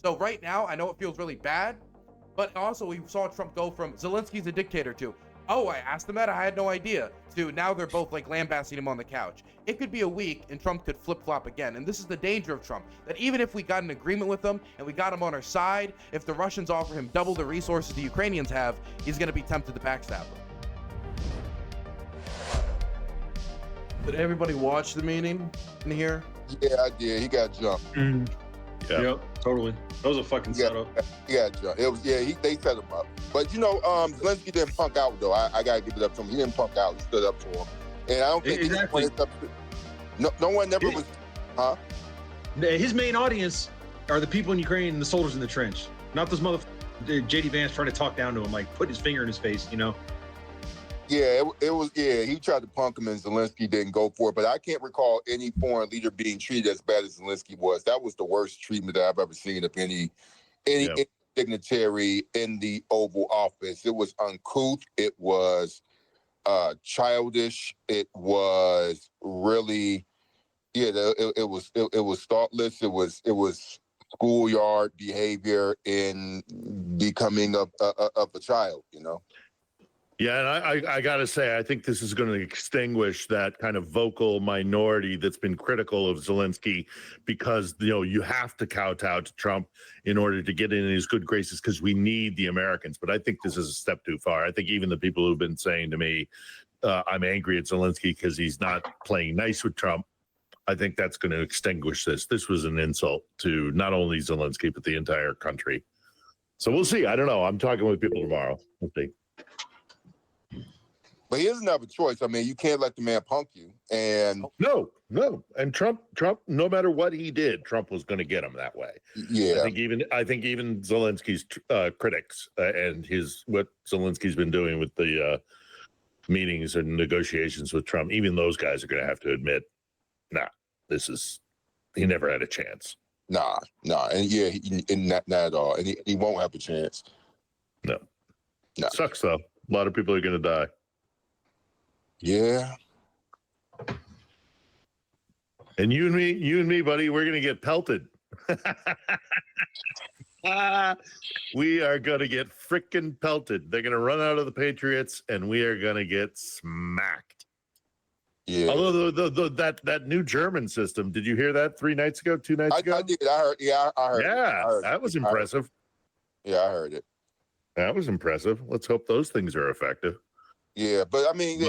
So right now, I know it feels really bad, but also we saw Trump go from Zelensky's a dictator to, oh, I asked him that, I had no idea, to now they're both like lambasting him on the couch. It could be a week and Trump could flip-flop again. And this is the danger of Trump, that even if we got an agreement with him and we got him on our side, if the Russians offer him double the resources the Ukrainians have, he's going to be tempted to backstab them. Did everybody watch the meeting in here? Yeah, I did. He got jumped. Yeah. Yep, totally. That was a fucking setup. He got jumped. It was, they set him up. But Zelensky didn't punk out though. I gotta give it up to him. He didn't punk out. He stood up for him. And I don't think exactly. No one ever was. Huh? His main audience are the people in Ukraine and the soldiers in the trench, not those motherfuckers. JD Vance trying to talk down to him, like put his finger in his face, you know. Yeah, it was. Yeah, he tried to punk him, and Zelensky didn't go for it. But I can't recall any foreign leader being treated as bad as Zelensky was. That was the worst treatment that I've ever seen of any dignitary in the Oval Office. It was uncouth. It was childish. It was really, it was thoughtless. It was schoolyard behavior in becoming of a child. You know. Yeah, and I got to say, I think this is going to extinguish that kind of vocal minority that's been critical of Zelensky because, you have to kowtow to Trump in order to get in his good graces because we need the Americans. But I think this is a step too far. I think even the people who've been saying to me, I'm angry at Zelensky because he's not playing nice with Trump, I think that's going to extinguish this. This was an insult to not only Zelensky, but the entire country. So we'll see. I don't know. I'm talking with people tomorrow. We'll see. But he doesn't have a choice. I mean, you can't let the man punk you. And no. And Trump, no matter what he did, Trump was going to get him that way. Yeah. I think even Zelensky's critics and what Zelensky's been doing with the meetings and negotiations with Trump, even those guys are going to have to admit, he never had a chance. Nah. And not at all. And he won't have a chance. No. Sucks though. A lot of people are going to die. Yeah. And you and me, buddy, we're going to get pelted. We are going to get frickin' pelted. They're going to run out of the Patriots, and we are going to get smacked. Yeah. Although that new German system, did you hear that 2 nights ago? I did. I heard. Yeah, I heard. Yeah, that was impressive. Yeah, I heard it. That was impressive. Let's hope those things are effective. Yeah, but I mean,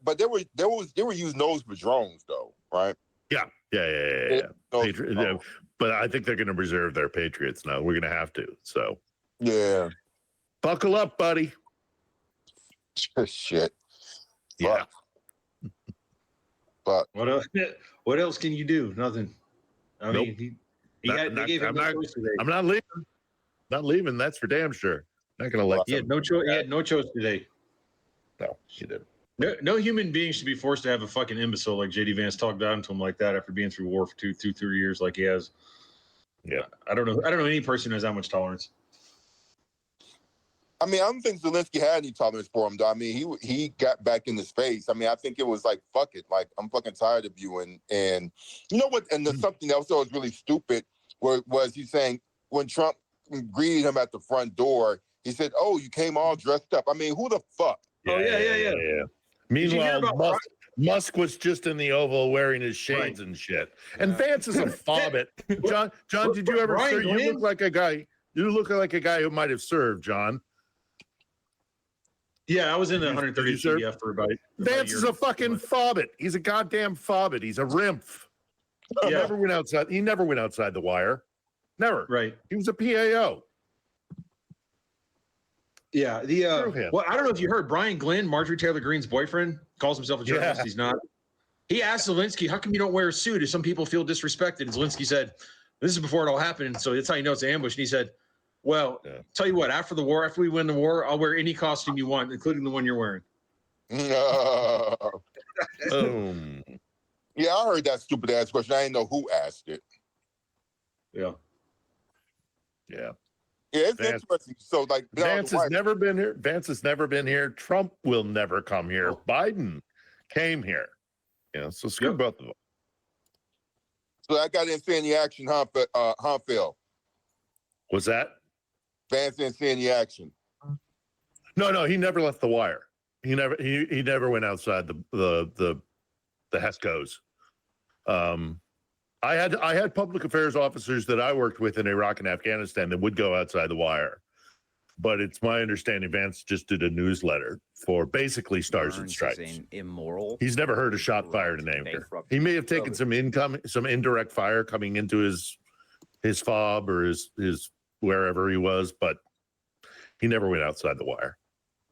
but they were using those for drones though, right? Yeah. But I think they're going to reserve their Patriots now. We're going to have to. So yeah, buckle up, buddy. Shit. Yeah. But what else can you do? Nothing. I mean, they gave him no choice today. I'm not leaving. Not leaving. That's for damn sure. Not going to let. He had no choice. He had no choice today. No, he didn't. No human being should be forced to have a fucking imbecile like JD Vance talk down to him like that after being through war for 3 years like he has. Yeah, I don't know any person who has that much tolerance. I mean, I don't think Zelensky had any tolerance for him, though. I mean, he got back in his face. I mean, I think it was like, fuck it, like I'm fucking tired of you. And you know what? And there's something else that was really stupid. Was he saying when Trump greeted him at the front door, he said, "Oh, you came all dressed up." I mean, who the fuck? Yeah. Meanwhile, Musk was just in the Oval wearing his shades and shit. And Vance is a fobbit. John, did you ever serve? You look like a guy. You look like a guy who might have served, John. Yeah, I was in the 130th CDF for about. Vance is a fucking fobbit. He's a goddamn fobbit. He's a rymph. He never went outside. He never went outside the wire. Never. Right. He was a PAO. Yeah, well, I don't know if you heard Brian Glenn, Marjorie Taylor Greene's boyfriend, calls himself a journalist. Yeah. He's not. He asked Zelensky, "How come you don't wear a suit if some people feel disrespected?" And Zelensky said, "This is before it all happened, so that's how you know it's an ambush." And he said, "Well, tell you what, after we win the war, I'll wear any costume you want, including the one you're wearing." No. Yeah, I heard that stupid ass question. I didn't know who asked it. Yeah. Yeah, it's interesting. So, like, Vance has never been here. Vance has never been here. Trump will never come here. Biden came here. So screw both of them. So I got in any action, huh, Phil? Was that? Vance didn't see any action. No, he never left the wire. He never went outside the HESCOs. I had public affairs officers that I worked with in Iraq and Afghanistan that would go outside the wire. But it's my understanding Vance just did a newsletter for basically Stars and Stripes. Immoral. He's never heard a shot fired in anger. He may have taken some indirect fire coming into his fob or his wherever he was, but he never went outside the wire.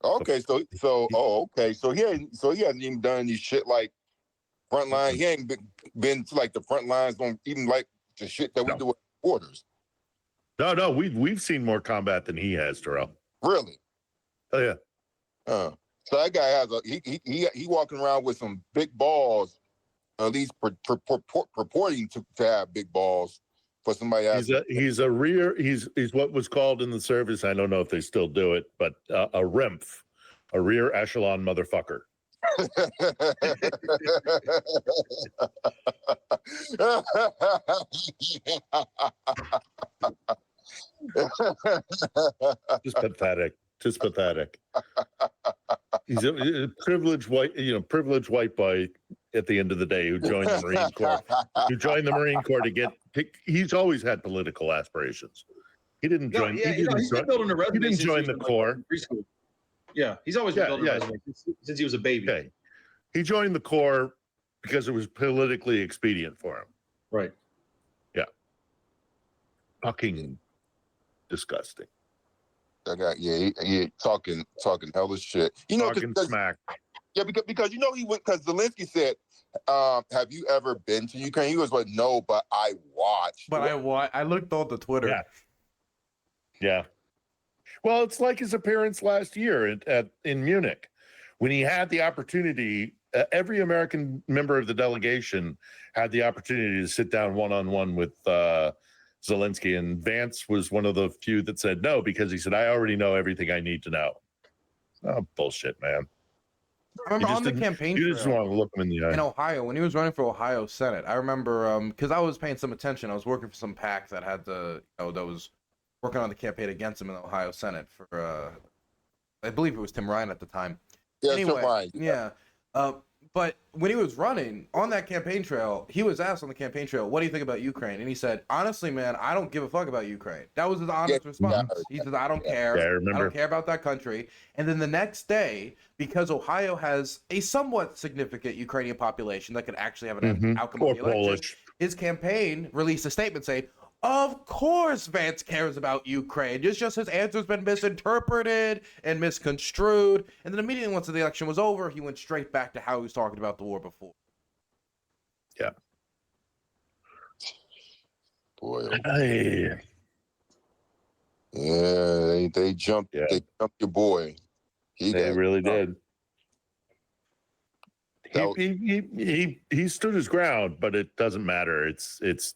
Okay, okay. So he hasn't even done any shit like Frontline. He ain't been to like the front lines on even like the shit that we do with borders. No, we've seen more combat than he has, Terrell. Really? Oh yeah. So that guy has he walking around with some big balls, at least purporting to have big balls for somebody else. He's what was called in the service. I don't know if they still do it, but a REMF, a rear echelon motherfucker. Just pathetic. He's a privileged white boy at the end of the day who joined the Marine Corps. He's always had political aspirations. He didn't join. He's been building a resume. He didn't join the Corps. Preschool. Yeah, he's always been building a resume since he was a baby. Okay. He joined the Corps because it was politically expedient for him. Right. Yeah. Fucking disgusting. That guy, he talking hella shit. You know, talking smack. Yeah, because you know because Zelensky said, "Have you ever been to Ukraine?" He was like, "No, but I watched." But I looked on the Twitter. Yeah. Well, it's like his appearance last year in Munich, when he had the opportunity. Every American member of the delegation had the opportunity to sit down one-on-one with Zelensky, and Vance was one of the few that said no, because he said, "I already know everything I need to know." Oh, bullshit, man. I remember on the campaign you just want to look him in the eye. In Ohio, when he was running for Ohio Senate, I remember because I was paying some attention. I was working for some PAC that had that was working on the campaign against him in the Ohio Senate for I believe it was Tim Ryan at the time. Yeah, anyway, Tim Ryan. Yeah. But when he was running on that campaign trail, he was asked on the campaign trail, "What do you think about Ukraine?" And he said, "Honestly, man, I don't give a fuck about Ukraine." That was his honest response. He said, "I don't care. I don't care about that country." And then the next day, because Ohio has a somewhat significant Ukrainian population that could actually have an outcome of the election, Polish. His campaign released a statement saying, "Of course Vance cares about Ukraine. It's just his answer's been misinterpreted and misconstrued." And then immediately once the election was over, he went straight back to how he was talking about the war before. Yeah. Boy. Hey. Yeah, they jumped. Yeah. They jumped your boy. They really did. He stood his ground, but it doesn't matter. It's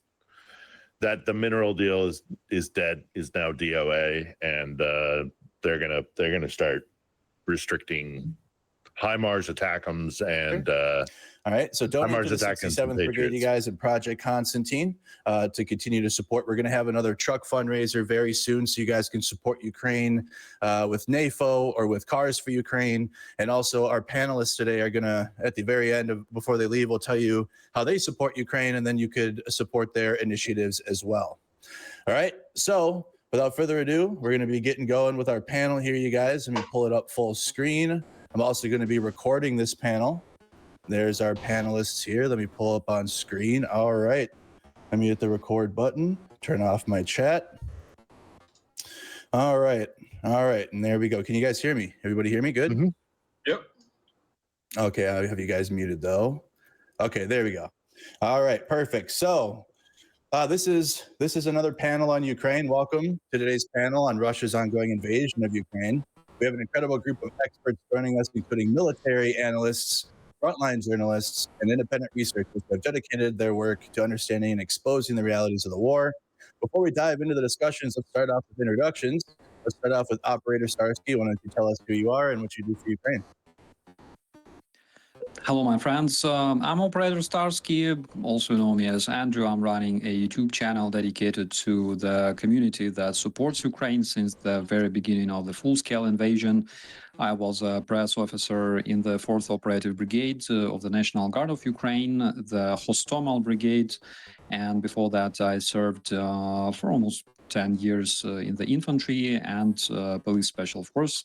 that the mineral deal is dead, is now DOA, and they're gonna start restricting HIMARS ATACMS and all right, so donate HIMARS to the 67th Brigade, you guys, and Project Constantine to continue to support. We're going to have another truck fundraiser very soon, so you guys can support Ukraine with NAFO or with Cars for Ukraine. And also, our panelists today are going to, at the very end before they leave, will tell you how they support Ukraine, and then you could support their initiatives as well. All right, so without further ado, we're going to be getting going with our panel here, you guys. Let me pull it up full screen. I'm also going to be recording this panel. There's our panelists here. Let me pull up on screen. All right. Let me hit the record button, turn off my chat. All right. And there we go. Can you guys hear me? Everybody hear me? Good? Mm-hmm. Yep. Okay. I have you guys muted though. Okay. There we go. All right. Perfect. So this is another panel on Ukraine. Welcome to today's panel on Russia's ongoing invasion of Ukraine. We have an incredible group of experts joining us, including military analysts, frontline journalists, and independent researchers who have dedicated their work to understanding and exposing the realities of the war. Before we dive into the discussions, let's start off with introductions. Let's start off with Operator Starsky. Why don't you tell us who you are and what you do for Ukraine? Hello, my friends. I'm Operator Starsky, also known me as Andrew. I'm running a YouTube channel dedicated to the community that supports Ukraine since the very beginning of the full-scale invasion. I was a press officer in the 4th Operative Brigade of the National Guard of Ukraine, the Hostomel Brigade, and before that I served for almost 10 years in the infantry and police special force.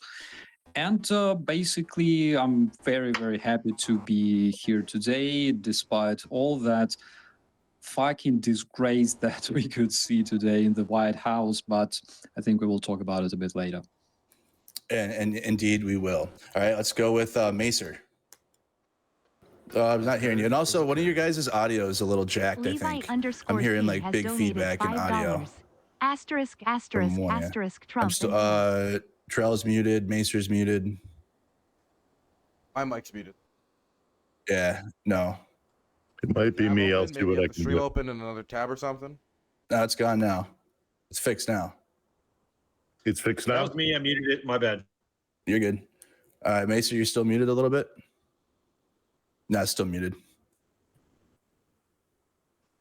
And basically, I'm very, very happy to be here today, despite all that fucking disgrace that we could see today in the White House. But I think we will talk about it a bit later. And indeed, we will. All right, let's go with Macer. I'm not hearing you. And also, one of your guys' audio is a little jacked, I think. I'm hearing like big feedback in audio. Asterisk, asterisk, asterisk, Trump. I'm still, Trell's muted, Macer's muted. My mic's muted. Yeah, no. It might be me. I'll see what I can stream do. open in another tab or something. No, it's gone now. It's fixed now. It's fixed That now? was me. I muted it. My bad. You're good. All right, Macer, you're still muted a little bit? No, it's still muted.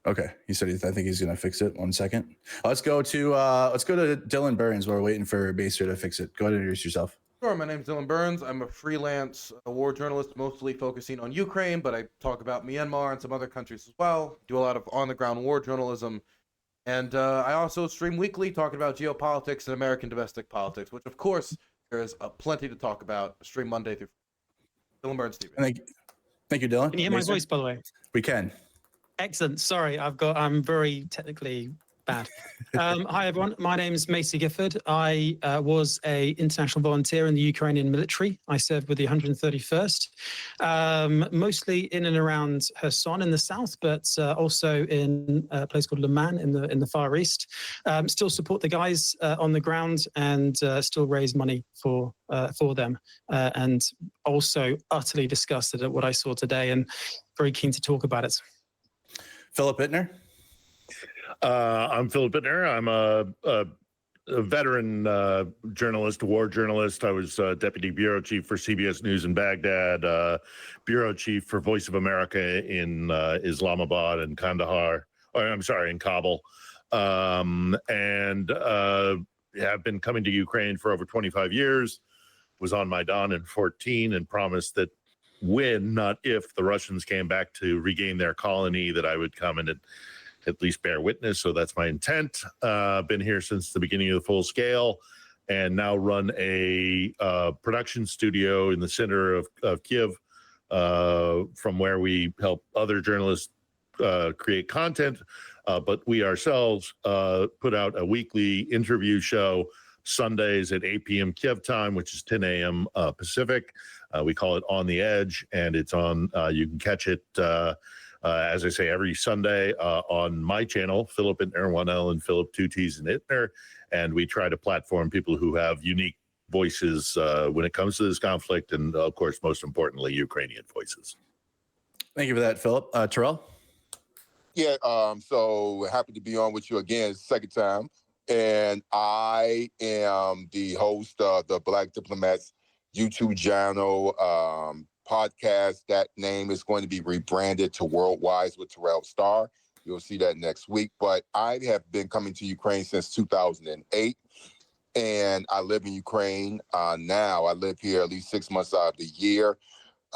Okay, he said I think he's gonna fix it. 1 second. Let's go to Dylan Burns while we're waiting for Macer to fix it. Go ahead and introduce yourself. Sure, my name's Dylan Burns. I'm a freelance war journalist, mostly focusing on Ukraine, but I talk about Myanmar and some other countries as well. Do a lot of on-the-ground war journalism. And I also stream weekly talking about geopolitics and American domestic politics, which, of course, there is plenty to talk about. Stream Monday through Dylan Burns TV. Thank you, Dylan. Can you hear my voice, by the way? We can. Excellent. Sorry, I'm very technically bad. Hi, everyone. My name's Macy Gifford. I was a international volunteer in the Ukrainian military. I served with the 131st, mostly in and around Kherson in the south, but also in a place called Liman in the Far East. Still support the guys on the ground and still raise money for them. And also utterly disgusted at what I saw today and very keen to talk about it. Philip Bittner. I'm Philip Bittner. I'm a veteran journalist, war journalist. I was deputy bureau chief for CBS News in Baghdad, bureau chief for Voice of America in Islamabad and Kandahar. In Kabul, and have been coming to Ukraine for over 25 years. Was on Maidan in 2014 and promised that when, not if, the Russians came back to regain their colony, that I would come and at least bear witness. So that's my intent. Been here since the beginning of the full scale and now run a production studio in the center of Kiev, from where we help other journalists create content. But we ourselves put out a weekly interview show Sundays at 8 p.m. Kiev time, which is 10 a.m. Pacific. We call it On the Edge, and it's on, you can catch it, as I say, every Sunday on my channel, Philip Ittner, 1L and Philip, 2 T's and Ittner. And we try to platform people who have unique voices when it comes to this conflict. And of course, most importantly, Ukrainian voices. Thank you for that, Philip. Terrell? Yeah, so happy to be on with you again, second time. And I am the host of the Black Diplomats YouTube channel podcast. That name is going to be rebranded to Worldwise with Terrell Starr. You'll see that next week. But I have been coming to Ukraine since 2008, and I live in Ukraine now. I live here at least 6 months out of the year.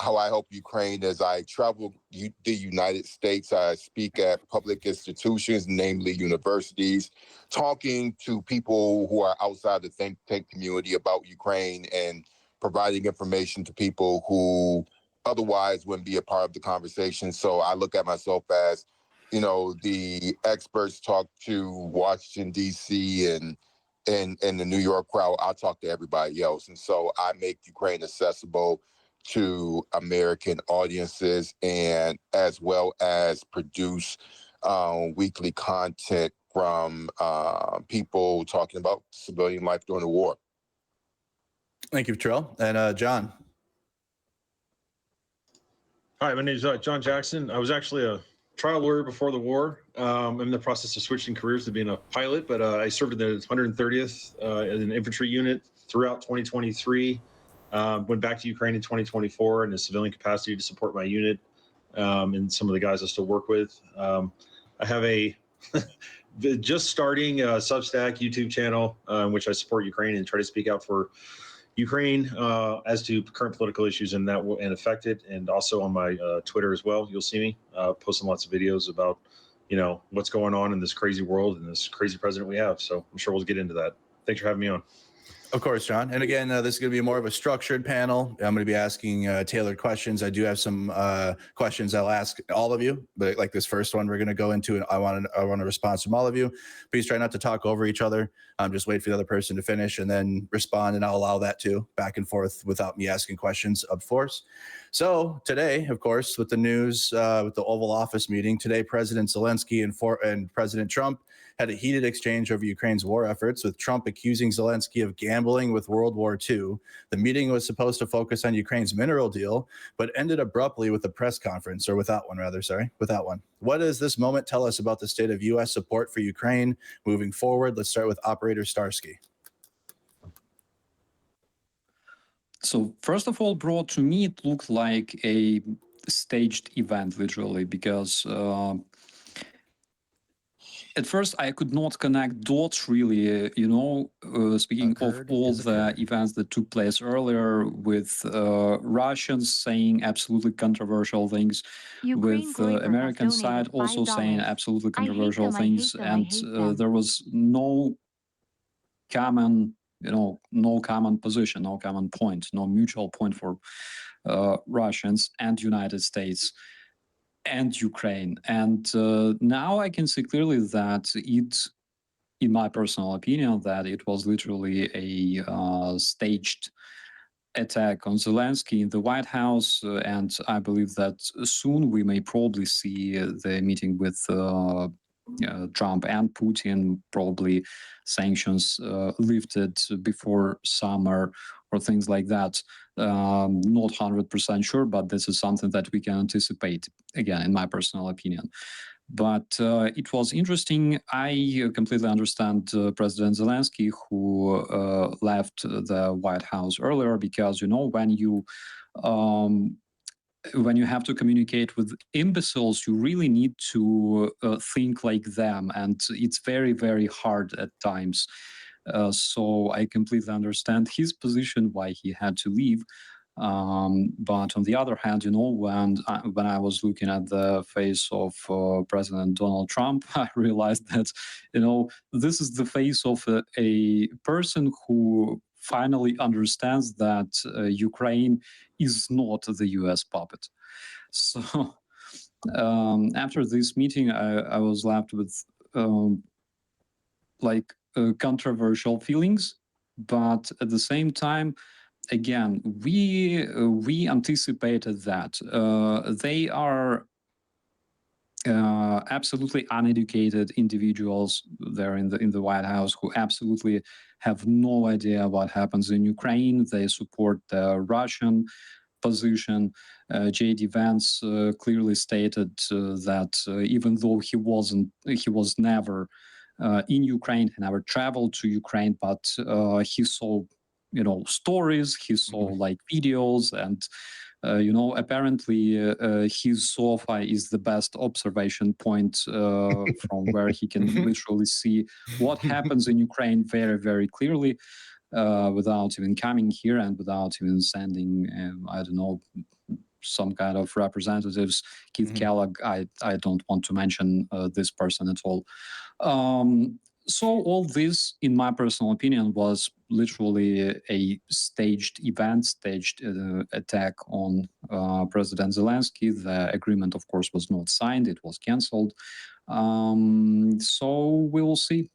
How I help Ukraine is I travel the United States. I speak at public institutions, namely universities, talking to people who are outside the think tank community about Ukraine and providing information to people who otherwise wouldn't be a part of the conversation. So I look at myself as, the experts talk to Washington, D.C. and the New York crowd. I talk to everybody else. And so I make Ukraine accessible to American audiences, and as well as produce weekly content from people talking about civilian life during the war. Thank you, Terrell. And John. Hi, my name is John Jackson. I was actually a trial lawyer before the war. I'm in the process of switching careers to being a pilot, but I served in the 130th as an infantry unit throughout 2023. Went back to Ukraine in 2024 in a civilian capacity to support my unit and some of the guys I still work with. I have a just starting a Substack YouTube channel in which I support Ukraine and try to speak out for Ukraine as to current political issues and affected, and also on my Twitter as well. You'll see me posting lots of videos about what's going on in this crazy world and this crazy president we have. So I'm sure we'll get into that. Thanks for having me on. Of course, John. And again, this is going to be more of a structured panel. I'm going to be asking tailored questions. I do have some questions I'll ask all of you, but like this first one we're going to go into, and I want a response from all of you. Please try not to talk over each other. Just wait for the other person to finish and then respond, and I'll allow that too, back and forth without me asking questions, of course. So today, of course, with the news, with the Oval Office meeting, today President Zelensky and President Trump had a heated exchange over Ukraine's war efforts, with Trump accusing Zelensky of gambling with World War II. The meeting was supposed to focus on Ukraine's mineral deal, but ended abruptly with a press conference, or without one, rather, sorry, without one. What does this moment tell us about the state of U.S. support for Ukraine moving forward? Let's start with Operator Starsky. So first of all, bro, to me, it looked like a staged event, literally, because at first I could not connect dots really, speaking of all the events that took place earlier with Russians saying absolutely controversial things, with American side also saying absolutely controversial things, and there was no common, no common position, no common point, no mutual point for Russians and United States and Ukraine. And now I can see clearly that in my personal opinion, that it was literally a staged attack on Zelensky in the White House. And I believe that soon we may probably see the meeting with Trump and Putin, probably sanctions lifted before summer or things like that. Not 100% sure, but this is something that we can anticipate, again, in my personal opinion. But it was interesting. I completely understand President Zelensky, who left the White House earlier, because, when you have to communicate with imbeciles, you really need to think like them, and it's very, very hard at times. So I completely understand his position, why he had to leave. But on the other hand, when I was looking at the face of President Donald Trump, I realized that, this is the face of a person who finally understands that Ukraine is not the U.S. puppet. So after this meeting, I was left with controversial feelings, but at the same time, again, we anticipated that they are absolutely uneducated individuals there in the White House, who absolutely have no idea what happens in Ukraine. They support the Russian position. J.D. Vance clearly stated that even though he was never in Ukraine, he never traveled to Ukraine, but he saw stories, he saw videos, and apparently his sofa is the best observation point from where he can literally see what happens in Ukraine very, very clearly, without even coming here and without even sending some kind of representatives. Keith Kellogg, I don't want to mention this person at all. So all this, in my personal opinion, was literally a staged event, staged attack on President Zelensky. The agreement, of course, was not signed. It was canceled. So we will see.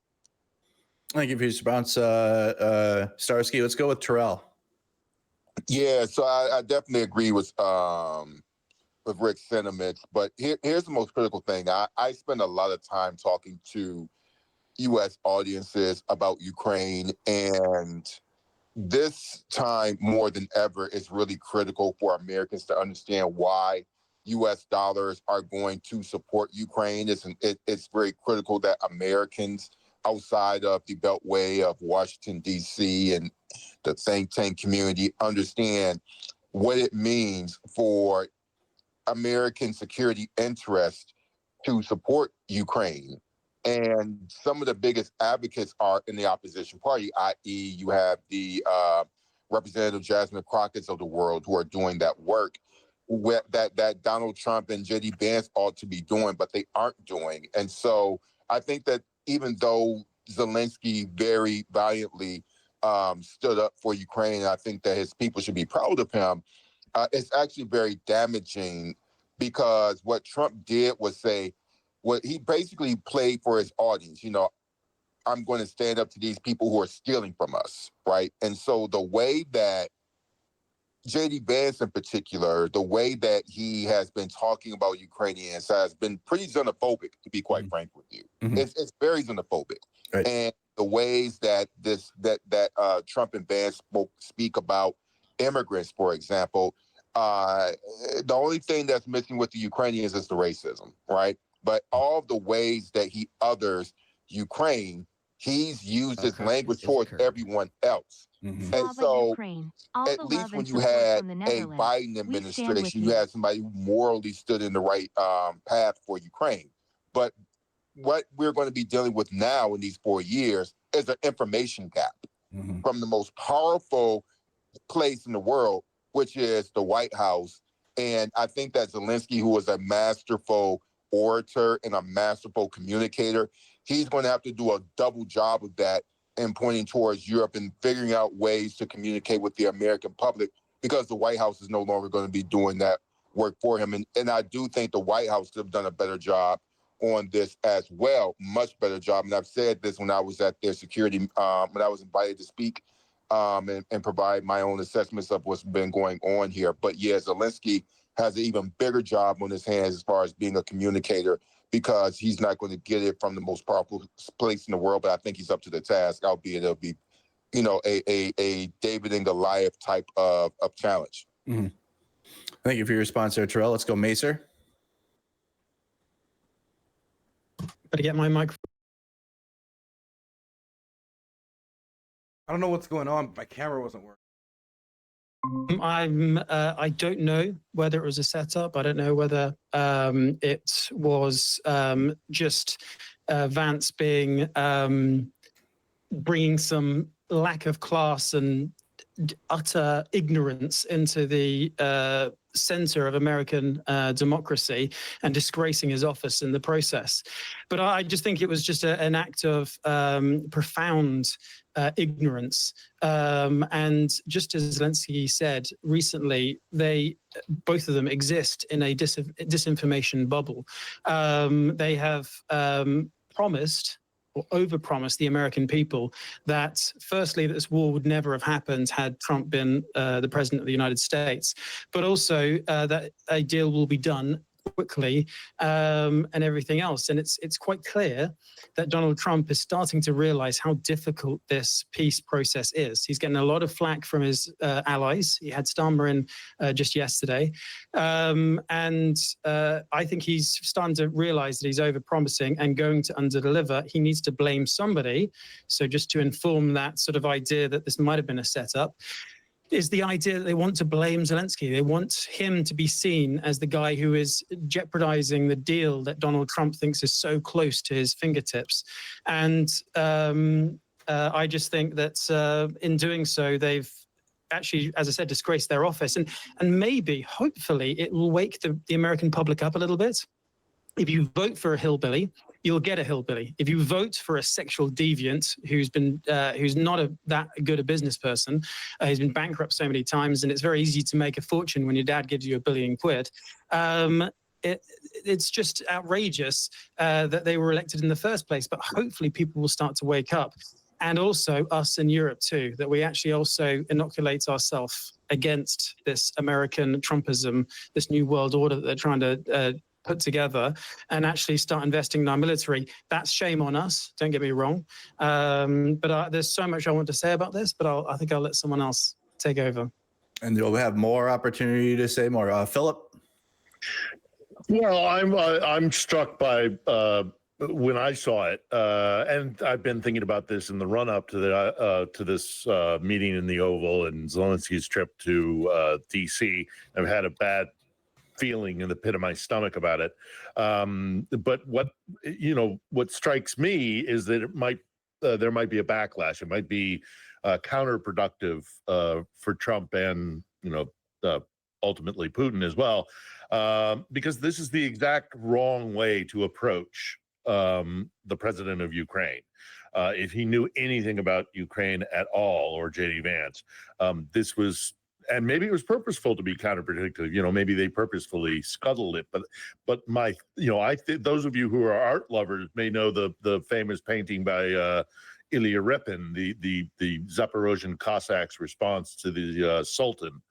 Thank you for your response, Starsky. Let's go with Terrell. Yeah, so I definitely agree with Rick's sentiments, but here's the most critical thing. I spend a lot of time talking to U.S. audiences about Ukraine, and this time more than ever is really critical for Americans to understand why U.S. dollars are going to support Ukraine. It's very critical that Americans outside of the beltway of Washington, D.C. and the think tank community understand what it means for American security interests to support Ukraine. And some of the biggest advocates are in the opposition party, i.e. you have the Representative Jasmine Crockett's of the world who are doing that work that Donald Trump and J.D. Vance ought to be doing, but they aren't doing. And so I think that even though Zelensky very valiantly stood up for Ukraine, I think that his people should be proud of him. It's actually very damaging because what Trump did was say, what he basically played for his audience, you know, I'm going to stand up to these people who are stealing from us, right? And so the way that J.D. Vance in particular, the way that he has been talking about Ukrainians has been pretty xenophobic, to be quite frank with you. It's very xenophobic. Right. And the ways that Trump and Vance speak about immigrants, for example, the only thing that's missing with the Ukrainians is the racism, right? But all of the ways that he others Ukraine, he's used his language towards everyone else. And so at least when you had a Biden administration, you had somebody who morally stood in the right path for Ukraine. But what we're going to be dealing with now in these 4 years is an information gap from the most powerful place in the world, which is the White House. And I think that Zelensky, who was a masterful orator and a masterful communicator, he's going to have to do a double job of that and pointing towards Europe and figuring out ways to communicate with the American public, because the White House is no longer going to be doing that work for him. And I do think the White House could have done a better job on this as well, much better job. And I've said this when I was at their security, when I was invited to speak and provide my own assessments of what's been going on here. But yeah, Zelensky has an even bigger job on his hands as far as being a communicator, because he's not going to get it from the most powerful place in the world. But I think he's up to the task, albeit it'll be, you know, a David and Goliath type of challenge. Thank you for your response there, Terrell. Let's go, Macer. Better get my microphone. I don't know what's going on. My camera wasn't working. I don't know whether it was a setup. I don't know whether it was just Vance being bringing some lack of class and utter ignorance into the center of American democracy and disgracing his office in the process. But I just think it was just an act of profound ignorance. And just as Zelensky said recently, both of them exist in a disinformation bubble. They have promised or overpromised the American people that, firstly, this war would never have happened had Trump been the president of the United States, but also that a deal will be done quickly and everything else. And it's quite clear that Donald Trump is starting to realize how difficult this peace process is. He's getting a lot of flack from his allies. He had Starmer in just yesterday. And I think he's starting to realize that he's overpromising and going to underdeliver. He needs to blame somebody. So just to inform that sort of idea that this might have been a setup, is the idea that they want to blame Zelensky. They want him to be seen as the guy who is jeopardizing the deal that Donald Trump thinks is so close to his fingertips. And I just think that in doing so, they've actually, as I said, disgraced their office. And maybe, hopefully, it will wake the American public up a little bit. If you vote for a hillbilly, you'll get a hillbilly. If you vote for a sexual deviant who's not that good a business person, he's been bankrupt so many times, and it's very easy to make a fortune when your dad gives you $1 billion. It's just outrageous that they were elected in the first place. But hopefully, people will start to wake up, and also us in Europe too, that we actually also inoculate ourselves against this American Trumpism, this new world order that they're trying to put together, and actually start investing in our military. That's shame on us, don't get me wrong. But there's so much I want to say about this, but I think I'll let someone else take over. And you'll have more opportunity to say more. Philip? Well, I'm struck by when I saw it, and I've been thinking about this in the run-up to this meeting in the Oval and Zelensky's trip to D.C. I've had a bad feeling in the pit of my stomach about it. But what strikes me is that there might be a backlash. It might be counterproductive for Trump and ultimately Putin as well, because this is the exact wrong way to approach the president of Ukraine. If he knew anything about Ukraine at all, or JD Vance, this was, and maybe it was purposeful to be counterproductive. Maybe they purposefully scuttled it. But I think those of you who are art lovers may know the famous painting by Ilya Repin, the Zaporozhian Cossacks' response to the Sultan,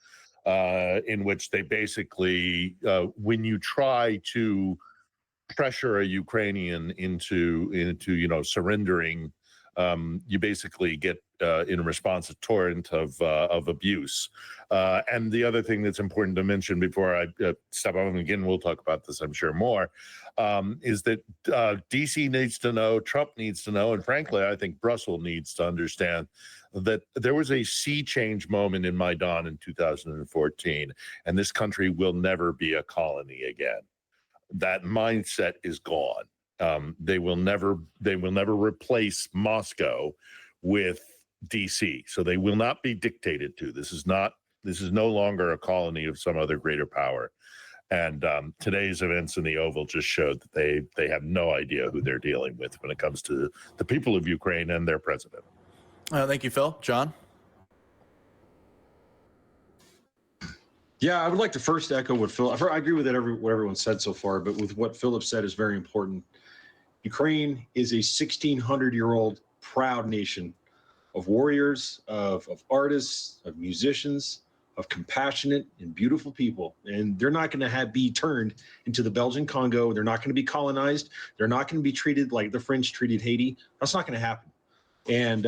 in which they basically, when you try to pressure a Ukrainian into surrendering, you basically get in response a torrent of abuse. And the other thing that's important to mention before I step on again, we'll talk about this, I'm sure, more, is that DC needs to know, Trump needs to know, and frankly, I think Brussels needs to understand that there was a sea change moment in Maidan in 2014, and this country will never be a colony again. That mindset is gone. They will never replace Moscow with DC. So they will not be dictated to. This is no longer a colony of some other greater power. And today's events in the Oval just showed that they have no idea who they're dealing with when it comes to the people of Ukraine and their president. Thank you, Phil. John? Yeah, I would like to first echo what Phil. I agree with what everyone said so far, but with what Philip said is very important. Ukraine is a 1,600-year-old proud nation of warriors, of artists, of musicians, of compassionate and beautiful people. And they're not going to be turned into the Belgian Congo. They're not going to be colonized. They're not going to be treated like the French treated Haiti. That's not going to happen. And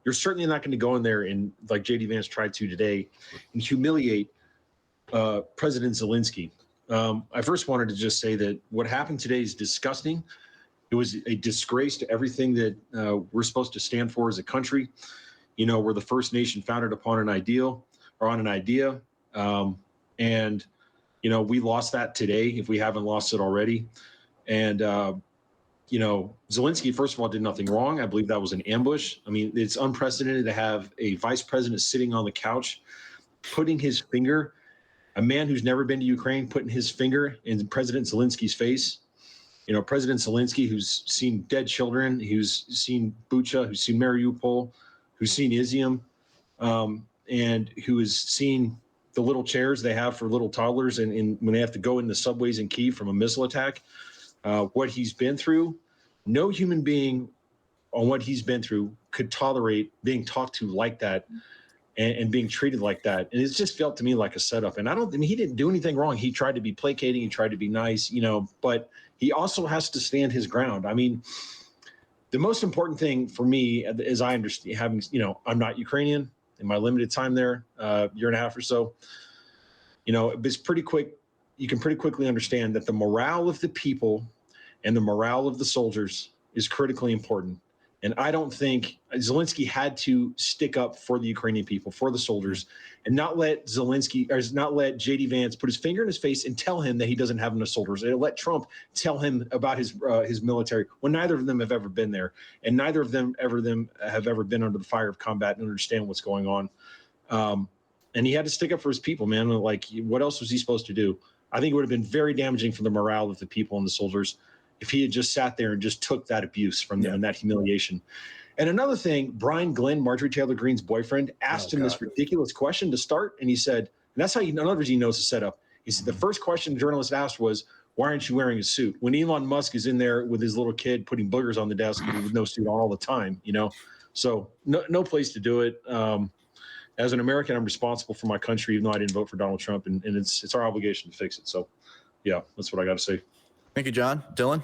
you're certainly not going to go in there and, like J.D. Vance tried to today, and humiliate President Zelensky. I first wanted to just say that what happened today is disgusting. It was a disgrace to everything that we're supposed to stand for as a country. We're the first nation founded upon an ideal, or on an idea. And we lost that today, if we haven't lost it already. And, Zelensky, first of all, did nothing wrong. I believe that was an ambush. I mean, it's unprecedented to have a vice president sitting on the couch, putting his finger, a man who's never been to Ukraine, putting his finger in President Zelensky's face. President Zelensky, who's seen dead children, who's seen Bucha, who's seen Mariupol, who's seen Izium, and who has seen the little chairs they have for little toddlers and when they have to go into subways in Kyiv from a missile attack. What he's been through, no human being on what he's been through could tolerate being talked to like that and being treated like that. And it's just felt to me like a setup. And he didn't do anything wrong. He tried to be placating, he tried to be nice, but he also has to stand his ground. I mean, the most important thing for me, as I understand, I'm not Ukrainian in my limited time there, year and a half or so, it's pretty quick. You can pretty quickly understand that the morale of the people and the morale of the soldiers is critically important. And I don't think Zelensky had to stick up for the Ukrainian people, for the soldiers, and not let JD Vance put his finger in his face and tell him that he doesn't have enough soldiers. And let Trump tell him about his military when neither of them have ever been there, and neither of them have ever been under the fire of combat and understand what's going on. And he had to stick up for his people, man. Like, what else was he supposed to do? I think it would have been very damaging for the morale of the people and the soldiers if he had just sat there and just took that abuse from them and that humiliation. And another thing, Brian Glenn, Marjorie Taylor Greene's boyfriend, asked him this ridiculous question to start. And he said, and that's how in other words, he knows the setup. He said, the first question the journalist asked was, why aren't you wearing a suit? When Elon Musk is in there with his little kid putting boogers on the desk with no suit on all the time, So no place to do it. As an American, I'm responsible for my country, even though I didn't vote for Donald Trump, and it's our obligation to fix it. So, yeah, that's what I got to say. Thank you, John. Dylan?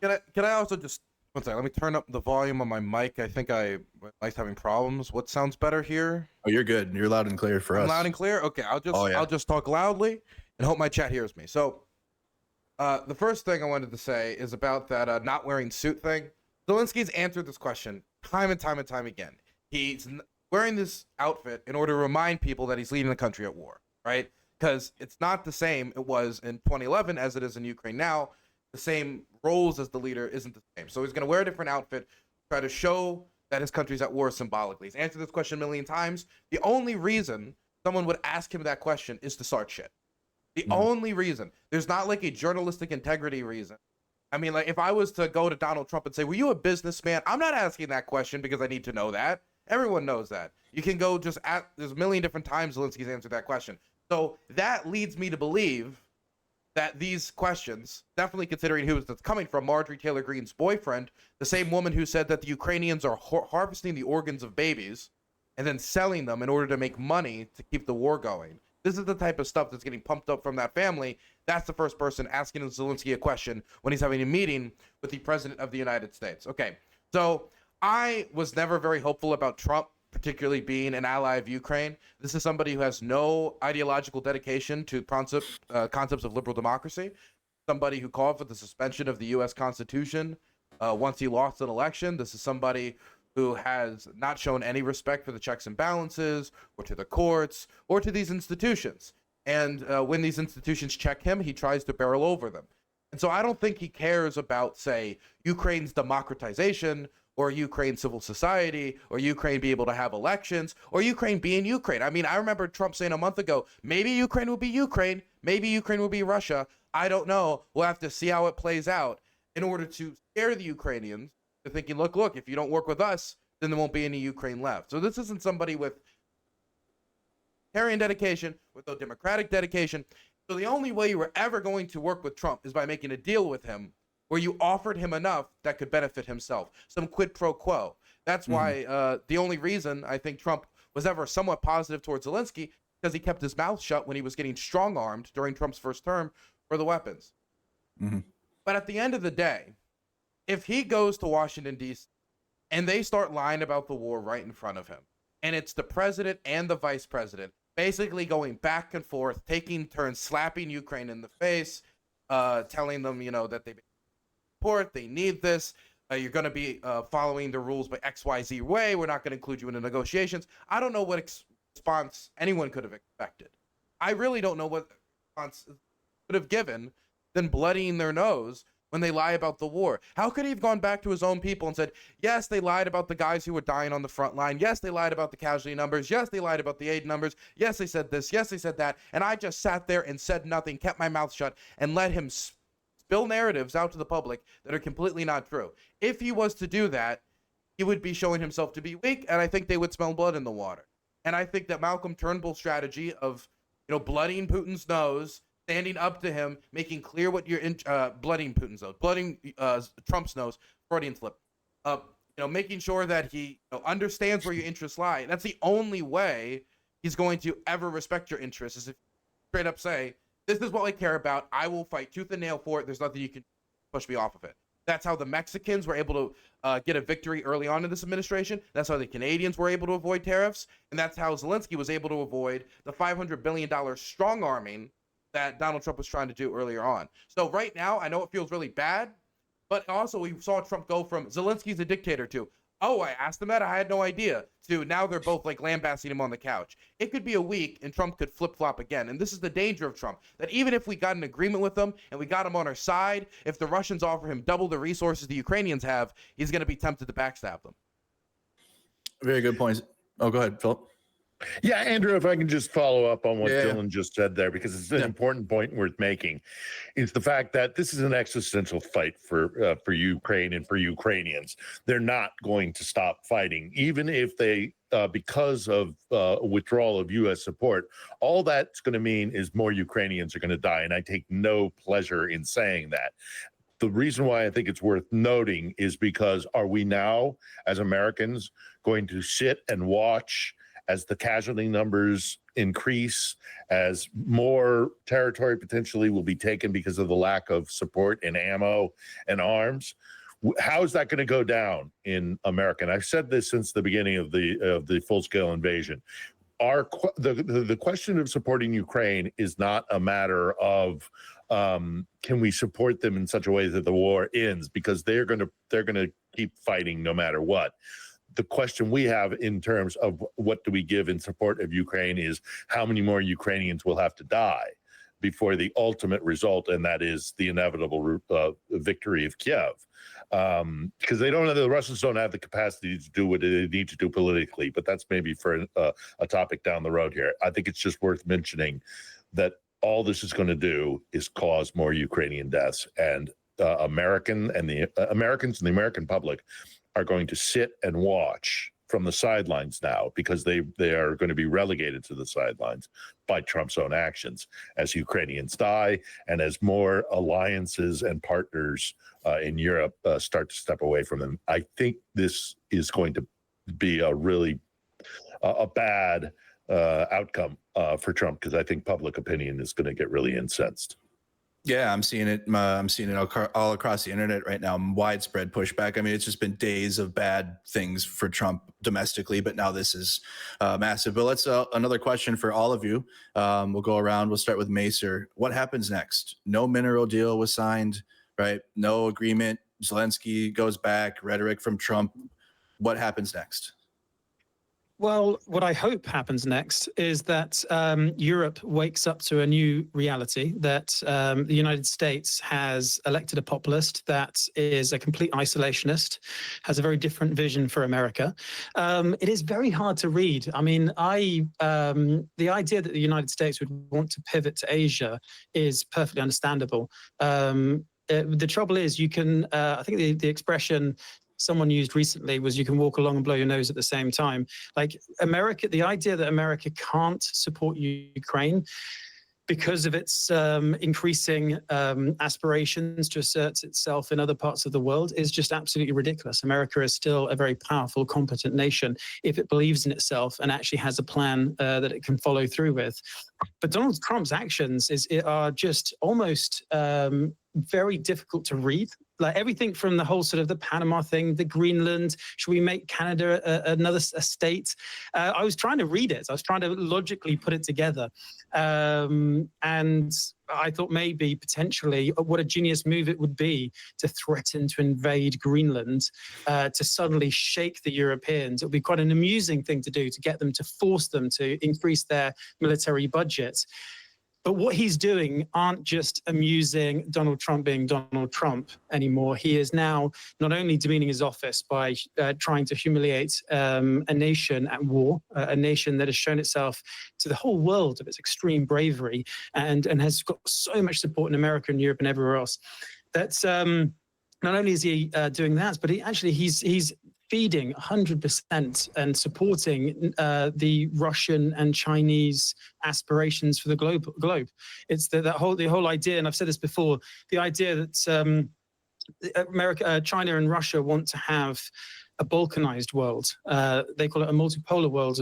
Can I also just, one second, let me turn up the volume on my mic. I think my mic's having problems. What sounds better here? Oh, you're good. You're loud and clear for us. Loud and clear? Okay, I'll just talk loudly and hope my chat hears me. So, The first thing I wanted to say is about that not wearing suit thing. Zelensky's answered this question time and time and time again. He's wearing this outfit in order to remind people that he's leading the country at war, right? Because it's not the same it was in 2011 as it is in Ukraine now. The same roles as the leader isn't the same. So he's going to wear a different outfit, try to show that his country's at war symbolically. He's answered this question a million times. The only reason someone would ask him that question is to start shit. The only reason. There's not like a journalistic integrity reason. I mean, like if I was to go to Donald Trump and say, were you a businessman? I'm not asking that question because I need to know that. Everyone knows that. You can go just at, there's a million different times Zelensky's answered that question. So that leads me to believe that these questions, definitely considering who it's coming from, Marjorie Taylor Greene's boyfriend, the same woman who said that the Ukrainians are harvesting the organs of babies and then selling them in order to make money to keep the war going. This is the type of stuff that's getting pumped up from that family. That's the first person asking Zelensky a question when he's having a meeting with the president of the United States. Okay, so I was never very hopeful about Trump, particularly being an ally of Ukraine. This is somebody who has no ideological dedication to concepts of liberal democracy, somebody who called for the suspension of the U.S. Constitution once he lost an election. This is somebody who has not shown any respect for the checks and balances or to the courts or to these institutions. And when these institutions check him, he tries to barrel over them. And so I don't think he cares about, say, Ukraine's democratization or Ukraine civil society, or Ukraine be able to have elections, or Ukraine being Ukraine. I mean, I remember Trump saying a month ago, maybe Ukraine will be Ukraine, maybe Ukraine will be Russia. I don't know. We'll have to see how it plays out in order to scare the Ukrainians to thinking, look, if you don't work with us, then there won't be any Ukraine left. So this isn't somebody with Aryan dedication, with no democratic dedication. So the only way you were ever going to work with Trump is by making a deal with him where you offered him enough that could benefit himself, some quid pro quo. That's why the only reason I think Trump was ever somewhat positive towards Zelensky, because he kept his mouth shut when he was getting strong-armed during Trump's first term for the weapons. But at the end of the day, if he goes to Washington, D.C., and they start lying about the war right in front of him, and it's the president and the vice president basically going back and forth, taking turns slapping Ukraine in the face, telling them, that they support, they need this, you're going to be following the rules by XYZ way, we're not going to include you in the negotiations. I don't know what response anyone could have expected. I really don't know what response could have given than bloodying their nose when they lie about the war. How could he have gone back to his own people and said, yes, they lied about the guys who were dying on the front line. Yes, they lied about the casualty numbers. Yes, they lied about the aid numbers. Yes, they said this. Yes, they said that. And I just sat there and said nothing, kept my mouth shut, and let him spill narratives out to the public that are completely not true. If he was to do that, he would be showing himself to be weak, and I think they would smell blood in the water. And I think that Malcolm Turnbull's strategy of, bloodying Putin's nose, standing up to him, making clear what you're bloodying Putin's nose, bloodying Trump's nose, Freudian slip, making sure that he understands where your interests lie. That's the only way he's going to ever respect your interests, is if you straight up say, this is what I care about. I will fight tooth and nail for it. There's nothing you can push me off of it. That's how the Mexicans were able to get a victory early on in this administration. That's how the Canadians were able to avoid tariffs. And that's how Zelensky was able to avoid the $500 billion strong arming that Donald Trump was trying to do earlier on. So right now, I know it feels really bad, but also we saw Trump go from Zelensky's a dictator to, oh, I asked him that, I had no idea, to now they're both like lambasting him on the couch. It could be a week and Trump could flip-flop again. And this is the danger of Trump, that even if we got an agreement with him and we got him on our side, if the Russians offer him double the resources the Ukrainians have, he's going to be tempted to backstab them. Very good points. Oh, go ahead, Philip. Yeah, Andrew, if I can just follow up on what Dylan just said there, because it's an important point worth making, is the fact that this is an existential fight for Ukraine and for Ukrainians. They're not going to stop fighting, even if they, because of withdrawal of U.S. support, all that's going to mean is more Ukrainians are going to die, and I take no pleasure in saying that. The reason why I think it's worth noting is because are we now, as Americans, going to sit and watch as the casualty numbers increase, as more territory potentially will be taken because of the lack of support and ammo and arms? How is that going to go down in America? And I've said this since the beginning of the full-scale invasion. The question of supporting Ukraine is not a matter of can we support them in such a way that the war ends? Because they're going to keep fighting no matter what. The question we have in terms of what do we give in support of Ukraine is how many more Ukrainians will have to die before the ultimate result, and that is the inevitable victory of Kiev. Because the Russians don't have the capacity to do what they need to do politically, but that's maybe for a topic down the road here. I think it's just worth mentioning that all this is going to do is cause more Ukrainian deaths, and Americans and the American public are going to sit and watch from the sidelines now, because they are going to be relegated to the sidelines by Trump's own actions as Ukrainians die and as more alliances and partners in Europe start to step away from them. I think this is going to be a really bad outcome for Trump, because I think public opinion is going to get really incensed. Yeah, I'm seeing it. I'm seeing it all across the internet right now. Widespread pushback. I mean, it's just been days of bad things for Trump domestically, but now this is massive. But let's another question for all of you. We'll go around. We'll start with Macer. What happens next? No mineral deal was signed, right? No agreement. Zelensky goes back. Rhetoric from Trump. What happens next? Well, what I hope happens next is that Europe wakes up to a new reality, that the United States has elected a populist that is a complete isolationist, has a very different vision for America. It is very hard to read. I mean, the idea that the United States would want to pivot to Asia is perfectly understandable. The trouble is, you can, I think the expression someone used recently was, you can walk along and blow your nose at the same time. Like America, the idea that America can't support Ukraine because of its increasing aspirations to assert itself in other parts of the world is just absolutely ridiculous. America is still a very powerful, competent nation if it believes in itself and actually has a plan that it can follow through with. But Donald Trump's actions are just almost very difficult to read. Like everything from the whole sort of the Panama thing, the Greenland, should we make Canada a state? I was trying to read it. I was trying to logically put it together. And I thought maybe potentially what a genius move it would be to threaten to invade Greenland, to suddenly shake the Europeans. It would be quite an amusing thing to do, to get them, to force them to increase their military budget. But what he's doing aren't just amusing Donald Trump being Donald Trump anymore. He is now not only demeaning his office by trying to humiliate a nation at war, a nation that has shown itself to the whole world of its extreme bravery and has got so much support in America and Europe and everywhere else. That's not only is he doing that, but he's feeding 100% and supporting the Russian and Chinese aspirations for the globe. It's the whole idea, and I've said this before, the idea that China and Russia want to have a balkanized world. They call it a multipolar world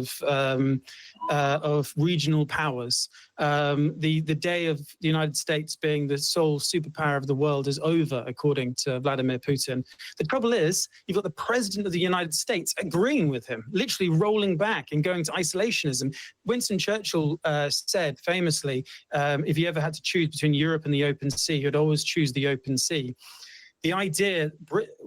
of regional powers. The day of the United States being the sole superpower of the world is over, according to Vladimir Putin. The trouble is, you've got the president of the United States agreeing with him, literally rolling back and going to isolationism. Winston Churchill said famously, if he ever had to choose between Europe and the open sea, he'd always choose the open sea. The idea,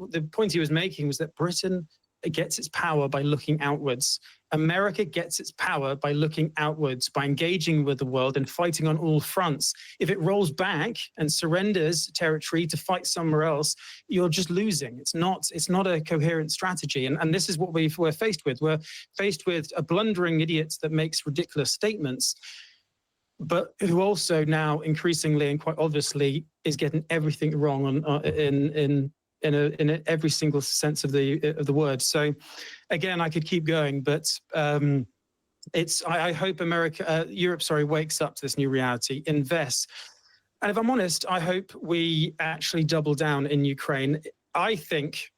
the point he was making was that Britain gets its power by looking outwards. America gets its power by looking outwards, by engaging with the world and fighting on all fronts. If it rolls back and surrenders territory to fight somewhere else, you're just losing. It's not a coherent strategy. And this is what we're faced with. We're faced with a blundering idiot that makes ridiculous statements, but who also now increasingly and quite obviously is getting everything wrong in every single sense of the word. So, again, I could keep going, but I hope Europe wakes up to this new reality, invests, and if I'm honest, I hope we actually double down in Ukraine. I think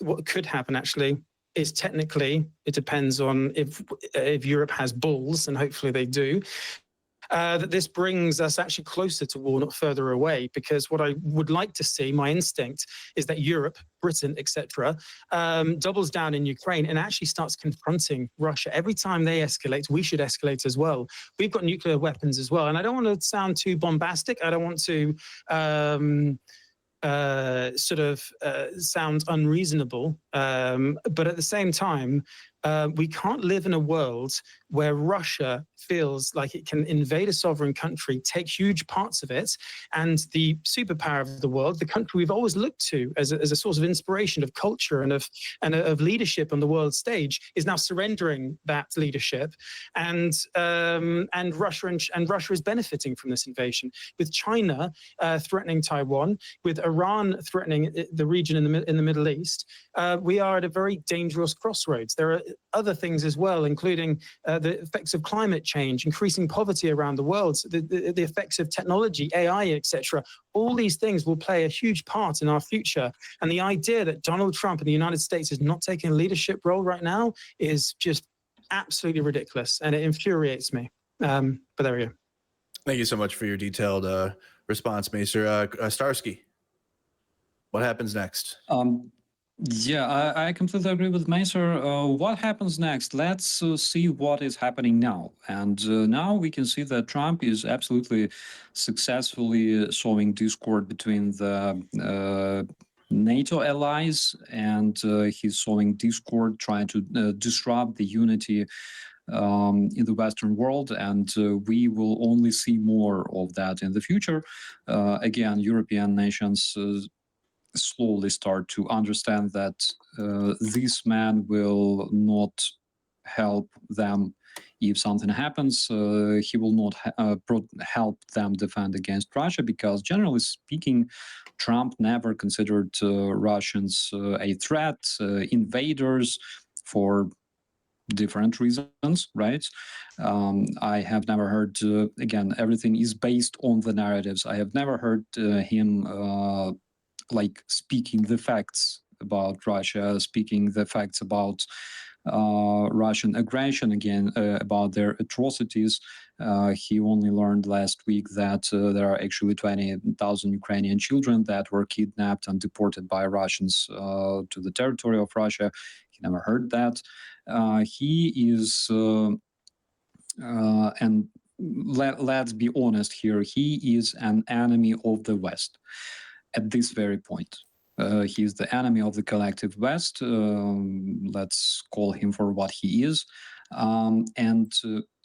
what could happen actually is technically it depends on if Europe has balls, and hopefully they do. that this brings us actually closer to war, not further away. Because what I would like to see, my instinct, is that Europe, Britain, etc., doubles down in Ukraine and actually starts confronting Russia. Every time they escalate, we should escalate as well. We've got nuclear weapons as well. And I don't want to sound too bombastic. I don't want to sound unreasonable. But at the same time, we can't live in a world where Russia feels like it can invade a sovereign country, take huge parts of it, and the superpower of the world, the country we've always looked to as a source of inspiration, of culture, and of leadership on the world stage, is now surrendering that leadership, and Russia is benefiting from this invasion. With China threatening Taiwan, with Iran threatening the region in the Middle East, we are at a very dangerous crossroads. There are other things as well, including the effects of climate change, increasing poverty around the world, the effects of technology, AI, etc. All these things will play a huge part in our future. And the idea that Donald Trump and the United States is not taking a leadership role right now is just absolutely ridiculous, and it infuriates me. But there we go. Thank you so much for your detailed response, Macer. Starsky, what happens next? Yeah, I completely agree with Macer. What happens next? Let's see what is happening now. And now we can see that Trump is absolutely successfully sowing discord between the NATO allies, and he's sowing discord, trying to disrupt the unity in the Western world, and we will only see more of that in the future. Again, European nations slowly start to understand that this man will not help them if something happens. He will not help them defend against Russia, because generally speaking, Trump never considered Russians a threat, invaders, for different reasons, right? I have never heard, again, everything is based on the narratives. I have never heard him like speaking the facts about Russia, speaking the facts about Russian aggression, again, about their atrocities. He only learned last week that there are actually 20,000 Ukrainian children that were kidnapped and deported by Russians to the territory of Russia. He never heard that. He is, and let's be honest here, he is an enemy of the West. At this very point, he is the enemy of the collective West. Let's call him for what he is. And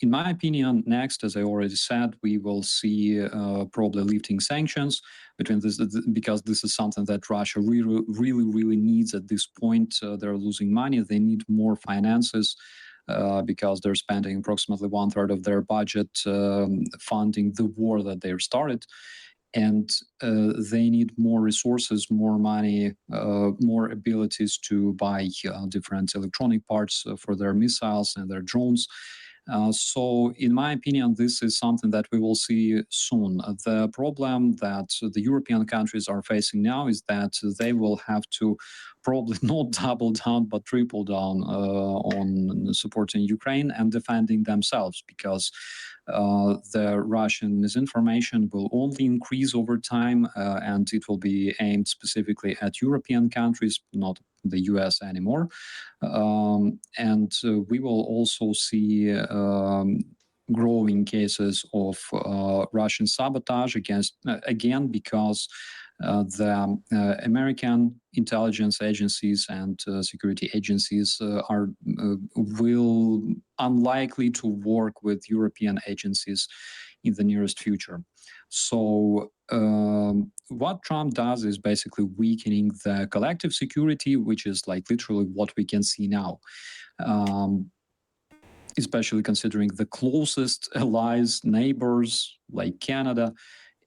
in my opinion, next, as I already said, we will see probably lifting sanctions between this, because this is something that Russia really needs at this point. They're losing money. They need more finances. Because they're spending approximately 1/3 of their budget funding the war that they've started. And they need more resources, more money, more abilities to buy different electronic parts for their missiles and their drones. So in my opinion, this is something that we will see soon. The problem that the European countries are facing now is that they will have to probably not double down, but triple down on supporting Ukraine and defending themselves, because the Russian misinformation will only increase over time, and it will be aimed specifically at European countries, not the US anymore. And we will also see growing cases of Russian sabotage again, because the American intelligence agencies and security agencies will unlikely to work with European agencies in the nearest future. So what Trump does is basically weakening the collective security, which is like literally what we can see now. Especially considering the closest allies, neighbors like Canada,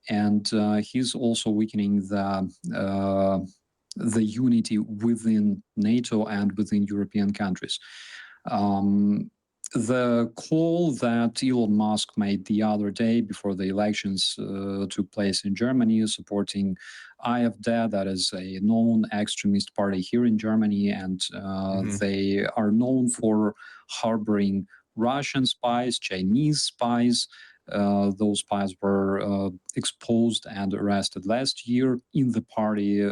and he's also weakening the unity within NATO and within European countries. The call that Elon Musk made the other day before the elections took place in Germany, supporting AfD, that is a known extremist party here in Germany, and they are known for harboring Russian spies, Chinese spies, Those spies were exposed and arrested last year in the party,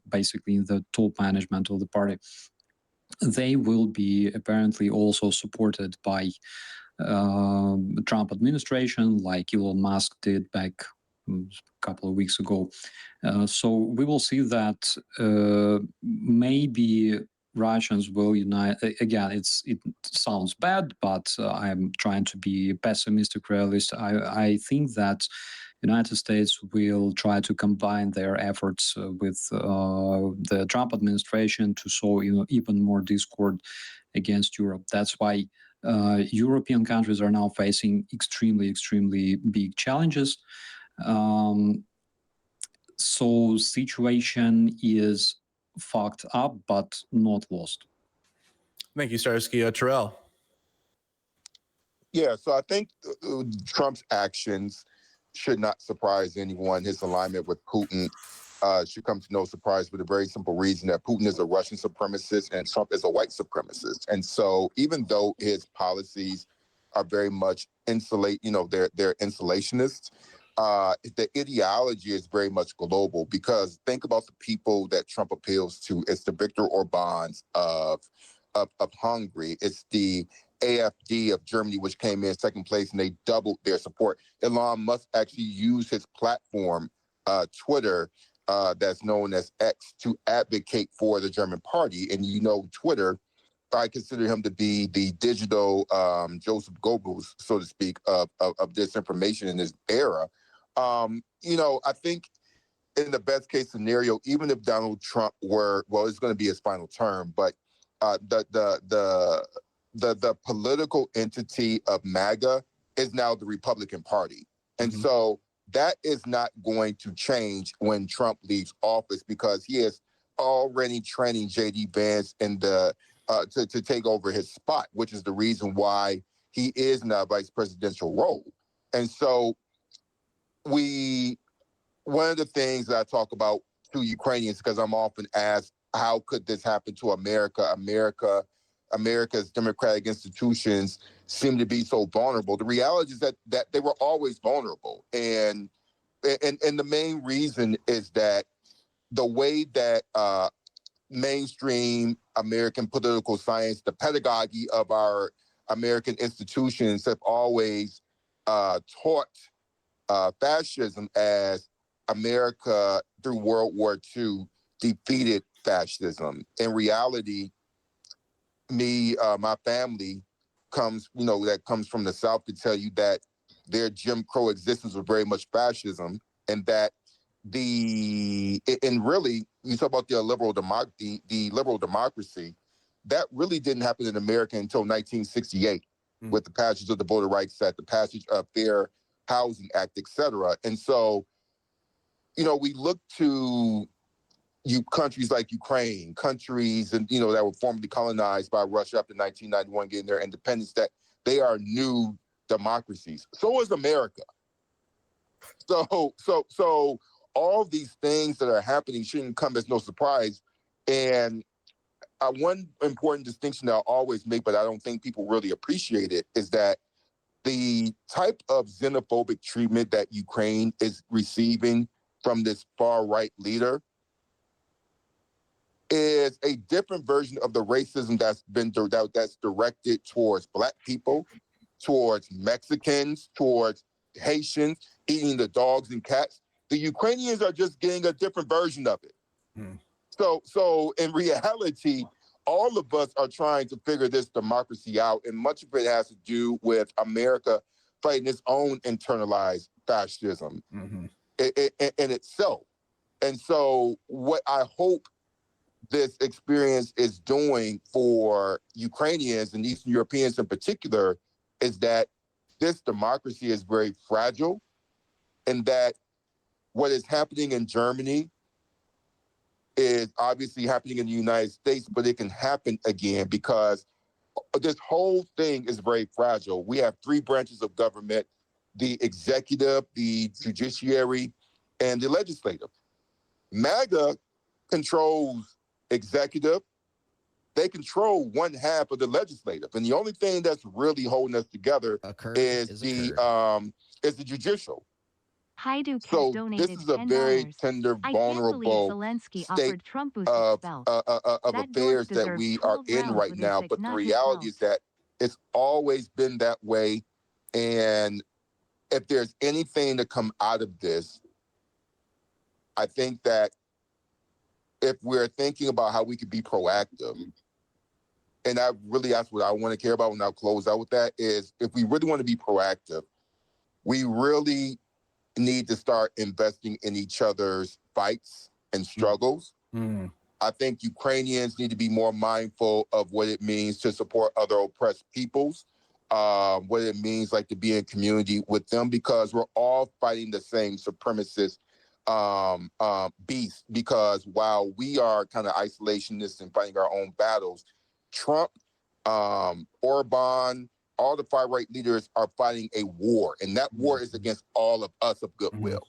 basically in the top management of the party. They will be apparently also supported by Trump administration, like Elon Musk did back a couple of weeks ago. So we will see that maybe Russians will unite. Again, it sounds bad, but I'm trying to be pessimistic realist. I think that United States will try to combine their efforts with the Trump administration to sow even more discord against Europe. That's why European countries are now facing extremely, extremely big challenges. So situation is fucked up, but not lost. Thank you, Starsky. Terrell. Yeah, so I think Trump's actions should not surprise anyone. His alignment with Putin should come to no surprise for the very simple reason that Putin is a Russian supremacist and Trump is a white supremacist. And so even though his policies are very much they're insulationists, the ideology is very much global, because think about the people that Trump appeals to. It's the Viktor Orbáns of Hungary. It's the AfD of Germany, which came in second place, and they doubled their support. Elon Musk actually used his platform, Twitter, that's known as X, to advocate for the German party. And Twitter, I consider him to be the digital Joseph Goebbels, so to speak, of disinformation in this era. I think in the best case scenario, even if Donald Trump it's going to be his final term, but the political entity of MAGA is now the Republican Party. And so that is not going to change when Trump leaves office, because he is already training J.D. Vance in to take over his spot, which is the reason why he is in a vice presidential role. And so one of the things that I talk about to Ukrainians, because I'm often asked, how could this happen to America? America's democratic institutions seem to be so vulnerable. The reality is that they were always vulnerable. And the main reason is that the way that mainstream American political science, the pedagogy of our American institutions have always taught fascism as America through World War II defeated fascism. In reality, my family comes from the South to tell you that their Jim Crow existence was very much fascism, and that really, you talk about the liberal democracy, that really didn't happen in America until 1968 with the passage of the Voting Rights Act, the passage of Fair Housing Act, etc. And so, we look to countries like Ukraine, countries that were formerly colonized by Russia after 1991 getting their independence, that they are new democracies. So is America. So all these things that are happening shouldn't come as no surprise. And one important distinction that I always make, but I don't think people really appreciate it, is that the type of xenophobic treatment that Ukraine is receiving from this far-right leader is a different version of the racism that's directed towards Black people, towards Mexicans, towards Haitians, eating the dogs and cats. The Ukrainians are just getting a different version of it. So in reality, all of us are trying to figure this democracy out, and much of it has to do with America fighting its own internalized fascism in itself. And so what I hope this experience is doing for Ukrainians and Eastern Europeans in particular is that this democracy is very fragile, and that what is happening in Germany is obviously happening in the United States, but it can happen again, because this whole thing is very fragile. We have three branches of government: the executive, the judiciary, and the legislative. MAGA controls executive, they control one half of the legislative, and the only thing that's really holding us together is the judicial. Haidu So has donated this is a very $10. tender, I can't believe vulnerable Zelensky state offered Trump boosted of spell. of That affairs dork that deserves we are 12 in rounds right with his now. dick, But the not his reality mouth. is that it's always been that way. And if there's anything to come out of this, I think that if we're thinking about how we could be proactive, and that's what I want to care about when I'll close out with that, is if we really want to be proactive, we really need to start investing in each other's fights and struggles. I think Ukrainians need to be more mindful of what it means to support other oppressed peoples, what it means like to be in community with them, because we're all fighting the same supremacist beast. Because while we are kind of isolationists and fighting our own battles, Trump, Orban, all the far-right leaders are fighting a war, and that war is against all of us of goodwill.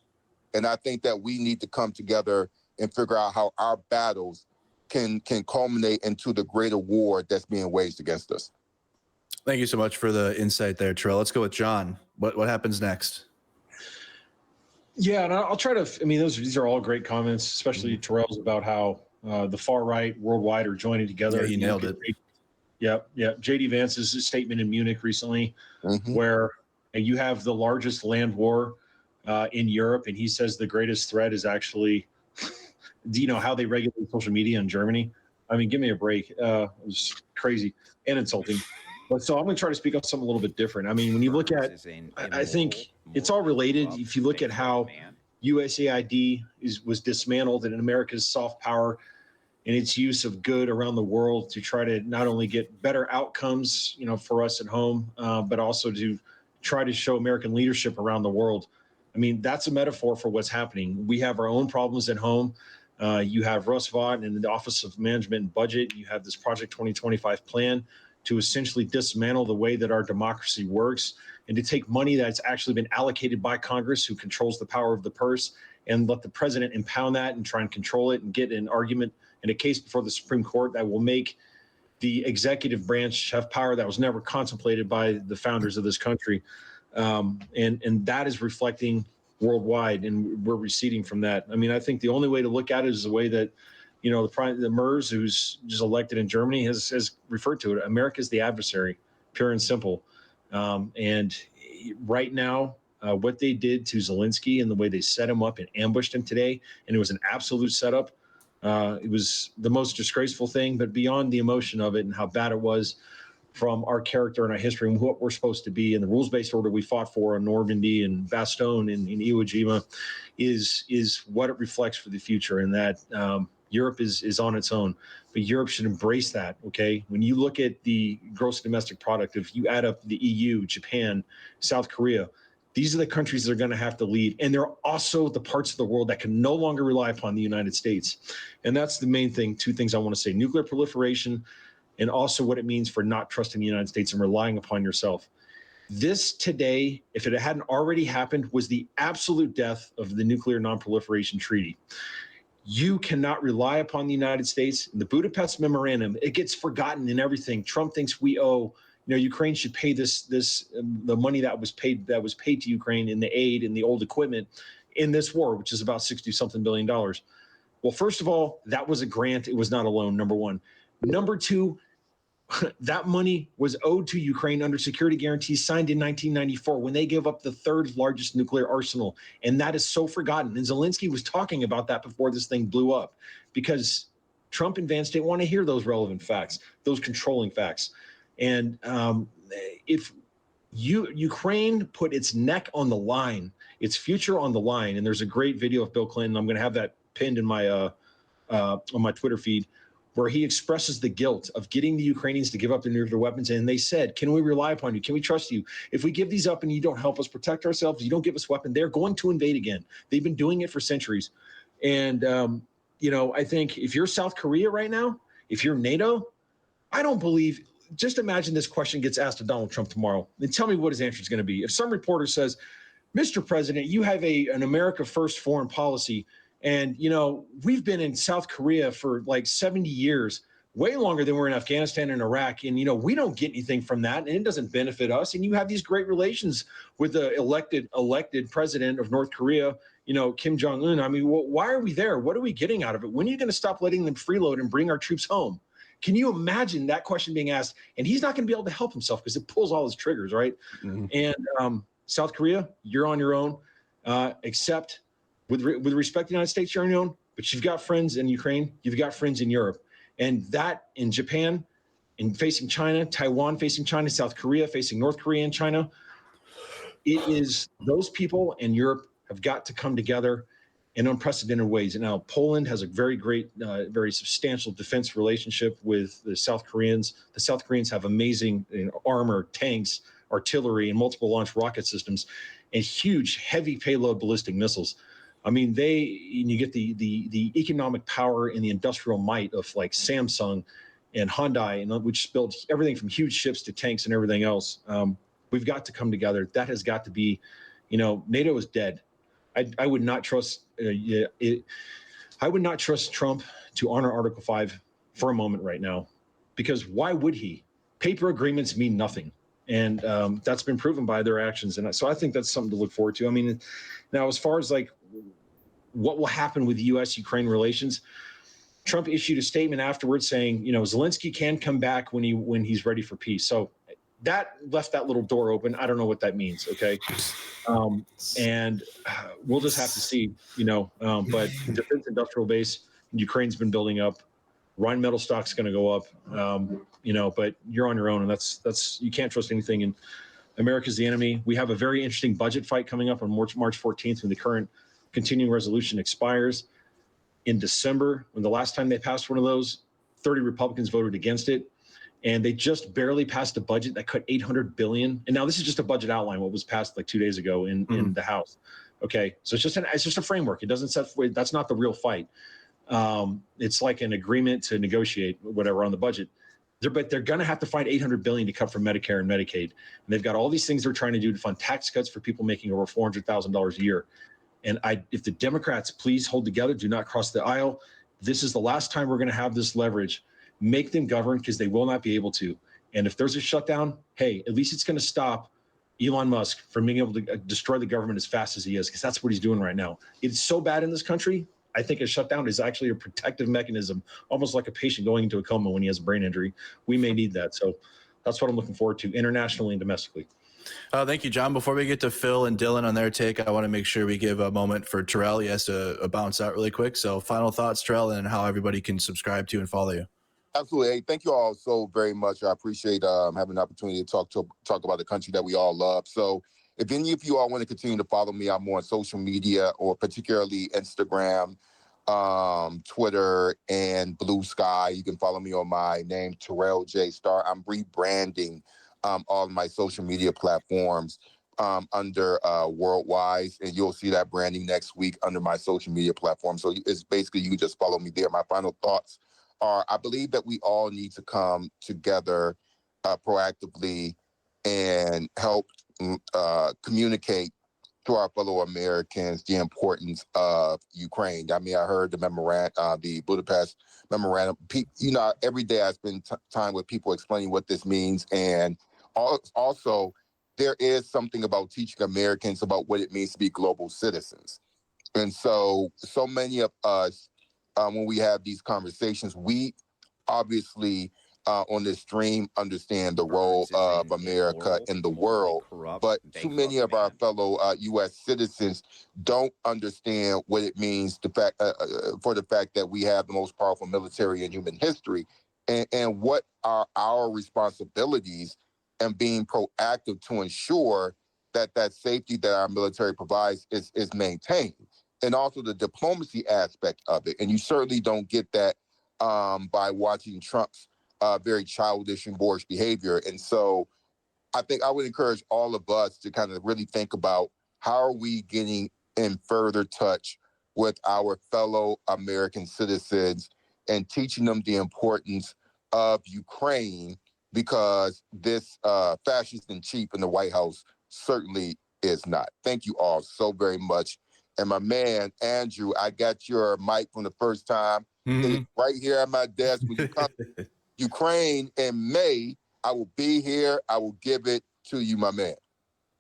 And I think that we need to come together and figure out how our battles can culminate into the greater war that's being waged against us. Thank you so much for the insight there, Terrell. Let's go with John. What happens next? Yeah, and I'll try to. I mean, these are all great comments, especially Terrell's about how the far right worldwide are joining together. Yeah, he nailed it. Yep. JD Vance's statement in Munich recently, where you have the largest land war in Europe, and he says the greatest threat is actually, how they regulate social media in Germany. I mean, give me a break. It was crazy and insulting. But so I'm going to try to speak on something a little bit different. I mean, when you look at, I think it's all related. If you look at how USAID was dismantled and America's soft power and its use of good around the world to try to not only get better outcomes, for us at home, but also to try to show American leadership around the world. I mean, that's a metaphor for what's happening. We have our own problems at home. You have Russ Vought and the Office of Management and Budget. You have this Project 2025 plan to essentially dismantle the way that our democracy works and to take money that's actually been allocated by Congress, who controls the power of the purse, and let the president impound that and try and control it and get an argument in a case before the Supreme Court that will make the executive branch have power that was never contemplated by the founders of this country. And that is reflecting worldwide, and we're receding from that. I mean, I think the only way to look at it is the way that, the MERS, who's just elected in Germany, has referred to it. America is the adversary, pure and simple. And right now, what they did to Zelensky and the way they set him up and ambushed him today, and it was an absolute setup. It was the most disgraceful thing, but beyond the emotion of it and how bad it was from our character and our history and what we're supposed to be and the rules-based order we fought for in Normandy and Bastogne in Iwo Jima is what it reflects for the future, and that Europe is on its own. But Europe should embrace that, okay? When you look at the gross domestic product, if you add up the EU, Japan, South Korea, these are the countries that are going to have to lead. And they're also the parts of the world that can no longer rely upon the United States. And that's the main thing, two things I want to say: nuclear proliferation, and also what it means for not trusting the United States and relying upon yourself. This today, if it hadn't already happened, was the absolute death of the Nuclear Non-Proliferation Treaty. You cannot rely upon the United States. The Budapest Memorandum, it gets forgotten in everything. Trump thinks we owe, Ukraine should pay the money that was paid to Ukraine in the aid and the old equipment in this war, which is about $60-something billion. Well, first of all, that was a grant. It was not a loan, number one. Number two, that money was owed to Ukraine under security guarantees signed in 1994 when they gave up the third largest nuclear arsenal. And that is so forgotten. And Zelensky was talking about that before this thing blew up, because Trump and Vance didn't want to hear those relevant facts, those controlling facts. And if Ukraine put its neck on the line, its future on the line, and there's a great video of Bill Clinton, I'm going to have that pinned in my on my Twitter feed, where he expresses the guilt of getting the Ukrainians to give up their nuclear weapons. And they said, can we rely upon you? Can we trust you? If we give these up and you don't help us protect ourselves, you don't give us weapons, they're going to invade again. They've been doing it for centuries. And, I think if you're South Korea right now, if you're NATO, I don't believe, just imagine this question gets asked to Donald Trump tomorrow, and tell me what his answer is going to be. If some reporter says, Mr. President, you have an America first foreign policy, and, we've been in South Korea for like 70 years, way longer than we're in Afghanistan and Iraq. And, we don't get anything from that, and it doesn't benefit us. And you have these great relations with the elected president of North Korea, Kim Jong-un. I mean, why are we there? What are we getting out of it? When are you going to stop letting them freeload and bring our troops home? Can you imagine that question being asked? And he's not going to be able to help himself because it pulls all his triggers, right? Mm-hmm. And South Korea, you're on your own, except with respect to the United States, you're on your own. But you've got friends in Ukraine, you've got friends in Europe. And that in Japan, in facing China, Taiwan facing China, South Korea facing North Korea and China, it is those people and Europe have got to come together in unprecedented ways. And now Poland has a very great, very substantial defense relationship with the South Koreans. The South Koreans have amazing armor, tanks, artillery, and multiple launch rocket systems, and huge, heavy payload ballistic missiles. I mean, you get the economic power and the industrial might of like Samsung and Hyundai, and which build everything from huge ships to tanks and everything else. We've got to come together. That has got to be, NATO is dead. I would not trust I would not trust Trump to honor Article 5 for a moment right now, because why would he? Paper agreements mean nothing. And that's been proven by their actions. And so I think that's something to look forward to. I mean, now, as far as like what will happen with U.S.-Ukraine relations, Trump issued a statement afterwards saying, Zelensky can come back when he's ready for peace. So that left that little door open. I don't know what that means. Okay. And we'll just have to see, but defense industrial base in Ukraine's been building up. Rheinmetall stock's going to go up, but you're on your own, and that's you can't trust anything. And America's the enemy. We have a very interesting budget fight coming up on March 14th when the current continuing resolution expires. In December, when the last time they passed one of those, 30 Republicans voted against it, and they just barely passed a budget that cut $800 billion. And now this is just a budget outline, what was passed like 2 days ago in the House. Okay, so it's just a framework. It doesn't set. That's not the real fight. It's like an agreement to negotiate whatever on the budget. But they're going to have to find $800 billion to cut from Medicare and Medicaid. And they've got all these things they're trying to do to fund tax cuts for people making over $400,000 a year. And if the Democrats please hold together, do not cross the aisle. This is the last time we're going to have this leverage. Make them govern, because they will not be able to. And if there's a shutdown, hey, at least it's going to stop Elon Musk from being able to destroy the government as fast as he is, because that's what he's doing right now. It's so bad in this country. I think a shutdown is actually a protective mechanism, almost like a patient going into a coma when he has a brain injury. We may need that. So that's what I'm looking forward to internationally and domestically. Thank you, John. Before we get to Phil and Dylan on their take, I want to make sure we give a moment for Terrell. He has to bounce out really quick. So final thoughts, Terrell, and how everybody can subscribe to and follow you. Absolutely. Hey, thank you all so very much. I appreciate having an opportunity to talk about the country that we all love. So if any of you all want to continue to follow me, I'm on social media, or particularly Instagram, Twitter, and Blue Sky. You can follow me on my name, Terrell J. Star. I'm rebranding all of my social media platforms under Worldwide, and you'll see that branding next week under my social media platform. So it's basically, you just follow me there. My final thoughts are, I believe that we all need to come together proactively and help communicate to our fellow Americans the importance of Ukraine. I mean, I heard the Budapest memorandum. Every day I spend time with people explaining what this means. And also, there is something about teaching Americans about what it means to be global citizens. And so many of us, when we have these conversations, we obviously on this stream understand the role of America in the world, but too many of our fellow U.S. citizens don't understand what it means for the fact that we have the most powerful military in human history, and what are our responsibilities and being proactive to ensure that safety that our military provides is maintained, and also the diplomacy aspect of it. And you certainly don't get that by watching Trump's very childish and boorish behavior. And so I think I would encourage all of us to kind of really think about, how are we getting in further touch with our fellow American citizens and teaching them the importance of Ukraine, because this fascist and cheap in the White House certainly is not. Thank you all so very much. And my man, Andrew, I got your mic from the first time. It's right here at my desk. When you come to Ukraine in May, I will be here. I will give it to you, my man.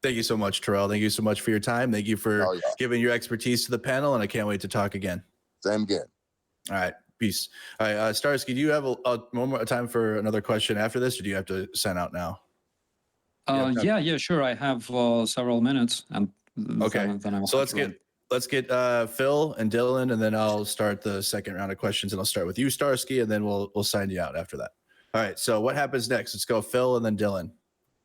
Thank you so much, Terrell. Thank you so much for your time. Thank you for giving your expertise to the panel, and I can't wait to talk again. Same again. All right. Peace. All right. Starsky, do you have a moment of time for another question after this, or do you have to sign out now? Yeah, sure. I have several minutes. And okay. Then so let's get Phil and Dylan, and then I'll start the second round of questions, and I'll start with you, Starsky, and then we'll sign you out after that. All right. So what happens next? Let's go Phil and then Dylan.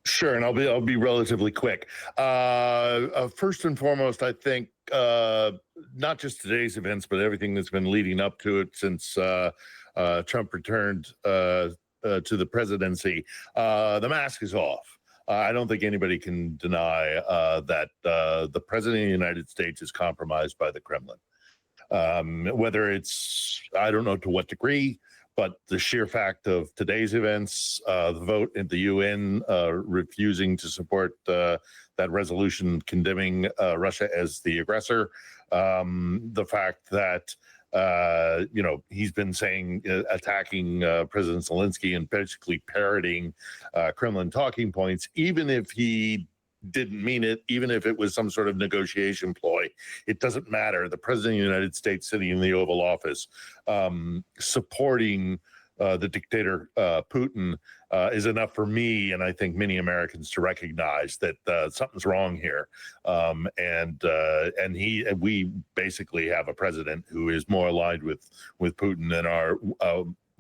Sure, and I'll be relatively quick. First and foremost, I think not just today's events, but everything that's been leading up to it since Trump returned to the presidency. The mask is off. I don't think anybody can deny that the president of the United States is compromised by the Kremlin. Whether it's, I don't know to what degree, but the sheer fact of today's events, the vote in the UN refusing to support that resolution condemning Russia as the aggressor, the fact that he's been saying attacking President Zelensky and basically parroting Kremlin talking points, even if he didn't mean it, even if it was some sort of negotiation ploy, it doesn't matter. The president of the United States sitting in the Oval Office supporting the dictator Putin is enough for me, and I think many Americans, to recognize that something's wrong here. And we basically have a president who is more aligned with Putin than our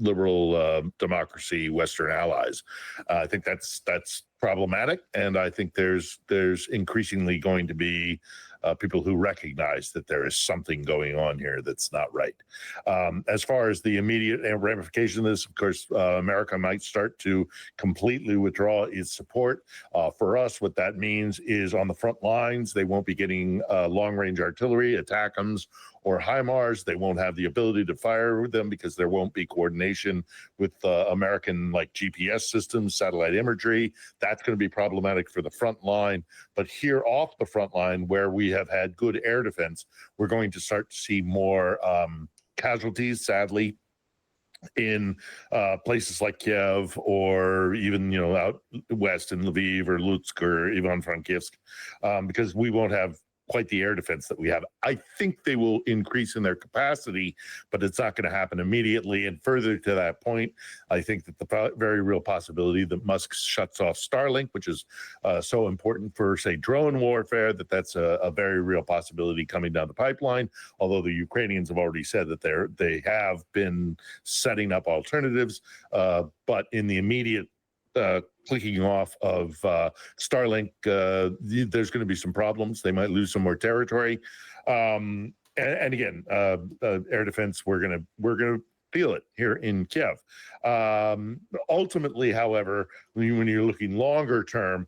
liberal democracy Western allies. I think that's problematic, and I think there's increasingly going to be people who recognize that there is something going on here that's not right. As far as the immediate ramification of this, of course, America might start to completely withdraw its support. For us, what that means is on the front lines, they won't be getting long-range artillery, ATACMS, or HIMARS. They won't have the ability to fire with them because there won't be coordination with American like GPS systems, satellite imagery. That's going to be problematic for the front line. But here off the front line, where we have had good air defense, we're going to start to see more casualties, sadly, in places like Kiev, or even out west in Lviv or Lutsk or Ivano-Frankivsk, because we won't have quite the air defense that we have. I think they will increase in their capacity, but it's not going to happen immediately. And further to that point, I think that the very real possibility that Musk shuts off Starlink, which is so important for, say, drone warfare, that's a very real possibility coming down the pipeline. Although the Ukrainians have already said that they have been setting up alternatives, but in the immediate clicking off of Starlink, there's going to be some problems. They might lose some more territory, and again, air defense. We're gonna feel it here in Kiev. Ultimately, however, when you're looking longer term,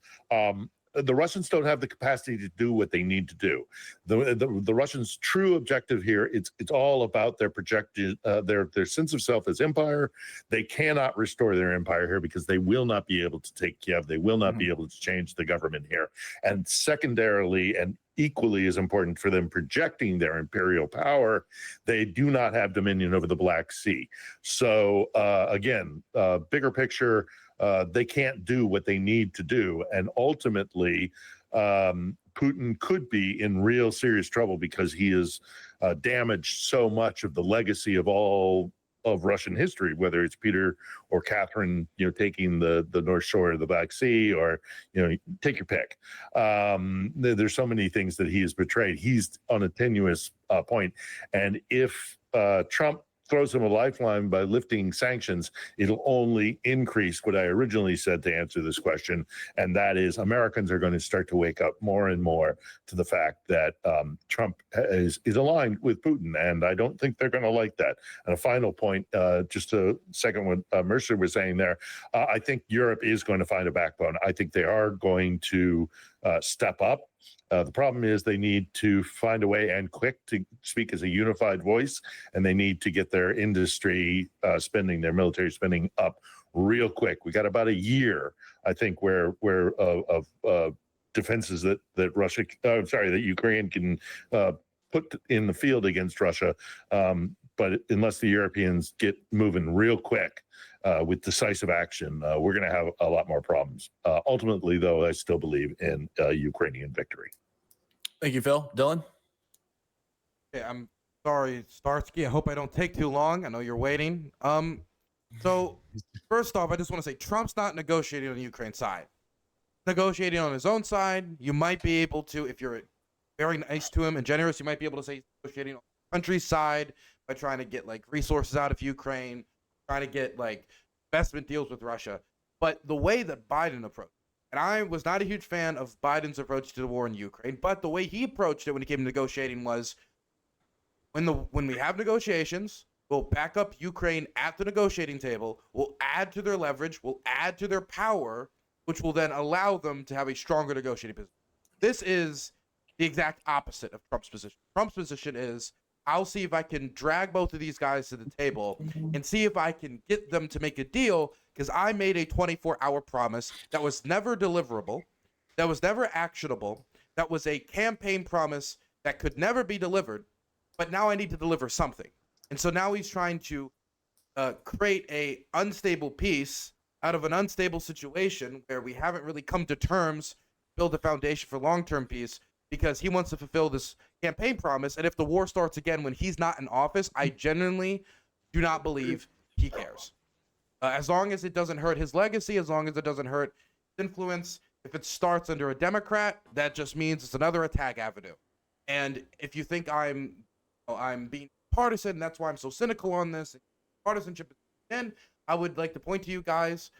the Russians don't have the capacity to do what they need to do. The Russians' true objective here, it's all about their projected their sense of self as empire. They cannot restore their empire here because they will not be able to take Kiev. They will not be able to change the government here. And secondarily, and equally as important for them projecting their imperial power, they do not have dominion over the Black Sea. So again, bigger picture, they can't do what they need to do. And ultimately, Putin could be in real serious trouble because he has damaged so much of the legacy of all of Russian history, whether it's Peter or Catherine, taking the North Shore of the Black Sea, or, take your pick. There's so many things that he has betrayed. He's on a tenuous point. And if Trump throws him a lifeline by lifting sanctions, it'll only increase what I originally said to answer this question, and that is Americans are going to start to wake up more and more to the fact that Trump is aligned with Putin, and I don't think they're going to like that. And a final point, just to second what Mercer was saying there, I think Europe is going to find a backbone. I think they are going to step up. The problem is they need to find a way, and quick, to speak as a unified voice, and they need to get their industry spending, their military spending up real quick. We got about a year, I think, where of defenses that Ukraine can put in the field against Russia. But unless the Europeans get moving real quick with decisive action, we're going to have a lot more problems. Ultimately, though, I still believe in Ukrainian victory. Thank you, Phil. Dylan? Okay, I'm sorry, Starsky. I hope I don't take too long. I know you're waiting. So first off, I just want to say Trump's not negotiating on the Ukraine side. Negotiating on his own side, you might be able to, if you're very nice to him and generous, you might be able to say he's negotiating on the country's side by trying to get like resources out of Ukraine, trying to get like investment deals with Russia. But the way that Biden approached, and I was not a huge fan of Biden's approach to the war in Ukraine, but the way he approached it when it came to negotiating was when we have negotiations, we'll back up Ukraine at the negotiating table, we'll add to their leverage, we'll add to their power, which will then allow them to have a stronger negotiating position. This is the exact opposite of Trump's position. Trump's position is, I'll see if I can drag both of these guys to the table and see if I can get them to make a deal, because I made a 24-hour promise that was never deliverable, that was never actionable, that was a campaign promise that could never be delivered, but now I need to deliver something. And so now he's trying to create a unstable peace out of an unstable situation where we haven't really come to terms, build a foundation for long-term peace, because he wants to fulfill this campaign promise. And if the war starts again when he's not in office, I genuinely do not believe he cares. As long as it doesn't hurt his legacy, as long as it doesn't hurt his influence, if it starts under a Democrat, that just means it's another attack avenue. And if you think I'm being partisan, that's why I'm so cynical on this, partisanship, then I would like to point to you guys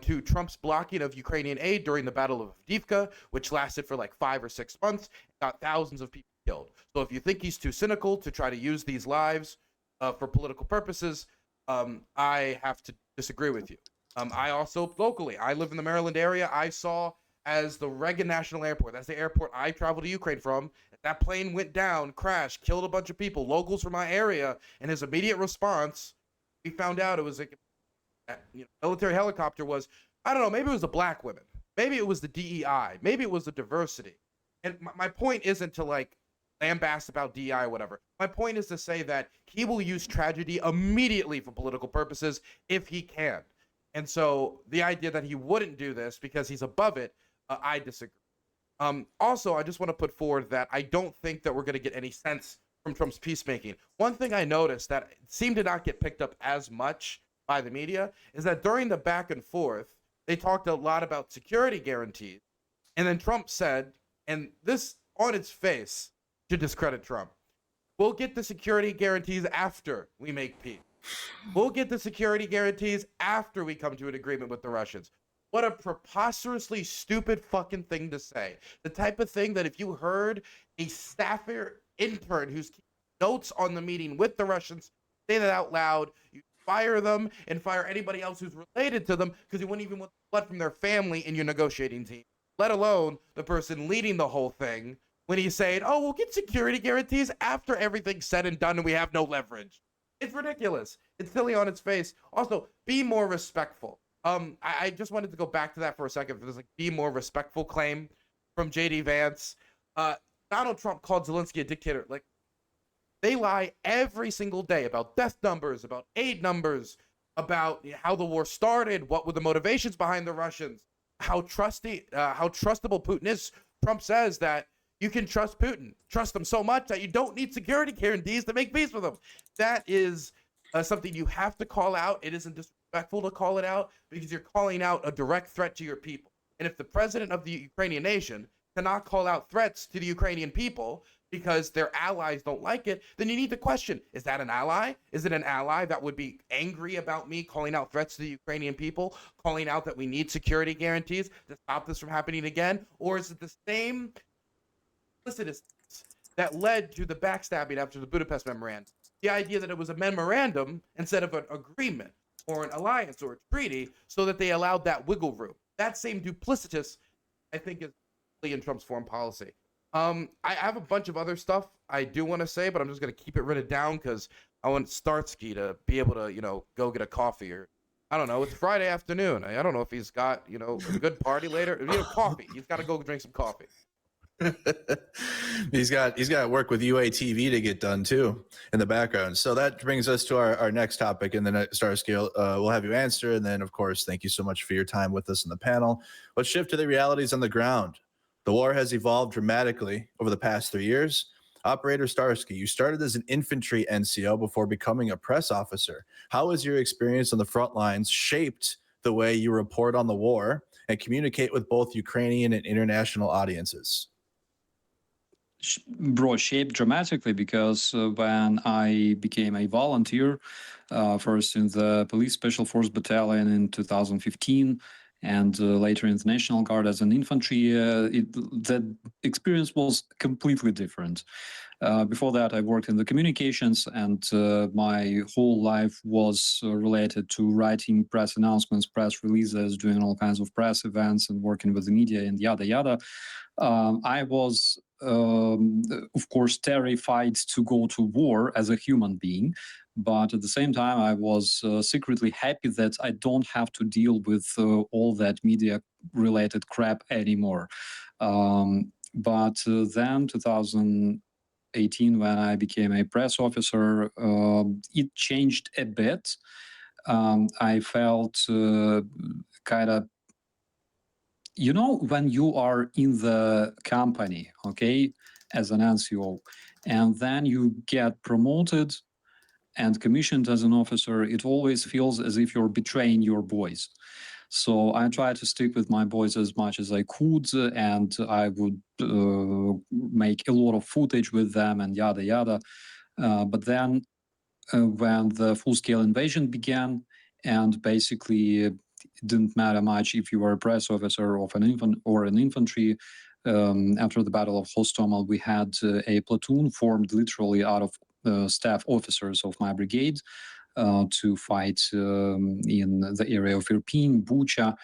to Trump's blocking of Ukrainian aid during the Battle of Avdiivka, which lasted for like 5 or 6 months, got thousands of people killed. So if you think he's too cynical to try to use these lives for political purposes, I have to disagree with you. I also, locally, I live in the Maryland area. I saw as the Reagan National Airport, that's the airport I traveled to Ukraine from, that plane went down, crashed, killed a bunch of people, locals from my area, and his immediate response, we found out it was like, military helicopter was, I don't know, maybe it was the black women, maybe it was the DEI, maybe it was the diversity. And my point isn't to like lambast about DEI or whatever. My point is to say that he will use tragedy immediately for political purposes if he can. And so the idea that he wouldn't do this because he's above it, I disagree. Also, I just want to put forward that I don't think that we're going to get any sense from Trump's peacemaking. One thing I noticed that seemed to not get picked up as much by the media is that during the back and forth, they talked a lot about security guarantees. And then Trump said, and this on its face should discredit Trump, we'll get the security guarantees after we make peace. We'll get the security guarantees after we come to an agreement with the Russians. What a preposterously stupid fucking thing to say. The type of thing that if you heard a staffer intern who's keeping notes on the meeting with the Russians say that out loud, you fire them and fire anybody else who's related to them, because you wouldn't even want blood from their family in your negotiating team, let alone the person leading the whole thing when he's saying, oh, we'll get security guarantees after everything's said and done and we have no leverage. It's ridiculous. It's silly on its face. Also, be more respectful. I just wanted to go back to that for a second. There's like be more respectful claim from JD Vance. Donald Trump called Zelensky a dictator. Like, they lie every single day about death numbers, about aid numbers, about how the war started, what were the motivations behind the Russians, how trustable Putin is. Trump says that you can trust Putin, trust him so much that you don't need security guarantees to make peace with him. That is something you have to call out. It isn't disrespectful to call it out because you're calling out a direct threat to your people. And if the president of the Ukrainian nation cannot call out threats to the Ukrainian people because their allies don't like it, then you need to question, is that an ally? Is it an ally that would be angry about me calling out threats to the Ukrainian people, calling out that we need security guarantees to stop this from happening again? Or is it the same implicitness that led to the backstabbing after the Budapest Memorandum? The idea that it was a memorandum instead of an agreement or an alliance or a treaty, so that they allowed that wiggle room. That same duplicitous, I think, is in Trump's foreign policy. I have a bunch of other stuff I do want to say, but I'm just going to keep it written down because I want Starsky to be able to, go get a coffee, or I don't know. It's Friday afternoon. I don't know if he's got, a good party later. Coffee. He's got to go drink some coffee. He's got to work with UATV to get done too in the background. So that brings us to our next topic, and then Starsky, we'll have you answer, and then of course, thank you so much for your time with us in the panel. Let's shift to the realities on the ground. The war has evolved dramatically over the past 3 years. Operator Starsky, you started as an infantry NCO before becoming a press officer. How has your experience on the front lines shaped the way you report on the war and communicate with both Ukrainian and international audiences? Brought shape dramatically because when I became a volunteer, first in the Police Special Force Battalion in 2015, and later in the National Guard as an infantry, the experience was completely different. Before that, I worked in the communications, and my whole life was related to writing press announcements, press releases, doing all kinds of press events, and working with the media and yada yada. I was, of course, terrified to go to war as a human being, but at the same time, I was secretly happy that I don't have to deal with all that media-related crap anymore. But then 2018, when I became a press officer, it changed a bit. I felt kind of, you know, when you are in the company, okay, as an NCO, and then you get promoted and commissioned as an officer, it always feels as if you're betraying your boys. So I tried to stick with my boys as much as I could, and I would make a lot of footage with them and yada yada. But then when the full-scale invasion began, and basically it didn't matter much if you were a press officer of an infantry. After the Battle of Hostomel, we had a platoon formed literally out of staff officers of my brigade to fight in the area of Irpin, Bucha.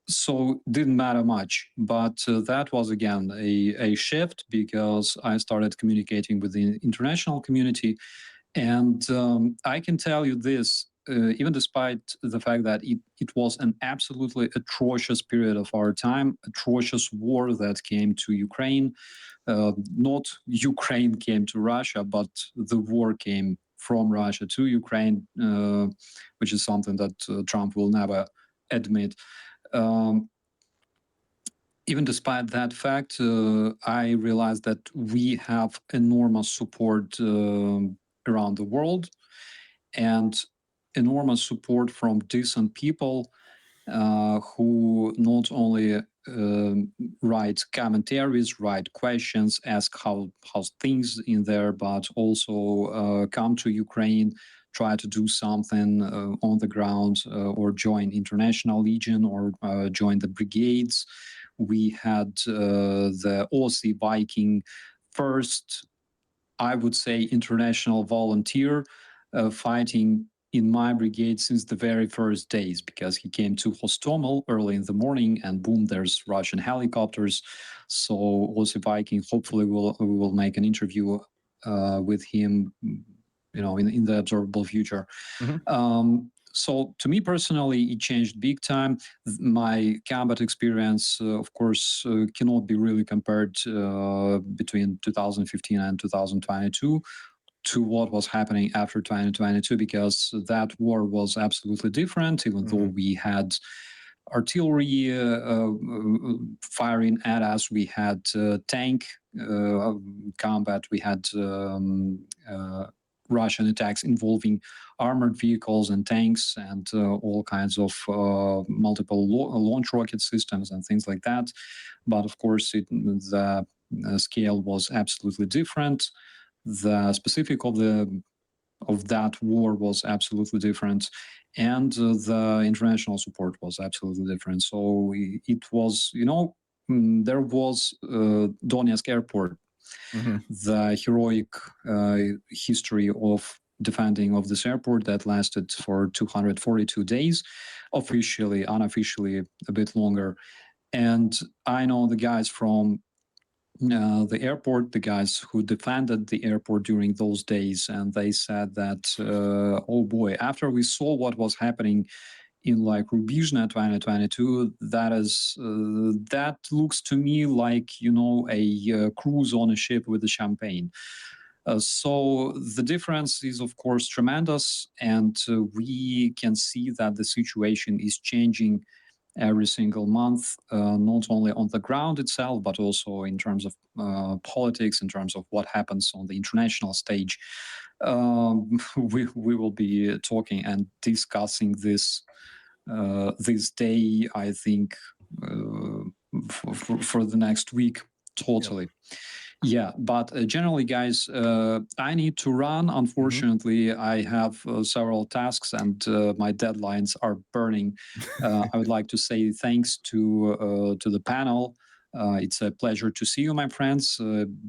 So it didn't matter much, but that was again a shift because I started communicating with the international community. And I can tell you this, even despite the fact that it was an absolutely atrocious period of our time, atrocious war that came to Ukraine. Not Ukraine came to Russia, but the war came from Russia to Ukraine, which is something that Trump will never admit. Even despite that fact, I realized that we have enormous support around the world and enormous support from decent people who not only write commentaries, write questions, ask how's things in there, but also come to Ukraine, try to do something on the ground, or join International Legion, or join the brigades. We had the Aussie Viking first, I would say, international volunteer fighting in my brigade since the very first days, because he came to Hostomel early in the morning and boom, there's Russian helicopters. So Aussie Viking, hopefully we will make an interview with him, you know, in the observable future. Mm-hmm. So to me personally, it changed big time. My combat experience, of course, cannot be really compared between 2015 and 2022 to what was happening after 2022, because that war was absolutely different, even though we had artillery firing at us, we had tank combat, we had Russian attacks involving armored vehicles and tanks and all kinds of multiple launch rocket systems and things like that. But of course, the scale was absolutely different. The specific of that war was absolutely different, and the international support was absolutely different. So it was, you know, there was Donetsk Airport, the heroic history of defending of this airport that lasted for 242 days, officially, unofficially a bit longer. And I know the guys from the airport, the guys who defended the airport during those days, and they said that, oh boy, after we saw what was happening in like Rubizhne 2022, that looks to me like, you know, a cruise on a ship with the champagne. So the difference is, of course, tremendous, and we can see that the situation is changing every single month, not only on the ground itself, but also in terms of politics, in terms of what happens on the international stage. We will be talking and discussing this this day, I think, for the next week, totally. Yeah, but generally, guys, I need to run. Unfortunately, I have several tasks and my deadlines are burning. I would like to say thanks to the panel. It's a pleasure to see you, my friends.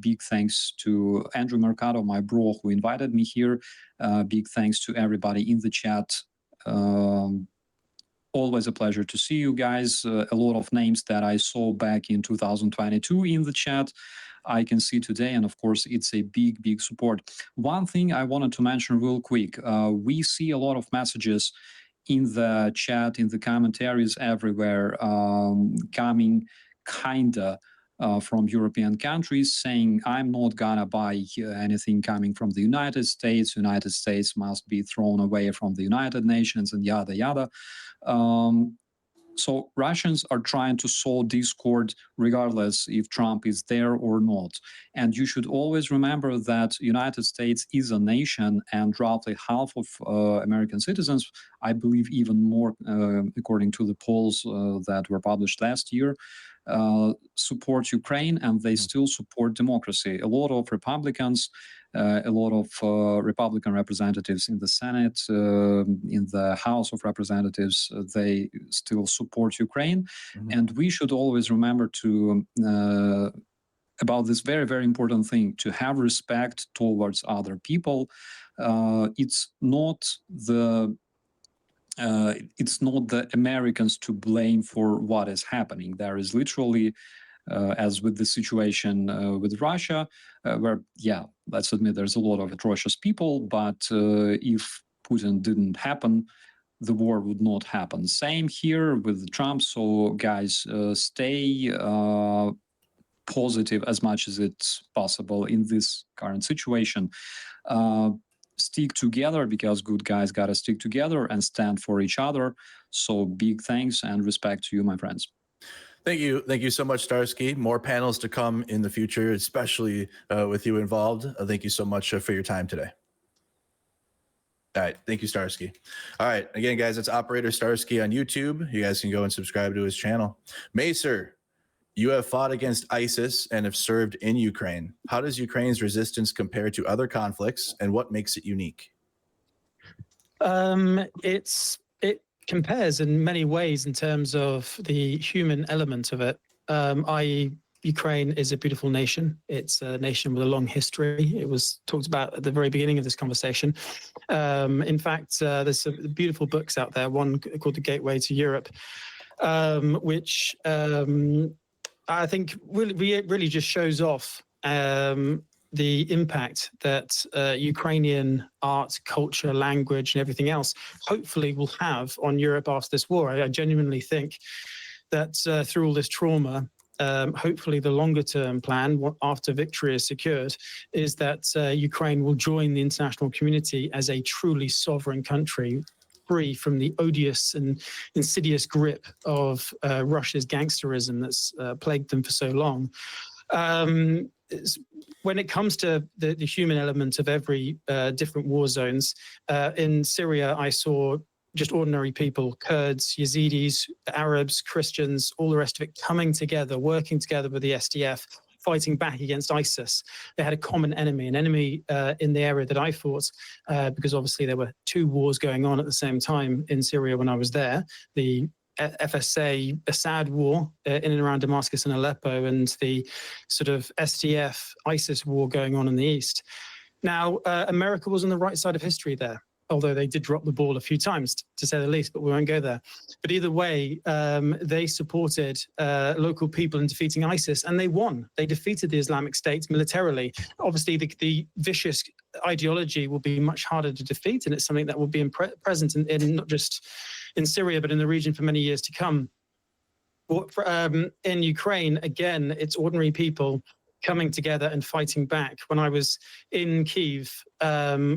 Big thanks to Andrew Mercado, my bro, who invited me here. Big thanks to everybody in the chat. Always a pleasure to see you guys. A lot of names that I saw back in 2022 in the chat, I can see today, and of course, it's a big, big support. One thing I wanted to mention real quick, we see a lot of messages in the chat, in the commentaries everywhere, coming kinda from European countries saying, I'm not gonna buy anything coming from the United States. United States must be thrown away from the United Nations and yada, yada. So Russians are trying to sow discord regardless if Trump is there or not. And you should always remember that United States is a nation, and roughly half of American citizens, I believe even more according to the polls that were published last year, support Ukraine, and they still support democracy. A lot of Republicans, a lot of Republican representatives in the Senate, in the House of Representatives, they still support Ukraine. And we should always remember to about this very, very important thing, to have respect towards other people. It's not the Americans to blame for what is happening. There is literally, as with the situation with Russia, where, yeah, let's admit there's a lot of atrocious people, but if Putin didn't happen, the war would not happen. Same here with Trump. So guys, stay positive as much as it's possible in this current situation. Stick together, because good guys gotta stick together and stand for each other. So big thanks and respect to you, my friends. Thank you so much, Starsky. More panels to come in the future, especially with you involved. Thank you so much for your time today. All right, thank you, Starsky. All right, again, guys, it's Operator Starsky on YouTube. You guys can go and subscribe to his channel. Macer, you have fought against ISIS and have served in Ukraine. How does Ukraine's resistance compare to other conflicts, and what makes it unique? It compares in many ways in terms of the human element of it. I.e., Ukraine is a beautiful nation. It's a nation with a long history. It was talked about at the very beginning of this conversation. In fact, there's some beautiful books out there, one called The Gateway to Europe, which I think really just shows off the impact that Ukrainian art, culture, language, and everything else hopefully will have on Europe after this war. I genuinely think that through all this trauma, hopefully the longer term plan after victory is secured is that Ukraine will join the international community as a truly sovereign country, free from the odious and insidious grip of Russia's gangsterism that's plagued them for so long. When it comes to the human element of every different war zones, in Syria, I saw just ordinary people, Kurds, Yazidis, Arabs, Christians, all the rest of it coming together, working together with the SDF, fighting back against ISIS. They had a common enemy, an enemy in the area that I fought, because obviously there were two wars going on at the same time in Syria when I was there. The FSA Assad war in and around Damascus and Aleppo, and the sort of SDF ISIS war going on in the east. Now, America was on the right side of history there. although they did drop the ball a few times, to say the least, but we won't go there. But either way, they supported local people in defeating ISIS, and they won. They defeated the Islamic State militarily. Obviously, the vicious ideology will be much harder to defeat, and it's something that will be present in not just in Syria, but in the region for many years to come. In Ukraine, again, it's ordinary people coming together and fighting back. When I was in Kyiv,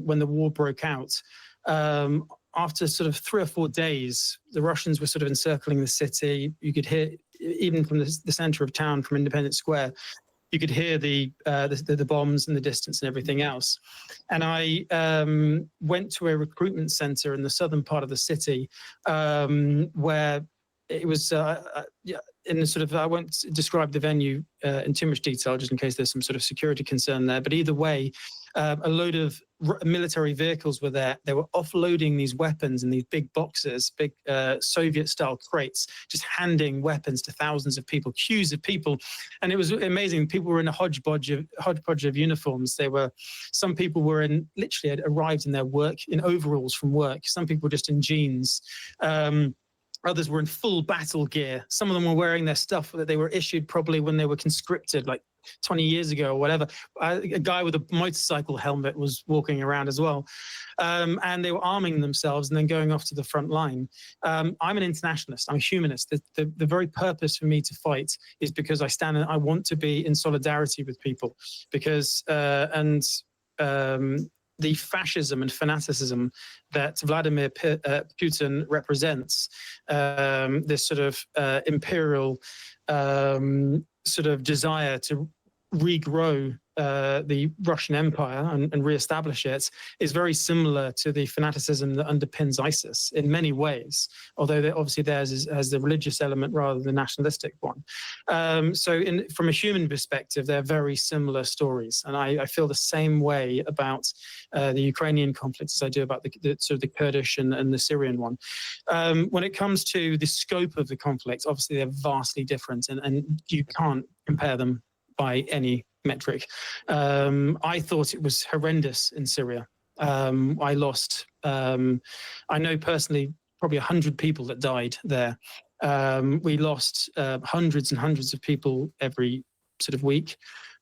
when the war broke out, after sort of 3 or 4 days, the Russians were sort of encircling the city. You could hear, even from the center of town, from Independence Square, you could hear the bombs in the distance and everything else. And I went to a recruitment center in the southern part of the city, where it was in the sort of, I won't describe the venue in too much detail, just in case there's some sort of security concern there. But either way, a load of military vehicles were there. They were offloading these weapons in these big boxes, big Soviet-style crates, just handing weapons to thousands of people, queues of people. And it was amazing. People were in a hodgepodge of uniforms. Some people were literally had arrived in their work, in overalls from work. Some people were just in jeans. Others were in full battle gear. Some of them were wearing their stuff that they were issued probably when they were conscripted, like 20 years ago or whatever. A guy with a motorcycle helmet was walking around as well. And they were arming themselves and then going off to the front line. I'm an internationalist. I'm a humanist. The very purpose for me to fight is because I want to be in solidarity with people. Because, the fascism and fanaticism that Vladimir Putin represents, this sort of imperial sort of desire to regrow the Russian Empire and reestablish it, is very similar to the fanaticism that underpins ISIS in many ways, although obviously theirs has the religious element rather than the nationalistic one. From a human perspective, they're very similar stories. And I feel the same way about the Ukrainian conflict as I do about the sort of the Kurdish and the Syrian one. When it comes to the scope of the conflict, obviously they're vastly different, and you can't compare them by any metric. I thought it was horrendous in Syria. I lost, I know personally, probably 100 people that died there. We lost hundreds and hundreds of people every sort of week.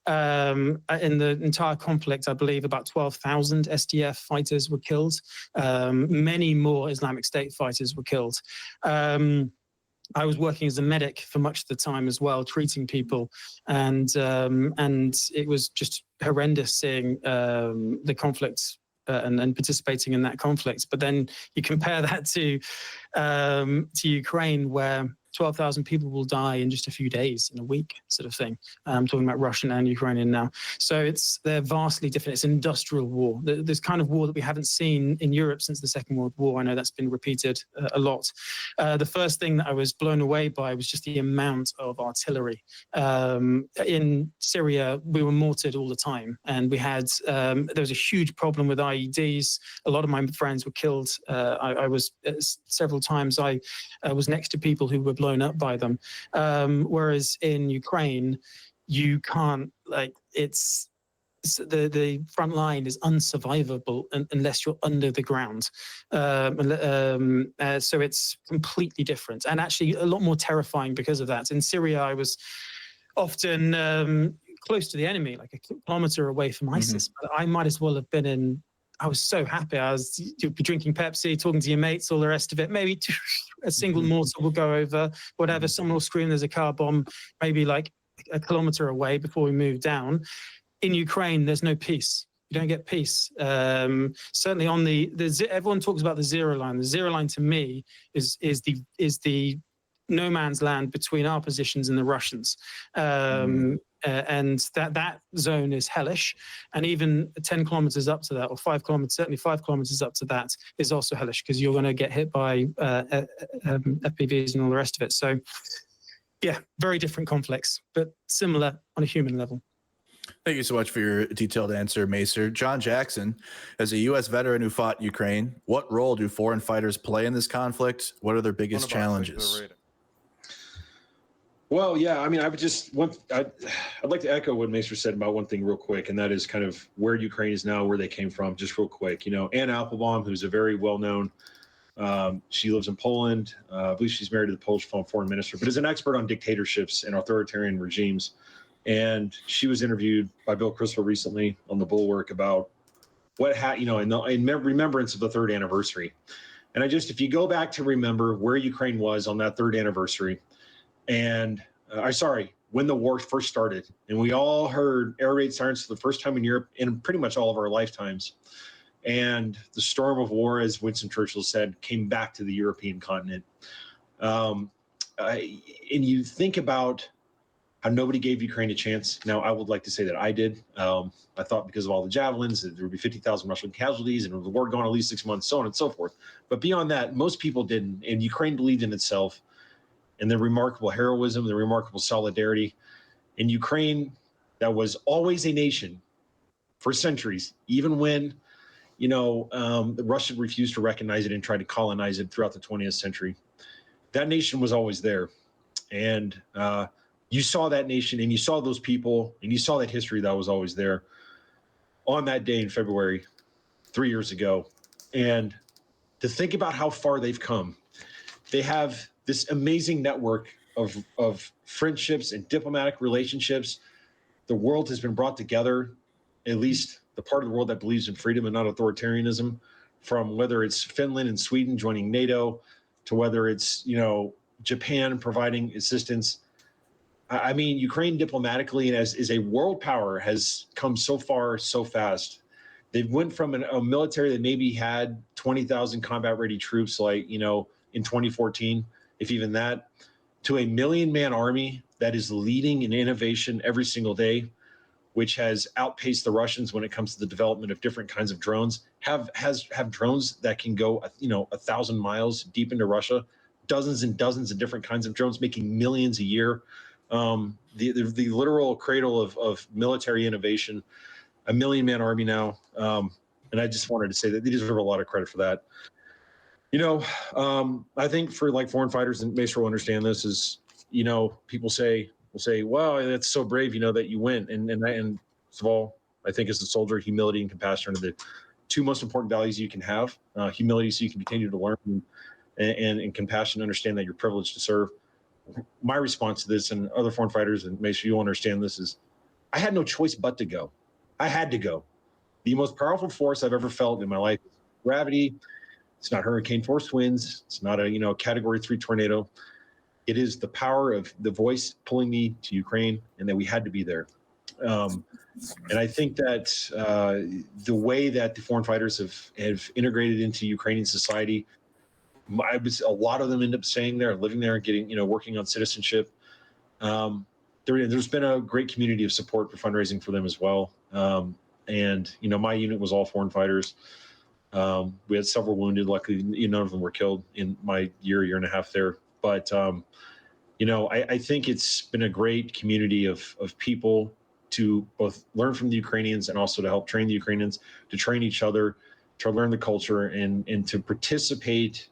In the entire conflict, I believe about 12,000 SDF fighters were killed. Many more Islamic State fighters were killed. I was working as a medic for much of the time as well, treating people, and it was just horrendous seeing the conflicts and participating in that conflict. But then you compare that to Ukraine, where 12,000 people will die in just a few days, in a week, sort of thing. I'm talking about Russian and Ukrainian now. So they're vastly different. It's an industrial war. This kind of war that we haven't seen in Europe since the Second World War. I know that's been repeated a lot. The first thing that I was blown away by was just the amount of artillery. In Syria, we were mortared all the time, and we had there was a huge problem with IEDs. A lot of my friends were killed. I was several times. I was next to people who were blown up by them. Whereas in Ukraine, you can't, like, the front line is unsurvivable unless you're under the ground. So it's completely different, and actually a lot more terrifying because of that. In Syria, I was often close to the enemy, like a kilometer away from ISIS, but I might as well have been I was so happy. You'd be drinking Pepsi, talking to your mates, all the rest of it. Maybe a single mortar will go over, whatever. Someone will scream there's a car bomb, maybe like a kilometer away before we move down. In Ukraine, there's no peace. You don't get peace. Certainly on everyone talks about the zero line. The zero line to me is the no man's land between our positions and the Russians. And that zone is hellish, and even 10 kilometers up to that, or 5 kilometers, certainly 5 kilometers up to that, is also hellish, because you're going to get hit by FPVs and all the rest of it. So yeah, very different conflicts, but similar on a human level. Thank you so much for your detailed answer, Macer. John Jackson, as a U.S. veteran who fought Ukraine, what role do foreign fighters play in this conflict? What are their biggest challenges? Well, yeah, I mean, I'd like to echo what Maester said about one thing real quick, and that is kind of where Ukraine is now, where they came from, just real quick. You know, Anne Applebaum, who's a very well-known, she lives in Poland. I believe she's married to the Polish foreign minister, but is an expert on dictatorships and authoritarian regimes. And she was interviewed by Bill Kristol recently on the Bulwark about in remembrance of the third anniversary. And if you go back to remember where Ukraine was on that third anniversary, and when the war first started, and we all heard air raid sirens for the first time in Europe in pretty much all of our lifetimes. And the storm of war, as Winston Churchill said, came back to the European continent. And you think about how nobody gave Ukraine a chance. Now, I would like to say that I did. I thought because of all the javelins, that there would be 50,000 Russian casualties, and the war going at least 6 months, so on and so forth. But beyond that, most people didn't. And Ukraine believed in itself and the remarkable heroism, the remarkable solidarity. In Ukraine, that was always a nation for centuries, even when Russia refused to recognize it and tried to colonize it throughout the 20th century. That nation was always there. And you saw that nation, and you saw those people, and you saw that history that was always there on that day in February 3 years ago. And to think about how far they've come, they have this amazing network of friendships and diplomatic relationships. The world has been brought together, at least the part of the world that believes in freedom and not authoritarianism, from whether it's Finland and Sweden joining NATO to whether it's, Japan providing assistance. I mean, Ukraine diplomatically as a world power has come so far so fast. They went from a military that maybe had 20,000 combat ready troops, like, in 2014, if even that, to a 1 million man army that is leading in innovation every single day, which has outpaced the Russians when it comes to the development of different kinds of drones, have drones that can go, 1,000 miles deep into Russia, dozens and dozens of different kinds of drones, making millions a year. The literal cradle of military innovation, a 1 million man army now. And I just wanted to say that they deserve a lot of credit for that. I think for like foreign fighters, and Maester will understand this, is, people will say, well, that's so brave, that you went. And first of all, I think as a soldier, humility and compassion are the two most important values you can have. Humility, so you can continue to learn, and compassion, understand that you're privileged to serve. My response to this, and other foreign fighters, and make sure you understand this, is I had no choice but to go. I had to go. The most powerful force I've ever felt in my life is gravity. It's not hurricane force winds. It's not a category 3 tornado. It is the power of the voice pulling me to Ukraine, and that we had to be there. And I think that the way that the foreign fighters have integrated into Ukrainian society, a lot of them end up staying there, living there, and getting, working on citizenship. There's been a great community of support for fundraising for them as well. And my unit was all foreign fighters. We had several wounded. Luckily, none of them were killed in my year and a half there. But I think it's been a great community of people to both learn from the Ukrainians and also to help train the Ukrainians, to train each other, to learn the culture, and to participate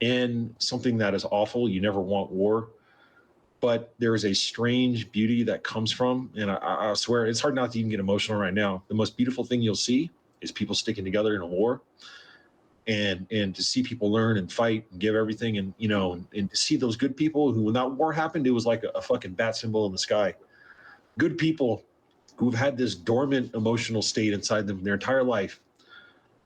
in something that is awful. You never want war, but there is a strange beauty that comes from, and I swear it's hard not to even get emotional right now. The most beautiful thing you'll see is people sticking together in a war, and to see people learn and fight and give everything, and and to see those good people who, when that war happened, it was like a fucking bat symbol in the sky. Good people who've had this dormant emotional state inside them their entire life,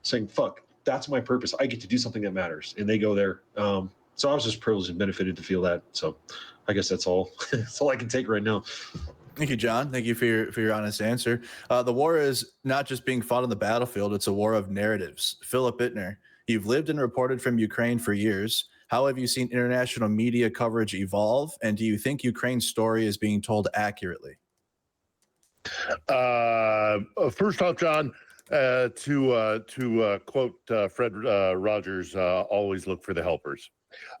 saying, fuck, that's my purpose. I get to do something that matters. And they go there. So I was just privileged and benefited to feel that. So I guess that's all. That's all I can take right now. Thank you, John. Thank you for your honest answer. The war is not just being fought on the battlefield. It's a war of narratives. Philip Bittner, you've lived and reported from Ukraine for years. How have you seen international media coverage evolve? And do you think Ukraine's story is being told accurately? First off, John, to quote Fred Rogers, always look for the helpers.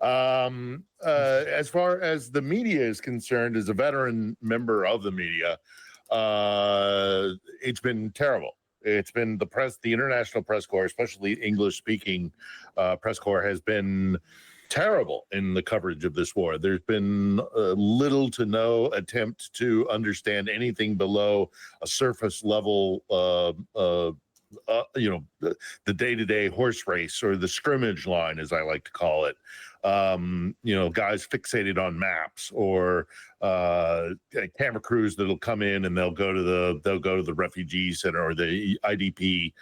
As far as the media is concerned, as a veteran member of the media, it's been terrible. It's been the press, the international press corps, especially English-speaking press corps, has been terrible in the coverage of this war. There's been little to no attempt to understand anything below a surface level, the day-to-day horse race, or the scrimmage line, as I like to call it. Guys fixated on maps, or camera crews that'll come in and they'll go to the refugee center or the IDP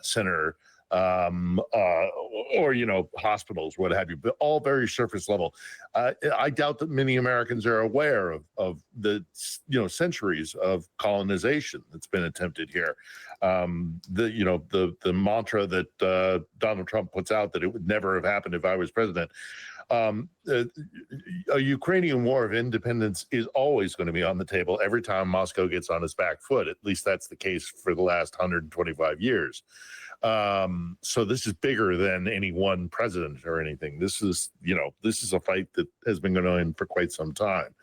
center, or hospitals, what have you, but all very surface level. I doubt that many Americans are aware of the centuries of colonization that's been attempted here. The mantra that Donald Trump puts out, that it would never have happened if I was president. A Ukrainian war of independence is always going to be on the table every time Moscow gets on its back foot. At least that's the case for the last 125 years. So this is bigger than any one president or anything. This is a fight that has been going on for quite some time.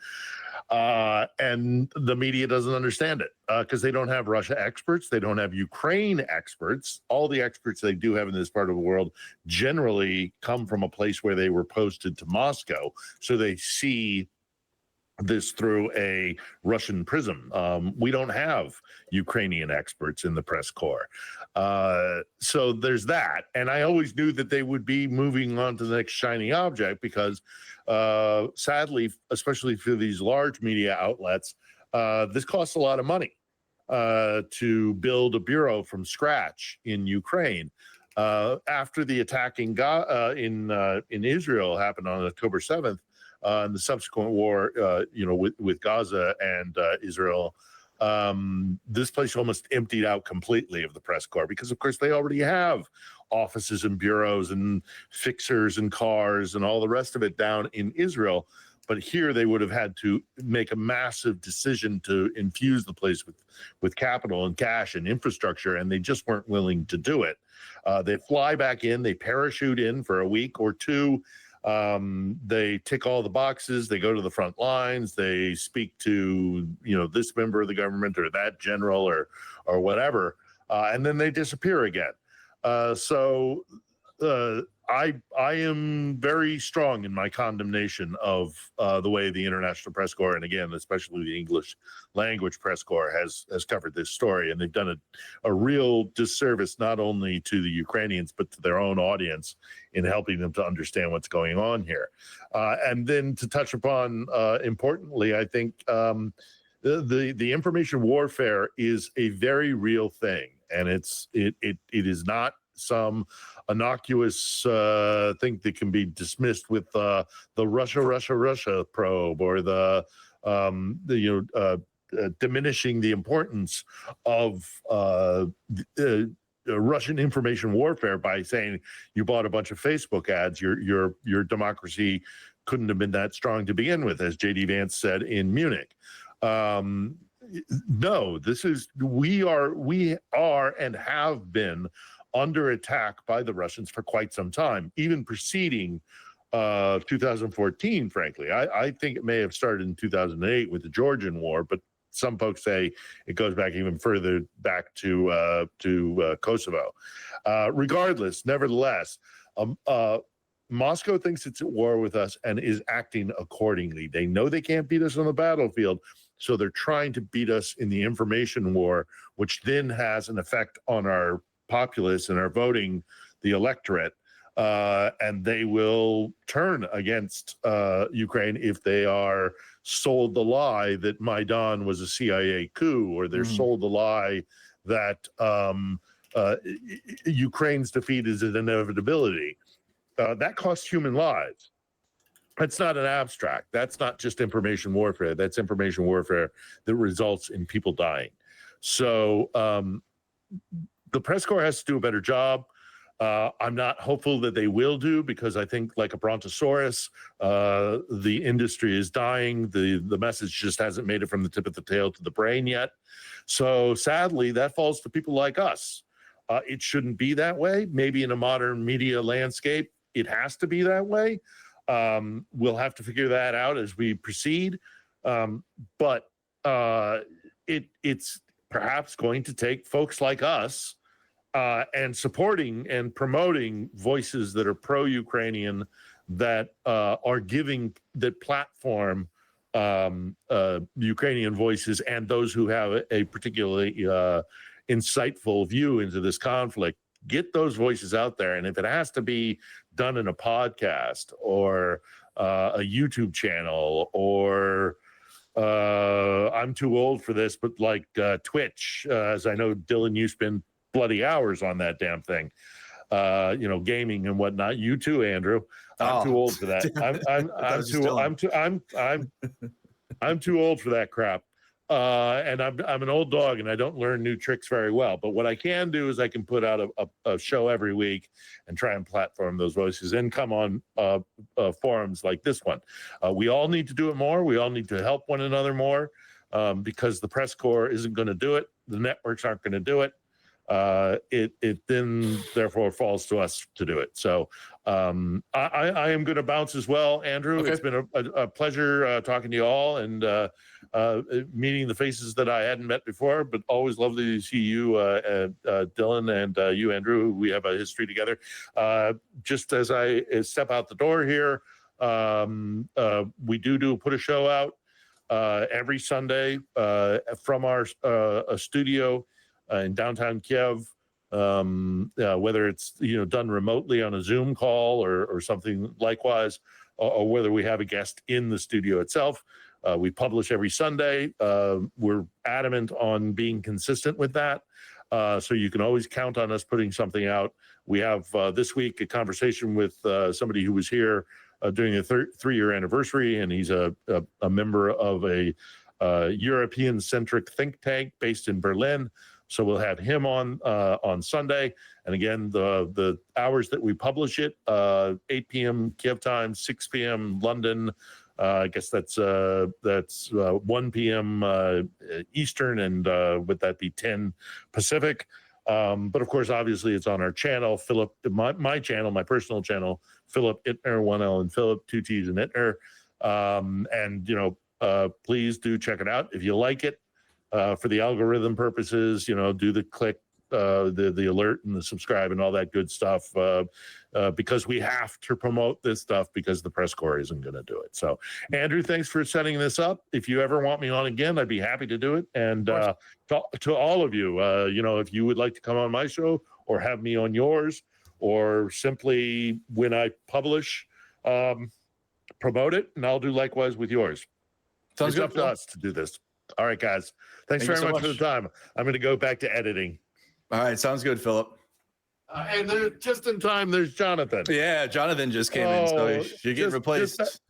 And the media doesn't understand it because they don't have Russia experts. They don't have Ukraine experts. All the experts they do have in this part of the world generally come from a place where they were posted to Moscow. So they see this through a Russian prism. We don't have Ukrainian experts in the press corps. So there's that. And I always knew that they would be moving on to the next shiny object because sadly, especially for these large media outlets, this costs a lot of money to build a bureau from scratch in Ukraine. After the attack in Israel happened on October 7th, and the subsequent war, with Gaza and Israel, this place almost emptied out completely of the press corps because, of course, they already have offices and bureaus and fixers and cars and all the rest of it down in Israel. But here they would have had to make a massive decision to infuse the place with capital and cash and infrastructure, and they just weren't willing to do it. They fly back in, they parachute in for a week or two. They tick all the boxes. They go to the front lines. They speak to, this member of the government or that general or whatever, and then they disappear again. I am very strong in my condemnation of the way the International Press Corps, and again, especially the English language press corps, has covered this story. And they've done a real disservice not only to the Ukrainians, but to their own audience in helping them to understand what's going on here. And then to touch upon, importantly, I think the information warfare is a very real thing. And it is not some innocuous thing that can be dismissed with the Russia probe or the diminishing the importance of Russian information warfare by saying you bought a bunch of Facebook ads. Your democracy couldn't have been that strong to begin with, as J.D. Vance said in Munich. No, we are and have been under attack by the Russians for quite some time, even preceding 2014, frankly. I think it may have started in 2008 with the Georgian War, but some folks say it goes back even further back to Kosovo. Regardless, nevertheless, Moscow thinks it's at war with us and is acting accordingly. They know they can't beat us on the battlefield, so they're trying to beat us in the information war, which then has an effect on our populace and our voting, the electorate, and they will turn against Ukraine if they are sold the lie that Maidan was a CIA coup, or they're sold the lie that Ukraine's defeat is an inevitability. That costs human lives. That's not an abstract. That's not just information warfare. That's information warfare that results in people dying. So the press corps has to do a better job. I'm not hopeful that they will do, because I think, like a brontosaurus, the industry is dying. The message just hasn't made it from the tip of the tail to the brain yet. So sadly, that falls to people like us. It shouldn't be that way. Maybe in a modern media landscape, it has to be that way. We'll have to figure that out as we proceed. But it's perhaps going to take folks like us and supporting and promoting voices that are pro-Ukrainian, that are giving that platform Ukrainian voices and those who have a particularly insightful view into this conflict. Get those voices out there, and if it has to be done in a podcast or a YouTube channel or I'm too old for this, but like Twitch, as I know, Dylan, you spend bloody hours on that damn thing, gaming and whatnot. You too, Andrew. I'm too old for that. I'm too old for that crap. And I'm an old dog, and I don't learn new tricks very well. But what I can do is I can put out a show every week and try and platform those voices and come on forums like this one. We all need to do it more. We all need to help one another more because the press corps isn't going to do it. The networks aren't going to do it. It then therefore falls to us to do it. So I am going to bounce as well, Andrew. Okay. It's been a pleasure talking to you all and meeting the faces that I hadn't met before, but always lovely to see you, Dylan, and you, Andrew. We have a history together. Just as I step out the door here, we do put a show out every Sunday from our studio in downtown Kiev, whether it's done remotely on a Zoom call or something likewise, or whether we have a guest in the studio itself. We publish every Sunday. We're adamant on being consistent with that, so you can always count on us putting something out. We have this week a conversation with somebody who was here during the 3-year anniversary, and he's a member of a European-centric think tank based in Berlin. So we'll have him on Sunday. And again, the hours that we publish it, 8 p.m. Kiev time, 6 p.m. London. I guess that's 1 p.m. Eastern, and would that be 10 Pacific? But of course, obviously, it's on our channel, Philip, my channel, my personal channel, Philip Ittner, 1 L and Philip, 2 T's and Ittner. Please do check it out if you like it. For the algorithm purposes, do the click, the alert and the subscribe and all that good stuff, because we have to promote this stuff because the press corps isn't going to do it. So, Andrew, thanks for setting this up. If you ever want me on again, I'd be happy to do it. And to all of you, if you would like to come on my show or have me on yours, or simply when I publish, promote it, and I'll do likewise with yours. It's up to us to do this. All right, guys. Thanks very much for the time. I'm going to go back to editing. All right. Sounds good, Philip. And just in time, there's Jonathan. Yeah, Jonathan just came in, so you're getting replaced.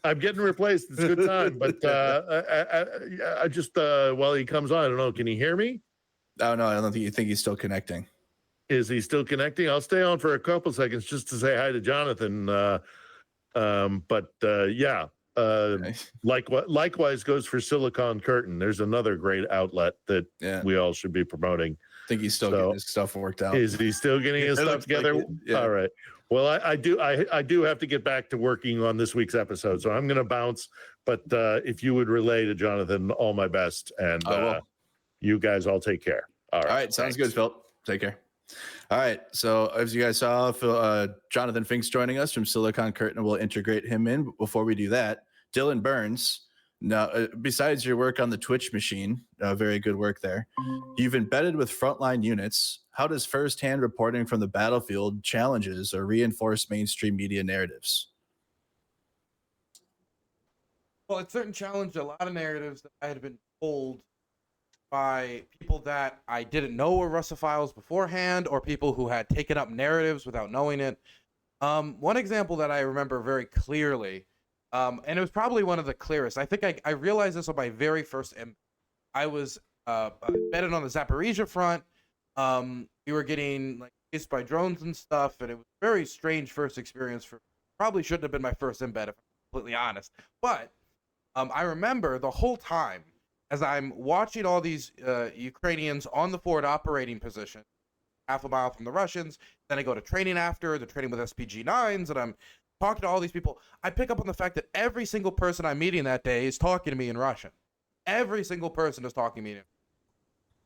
I'm getting replaced. It's a good time. But I just, while he comes on, I don't know. Can he hear me? Oh, no, I don't think he's still connecting. Is he still connecting? I'll stay on for a couple seconds just to say hi to Jonathan. Yeah. Likewise goes for Silicon Curtain. There's another great outlet that we all should be promoting. I think he's still getting his stuff worked out. Is he still getting his stuff together? Like All right. Well, I do have to get back to working on this week's episode, so I'm going to bounce. But if you would relay to Jonathan, all my best, and you guys all take care. All right. Sounds good, Phil. Take care. All right. So as you guys saw, Jonathan Fink's joining us from Silicon Curtain. We'll integrate him in. But before we do that, Dylan Burns, now, besides your work on the Twitch machine, very good work there, you've embedded with Frontline units. How does firsthand reporting from the battlefield challenges or reinforce mainstream media narratives? Well, it certainly challenged a lot of narratives that I had been told by people that I didn't know were Russophiles beforehand, or people who had taken up narratives without knowing it. One example that I remember very clearly, and it was probably one of the clearest. I think I realized this on my very first I was embedded on the Zaporizhia front. We were getting chased by drones and stuff, and it was a very strange first experience. Probably shouldn't have been my first embed, if I'm completely honest. But I remember the whole time as I'm watching all these Ukrainians on the forward operating position, half a mile from the Russians. Then I go to training after, the training with SPG-9s, and I'm talking to all these people. I pick up on the fact that every single person I'm meeting that day is talking to me in Russian. Every single person is talking to me.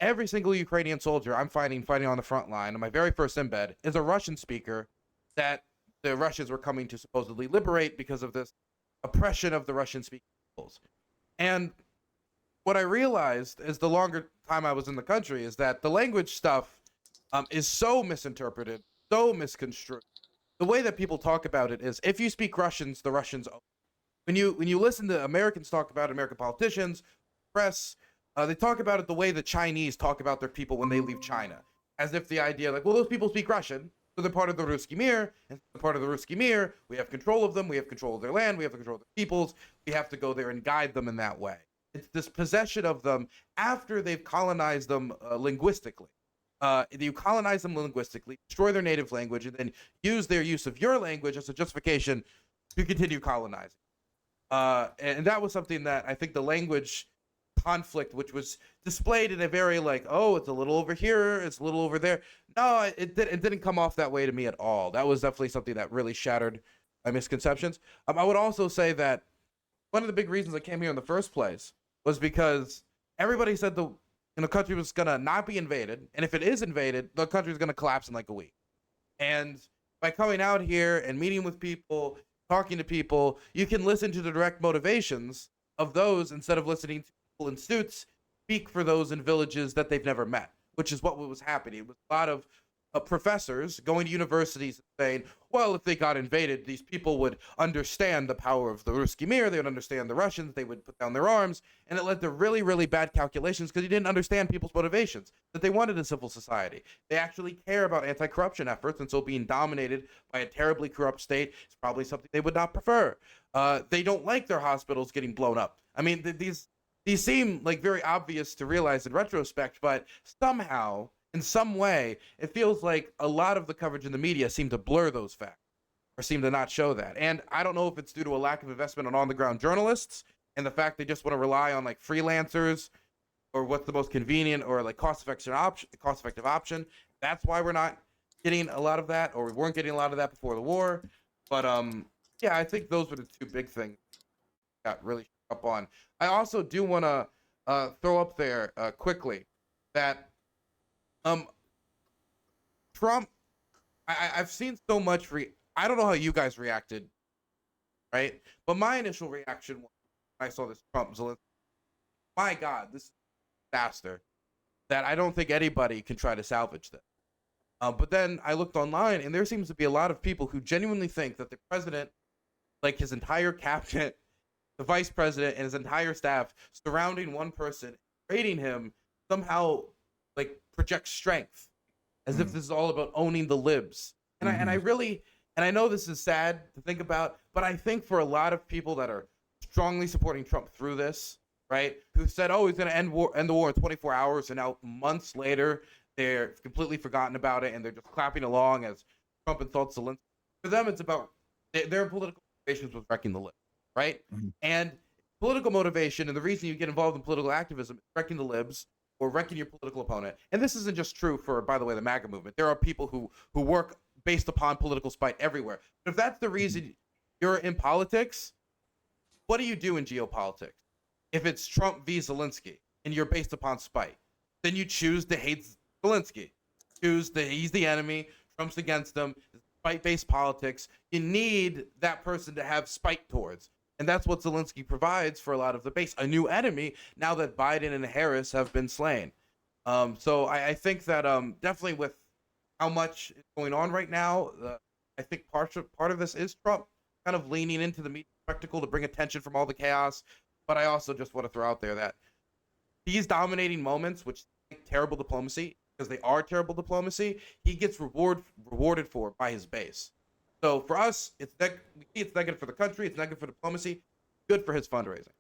Every single Ukrainian soldier I'm fighting on the front line on my very first embed is a Russian speaker that the Russians were coming to supposedly liberate because of this oppression of the Russian-speaking peoples. And what I realized is the longer time I was in the country is that the language stuff is so misinterpreted, so misconstrued. The way that people talk about it is, if you speak Russians, the Russians own. When you listen to Americans talk about it, American politicians, press, they talk about it the way the Chinese talk about their people when they leave China, as if the idea like, well, those people speak Russian, so they're part of the Ruski Mir, and they're part of the Ruski Mir. We have control of them. We have control of their land. We have control of their peoples. We have to go there and guide them in that way. It's this possession of them after they've colonized them linguistically. You colonize them linguistically, destroy their native language, and then use their use of your language as a justification to continue colonizing. And that was something that I think the language conflict, which was displayed in a very like, oh, it's a little over here, it's a little over there. No, it didn't come off that way to me at all. That was definitely something that really shattered my misconceptions. I would also say that one of the big reasons I came here in the first place was because everybody said the country was gonna not be invaded, and if it is invaded, the country's gonna collapse in like a week. And by coming out here and meeting with people, talking to people, you can listen to the direct motivations of those instead of listening to people in suits speak for those in villages that they've never met, which is what was happening. It was a lot of professors going to universities and saying, well, if they got invaded, these people would understand the power of the Ruski Mir, they would understand the Russians, they would put down their arms, and it led to really, really bad calculations because you didn't understand people's motivations, that they wanted a civil society. They actually care about anti-corruption efforts, and so being dominated by a terribly corrupt state is probably something they would not prefer. They don't like their hospitals getting blown up. I mean, these seem like very obvious to realize in retrospect, but somehow, in some way, it feels like a lot of the coverage in the media seem to blur those facts or seem to not show that. And I don't know if it's due to a lack of investment on the ground journalists and the fact they just want to rely on like freelancers or what's the most convenient or like cost-effective option. That's why we're not getting a lot of that, or we weren't getting a lot of that before the war. But yeah, I think those were the two big things I got really up on. I also do want to throw up there quickly that Trump, I've seen so much. I don't know how you guys reacted, right? But my initial reaction when I saw this Trump Zelensky, my God, this is a disaster that I don't think anybody can try to salvage this. But then I looked online, and there seems to be a lot of people who genuinely think that the president, like his entire cabinet, the vice president, and his entire staff surrounding one person, rating him somehow like projects strength, as if this is all about owning the libs. And I know this is sad to think about, but I think for a lot of people that are strongly supporting Trump through this, right, who said, oh, he's going to end the war in 24 hours, and now months later they're completely forgotten about it and they're just clapping along as Trump insults Zelensky. For them, it's about their political motivations with wrecking the libs, right? And political motivation, and the reason you get involved in political activism is wrecking the libs or wrecking your political opponent. And this isn't just true for, by the way, the MAGA movement. There are people who work based upon political spite everywhere. But if that's the reason you're in politics, what do you do in geopolitics? If it's Trump v. Zelensky and you're based upon spite, then you choose to hate Zelensky. He's the enemy, Trump's against him, spite-based politics. You need that person to have spite towards. And that's what Zelensky provides for a lot of the base, a new enemy now that Biden and Harris have been slain. So I think that definitely with how much is going on right now, I think part of this is Trump kind of leaning into the media spectacle to bring attention from all the chaos. But I also just want to throw out there that these dominating moments, which are terrible diplomacy, because they are terrible diplomacy, he gets rewarded for by his base. So for us, it's negative for the country, it's negative for diplomacy, good for his fundraising.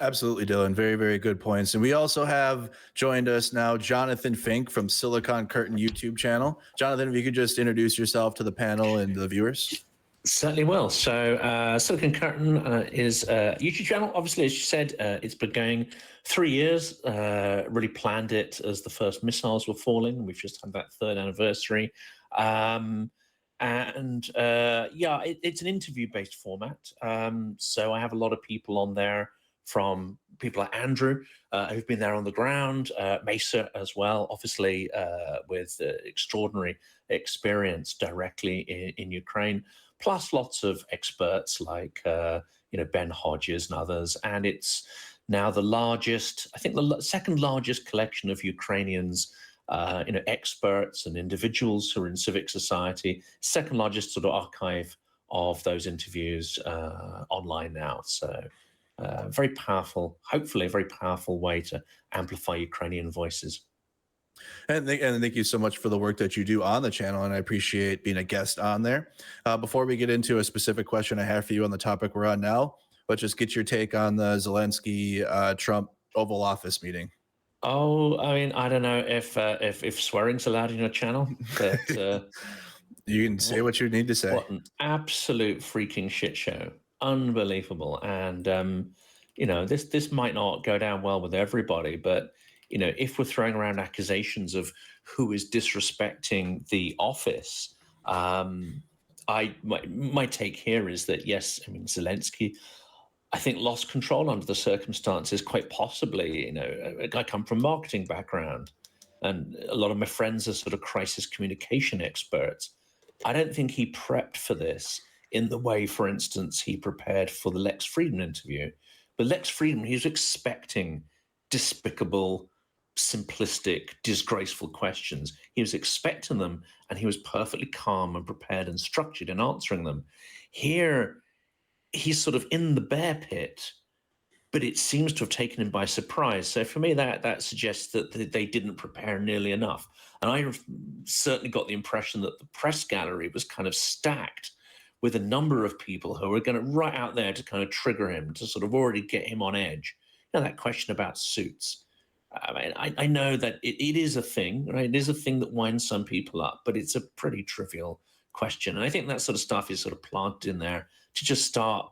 Absolutely, Dylan. Very, very good points. And we also have joined us now Jonathan Fink from Silicon Curtain YouTube channel. Jonathan, if you could just introduce yourself to the panel and the viewers. Certainly will. So Silicon Curtain is a YouTube channel. Obviously, as you said, it's been going 3 years. Really planned it as the first missiles were falling. We've just had that third anniversary. It's an interview-based format. So I have a lot of people on there from people like Andrew, who've been there on the ground, Mesa as well, obviously with extraordinary experience directly in Ukraine, plus lots of experts like Ben Hodges and others. And it's now the largest, I think the second largest collection of Ukrainians, experts and individuals who are in civic society, second largest sort of archive of those interviews online now. So very powerful, hopefully a very powerful way to amplify Ukrainian voices. And thank you so much for the work that you do on the channel, and I appreciate being a guest on there. Before we get into a specific question I have for you on the topic we're on now, let's just get your take on the Zelensky-Trump Oval Office meeting. Oh, I mean, I don't know if swearing's allowed in your channel, but you can say what you need to say. What an absolute freaking shit show! Unbelievable. And this might not go down well with everybody, but if we're throwing around accusations of who is disrespecting the office, my take here is that yes, I mean Zelensky, I think, lost control under the circumstances, quite possibly. I come from a marketing background, and a lot of my friends are sort of crisis communication experts. I don't think he prepped for this in the way, for instance, he prepared for the Lex Friedman interview. But Lex Friedman, he was expecting despicable, simplistic, disgraceful questions. He was expecting them, and he was perfectly calm and prepared and structured in answering them. Here, he's sort of in the bear pit, but it seems to have taken him by surprise. So for me, that suggests that they didn't prepare nearly enough. And I certainly got the impression that the press gallery was kind of stacked with a number of people who were going to right out there to kind of trigger him, to sort of already get him on edge. That question about suits. I mean, I know that it is a thing, right? It is a thing that winds some people up, but it's a pretty trivial question. And I think that sort of stuff is sort of planted in there to just start,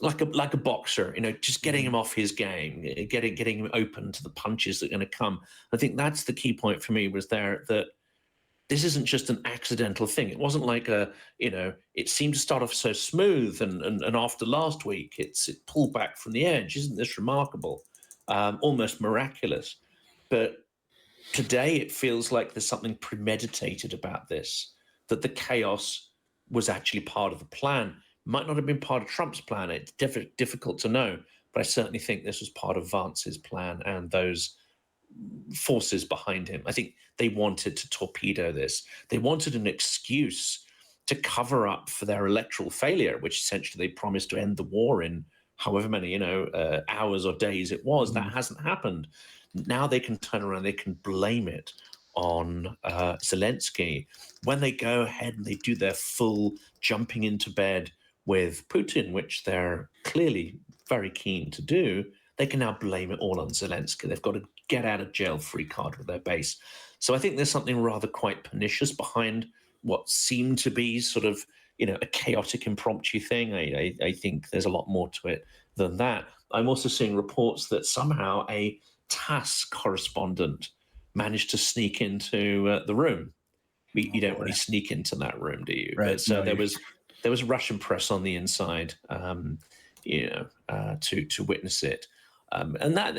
like a boxer, just getting him off his game, getting him open to the punches that are going to come. I think that's the key point for me, was there that this isn't just an accidental thing. It wasn't like it seemed to start off so smooth, and after last week, it pulled back from the edge. Isn't this remarkable? Almost miraculous. But today it feels like there's something premeditated about this, that the chaos was actually part of the plan. Might not have been part of Trump's plan. It's difficult to know, but I certainly think this was part of Vance's plan and those forces behind him. I think they wanted to torpedo this. They wanted an excuse to cover up for their electoral failure, which essentially they promised to end the war in however many hours or days it was. That hasn't happened. Now they can turn around, they can blame it on Zelensky when they go ahead and they do their full jumping into bed with Putin, which they're clearly very keen to do. They can now blame it all on Zelensky. They've got a get out of jail free card with their base. So I think there's something rather quite pernicious behind what seemed to be sort of a chaotic impromptu thing. I think there's a lot more to it than that. I'm also seeing reports that somehow a TASS correspondent managed to sneak into the room. You don't really sneak into that room, do you? Right. But so there was Russian press on the inside, to witness it, and that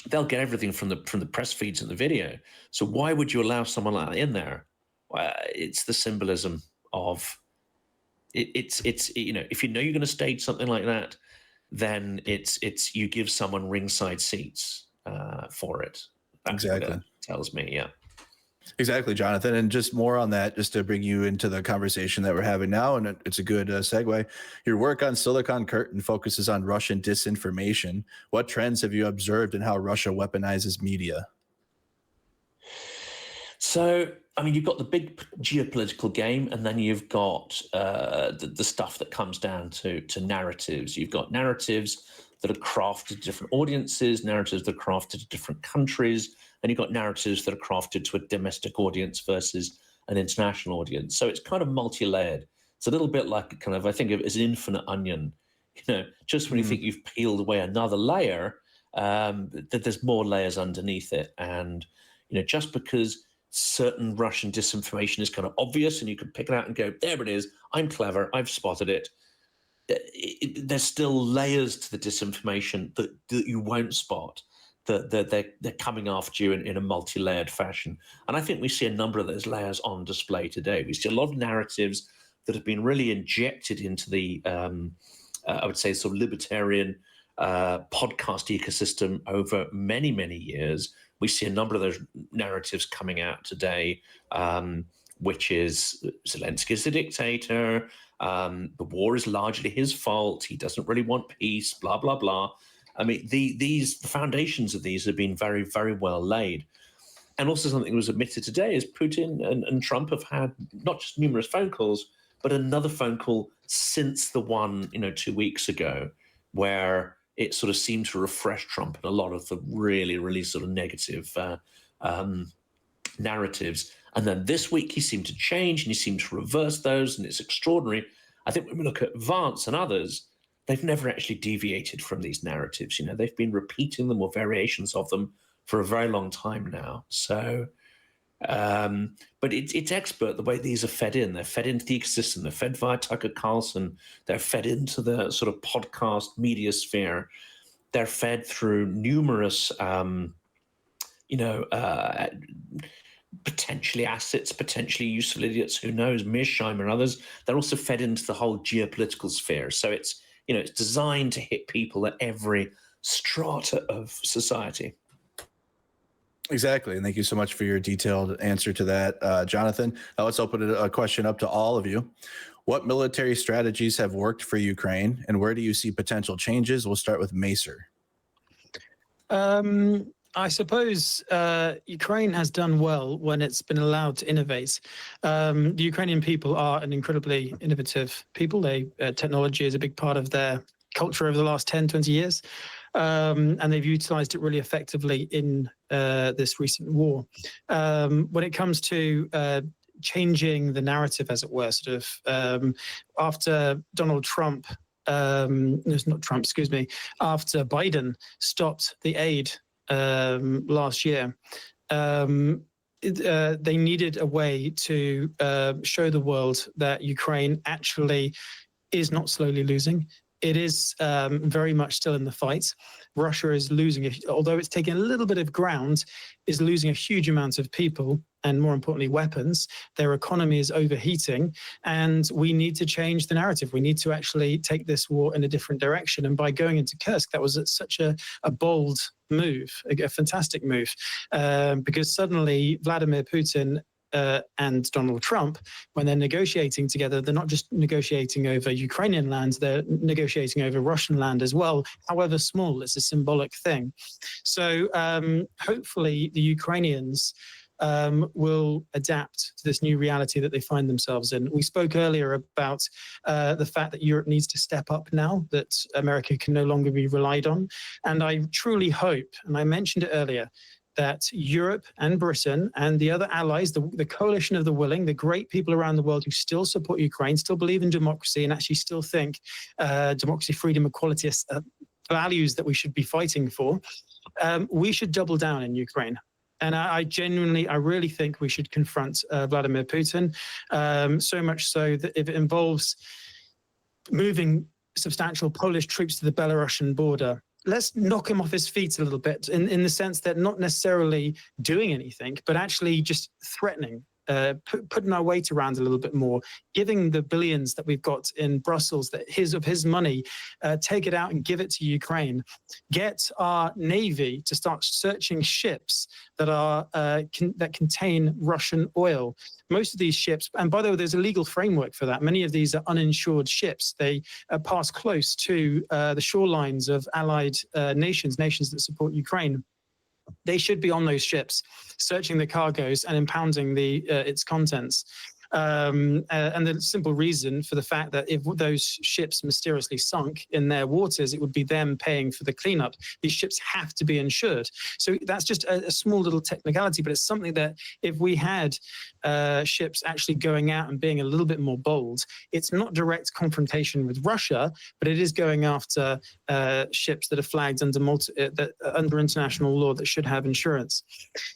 they'll get everything from the press feeds and the video. So why would you allow someone like that in there? Well, it's the symbolism of it's if you're going to stage something like that, then it's you give someone ringside seats for it. That's exactly what it tells me. Yeah. Exactly, Jonathan. And just more on that, just to bring you into the conversation that we're having now, and it's a good segue. Your work on Silicon Curtain focuses on Russian disinformation. What trends have you observed in how Russia weaponizes media? So, I mean, you've got the big geopolitical game, and then you've got the stuff that comes down to narratives. You've got narratives that are crafted to different audiences, narratives that are crafted to different countries, and you've got narratives that are crafted to a domestic audience versus an international audience. So it's kind of multi-layered. It's a little bit like I think of it as an infinite onion. Just when you think you've peeled away another layer, that there's more layers underneath it. And, just because certain Russian disinformation is kind of obvious and you can pick it out and go, there it is, I'm clever, I've spotted it. there's still layers to the disinformation that you won't spot. That they're coming after you in a multi-layered fashion. And I think we see a number of those layers on display today. We see a lot of narratives that have been really injected into the, I would say, sort of libertarian podcast ecosystem over many, many years. We see a number of those narratives coming out today, which is Zelensky's the dictator, the war is largely his fault, he doesn't really want peace, blah, blah, blah. I mean, the foundations of these have been very, very well laid. And also something that was admitted today is Putin and Trump have had not just numerous phone calls, but another phone call since the one, 2 weeks ago, where it sort of seemed to refresh Trump in a lot of the really, really sort of negative narratives. And then this week he seemed to change and he seemed to reverse those, and it's extraordinary. I think when we look at Vance and others, they've never actually deviated from these narratives. They've been repeating them or variations of them for a very long time now. So, but it's expert the way these are fed in. They're fed into the ecosystem. They're fed via Tucker Carlson. They're fed into the sort of podcast media sphere. They're fed through numerous, potentially assets, potentially useful idiots, who knows, Mearsheimer and others. They're also fed into the whole geopolitical sphere. So it's designed to hit people at every strata of society. Exactly. And thank you so much for your detailed answer to that, Jonathan. Now let's open a question up to all of you. What military strategies have worked for Ukraine, and where do you see potential changes? We'll start with Macer. I suppose Ukraine has done well when it's been allowed to innovate. The Ukrainian people are an incredibly innovative people. Technology is a big part of their culture over the last 10, 20 years. And they've utilized it really effectively in this recent war. When it comes to changing the narrative, as it were, sort of after Donald Trump, after Biden stopped the aid last year, they needed a way to show the world that Ukraine actually is not slowly losing. It is very much still in the fight. Russia is losing, although it's taking a little bit of ground, is losing a huge amount of people and, more importantly, weapons. Their economy is overheating, and we need to change the narrative. We need to actually take this war in a different direction. And by going into Kursk, that was such a bold move, a fantastic move, because suddenly Vladimir Putin and Donald Trump, when they're negotiating together, they're not just negotiating over Ukrainian land, they're negotiating over Russian land as well, however small. It's a symbolic thing. So hopefully the Ukrainians will adapt to this new reality that they find themselves in. We spoke earlier about the fact that Europe needs to step up now, that America can no longer be relied on. And I truly hope, and I mentioned it earlier, that Europe and Britain and the other allies, the coalition of the willing, the great people around the world who still support Ukraine, still believe in democracy, and actually still think democracy, freedom, equality are values that we should be fighting for, we should double down in Ukraine. And I really think we should confront Vladimir Putin, so much so that if it involves moving substantial Polish troops to the Belarusian border, let's knock him off his feet a little bit in the sense that not necessarily doing anything, but actually just threatening, putting our weight around a little bit more, giving the billions that we've got in Brussels, that of his money, take it out and give it to Ukraine. Get our Navy to start searching ships that are that contain Russian oil. Most of these ships, and by the way, there's a legal framework for that. Many of these are uninsured ships. They pass close to the shorelines of allied nations that support Ukraine. They should be on those ships, searching the cargoes and impounding its contents. And the simple reason for the fact that if those ships mysteriously sunk in their waters, it would be them paying for the cleanup. These ships have to be insured. So that's just a small little technicality, but it's something that if we had ships actually going out and being a little bit more bold, it's not direct confrontation with Russia, but it is going after ships that are flagged under international law that should have insurance.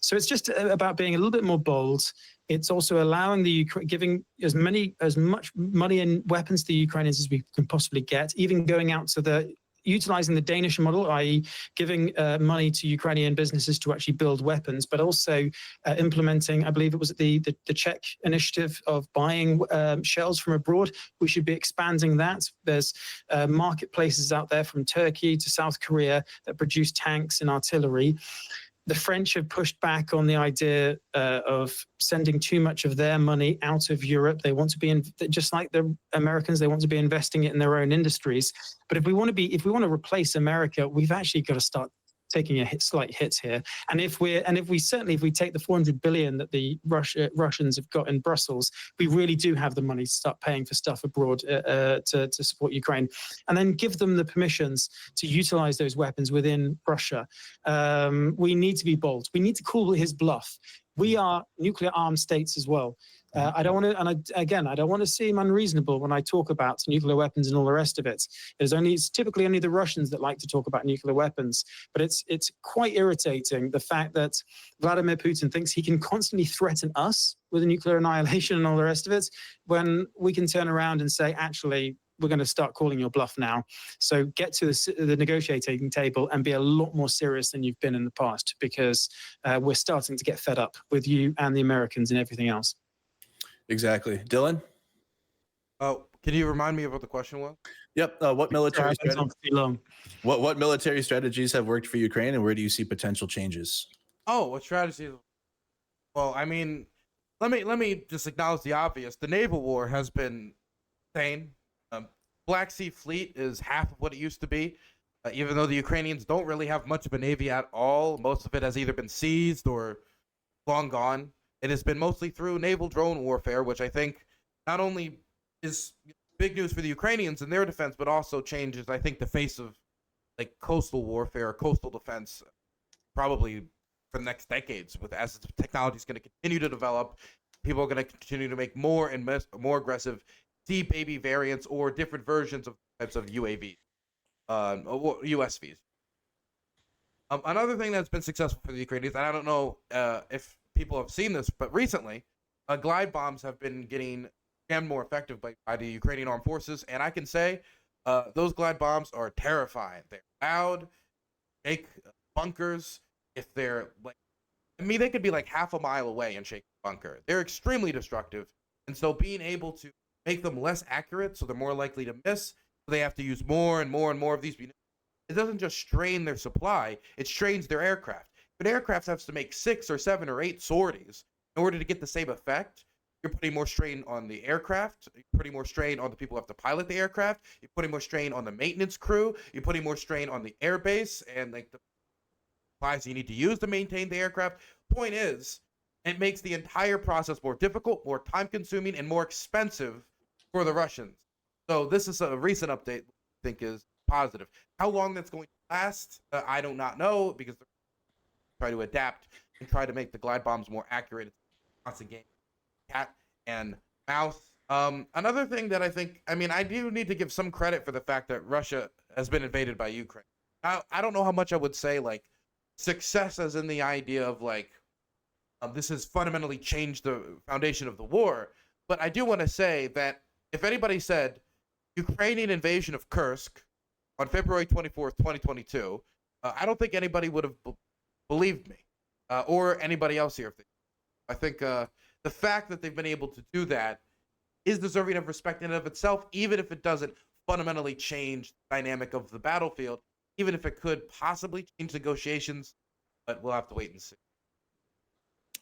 So it's just about being a little bit more bold, It's also allowing giving as much money and weapons to the Ukrainians as we can possibly get, even going out to utilizing the Danish model, i.e. giving money to Ukrainian businesses to actually build weapons, but also implementing, I believe it was the Czech initiative of buying shells from abroad. We should be expanding that. There's marketplaces out there from Turkey to South Korea that produce tanks and artillery. The French have pushed back on the idea of sending too much of their money out of Europe. They want to be just like the Americans. They want to be investing it in their own industries. But if we want to replace America, we've actually got to start taking slight hits here. And if we take the 400 billion that the Russians have got in Brussels, we really do have the money to start paying for stuff abroad to support Ukraine, and then give them the permissions to utilize those weapons within Russia. We need to be bold. We need to call his bluff. We are nuclear armed states as well. I don't want to, I don't want to seem unreasonable when I talk about nuclear weapons and all the rest of it. It's typically only the Russians that like to talk about nuclear weapons, but it's quite irritating the fact that Vladimir Putin thinks he can constantly threaten us with a nuclear annihilation and all the rest of it, when we can turn around and say, actually, we're going to start calling your bluff now. So get to the negotiating table and be a lot more serious than you've been in the past, because we're starting to get fed up with you and the Americans and everything else. Exactly. Dylan? Oh, can you remind me of what the question was? Yep. What military what military strategies have worked for Ukraine, and where do you see potential changes? Oh, what strategies? Well, I mean, let me just acknowledge the obvious. The naval war has been insane. Black Sea Fleet is half of what it used to be. Even though the Ukrainians don't really have much of a navy at all, most of it has either been seized or long gone. It has been mostly through naval drone warfare, which I think not only is big news for the Ukrainians and their defense, but also changes, I think, the face of like coastal warfare or coastal defense probably for the next decades. As the technology is going to continue to develop, people are going to continue to make more and more aggressive Sea Baby variants or different versions of types of UAVs, or USVs. Another thing that's been successful for the Ukrainians, and I don't know if people have seen this, but recently, glide bombs have been getting jammed more effective by the Ukrainian armed forces, and I can say those glide bombs are terrifying. They're loud, shake bunkers. If they're they could be like half a mile away and shake a bunker. They're extremely destructive, and so being able to make them less accurate, so they're more likely to miss, so they have to use more and more and more of these. It doesn't just strain their supply; it strains their aircraft. But aircraft has to make 6 or 7 or 8 sorties in order to get the same effect. You're putting more strain on the aircraft. You're putting more strain on the people who have to pilot the aircraft. You're putting more strain on the maintenance crew. You're putting more strain on the airbase and like the supplies you need to use to maintain the aircraft. Point is, it makes the entire process more difficult, more time-consuming, and more expensive for the Russians. So this is a recent update I think is positive. How long that's going to last, I do not know, because they're trying to adapt and try to make the glide bombs more accurate. It's a constant game, cat and mouse. Another thing that I do need to give some credit for the fact that Russia has been invaded by Ukraine. I don't know how much I would say like success as in the idea of like this has fundamentally changed the foundation of the war, but I do want to say that if anybody said Ukrainian invasion of Kursk on February 24th, 2022, I don't think anybody would have believed me or anybody else here. I think the fact that they've been able to do that is deserving of respect in and of itself, even if it doesn't fundamentally change the dynamic of the battlefield, even if it could possibly change negotiations, but we'll have to wait and see.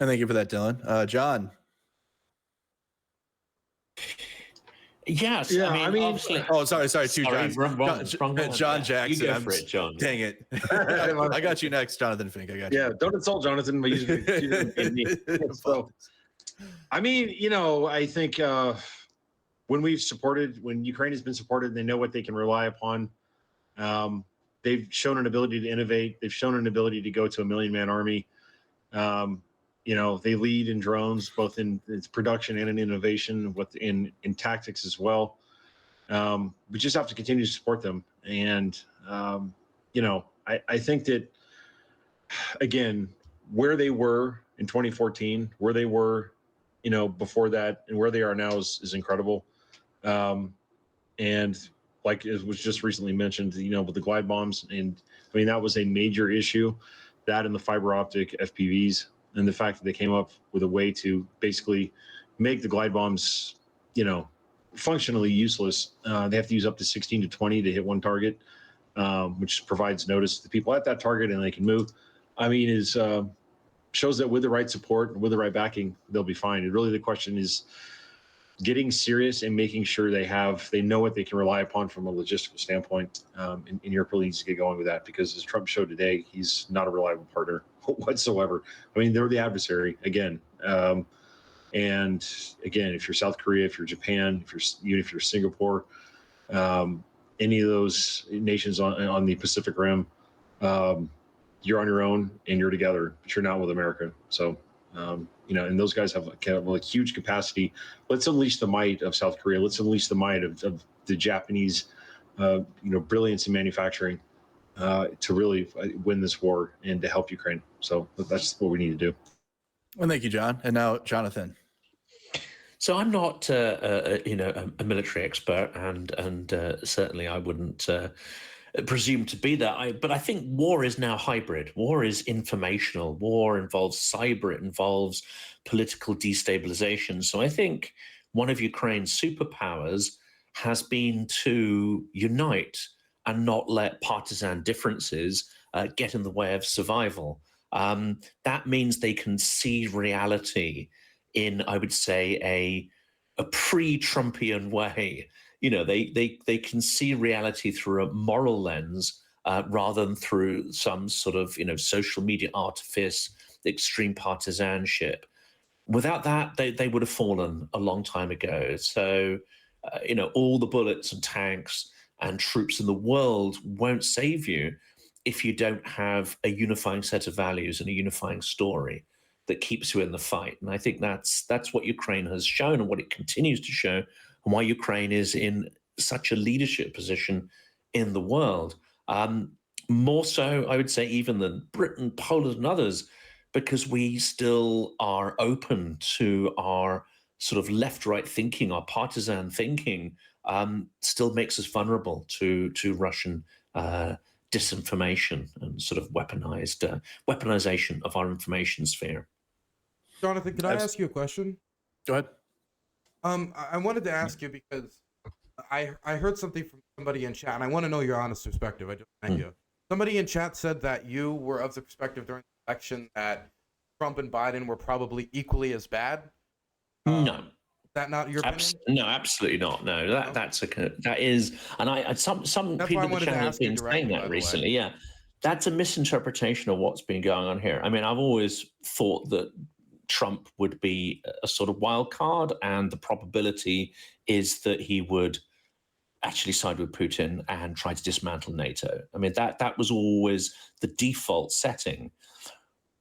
And thank you for that, Dylan. John. Yes, yeah, I mean obviously. Oh, sorry, two Johns. John Jackson. You go for it, John. Dang it! I got you next, Jonathan Fink. I got you. Yeah, don't insult Jonathan by using me. So, I mean, I think when Ukraine has been supported, they know what they can rely upon. They've shown an ability to innovate. They've shown an ability to go to a 1 million-man army. They lead in drones, both in its production and in innovation, in tactics as well. We just have to continue to support them. And, I think that, again, where they were in 2014, where they were before that, and where they are now is incredible. And like it was just recently mentioned, with the glide bombs, and I mean that was a major issue, that and the fiber optic FPVs, and the fact that they came up with a way to basically make the glide bombs, functionally useless. They have to use up to 16 to 20 to hit one target, which provides notice to the people at that target, and they can move. I mean, shows that with the right support and with the right backing, they'll be fine. And really, the question is getting serious and making sure they know what they can rely upon from a logistical standpoint. And Europe really needs to get going with that, because as Trump showed today, he's not a reliable partner whatsoever. I mean, they're the adversary again. And again, if you're South Korea, if you're Japan, even if you're Singapore, any of those nations on the Pacific Rim, you're on your own and you're together, but you're not with America. So, and those guys have a huge capacity. Let's unleash the might of South Korea. Let's unleash the might of the Japanese, brilliance in manufacturing to really win this war and to help Ukraine. So that's what we need to do. Well, thank you, John. And now, Jonathan. So I'm not, a military expert, and certainly I wouldn't presume to be that. But I think war is now hybrid. War is informational. War involves cyber. It involves political destabilization. So I think one of Ukraine's superpowers has been to unite and not let partisan differences get in the way of survival. That means they can see reality in, I would say, a pre-Trumpian way. They can see reality through a moral lens rather than through some sort of social media artifice, extreme partisanship. Without that, they would have fallen a long time ago. So, all the bullets and tanks and troops in the world won't save you if you don't have a unifying set of values and a unifying story that keeps you in the fight. And I think that's what Ukraine has shown, and what it continues to show, and why Ukraine is in such a leadership position in the world. More so, I would say, even than Britain, Poland, and others, because we still are open to our sort of left-right thinking, our partisan thinking, still makes us vulnerable to Russian disinformation and sort of weaponization of our information sphere. Jonathan, can I ask you a question? Go ahead. I wanted to ask you because I heard something from somebody in chat, and I want to know your honest perspective. I just thank you. Somebody in chat said that you were of the perspective during the election that Trump and Biden were probably equally as bad. No. Is that not your opinion? No, absolutely not. No, that is, and some people in the channel have been saying that recently. Yeah, that's a misinterpretation of what's been going on here. I mean, I've always thought that Trump would be a sort of wild card, and the probability is that he would actually side with Putin and try to dismantle NATO. I mean, that was always the default setting.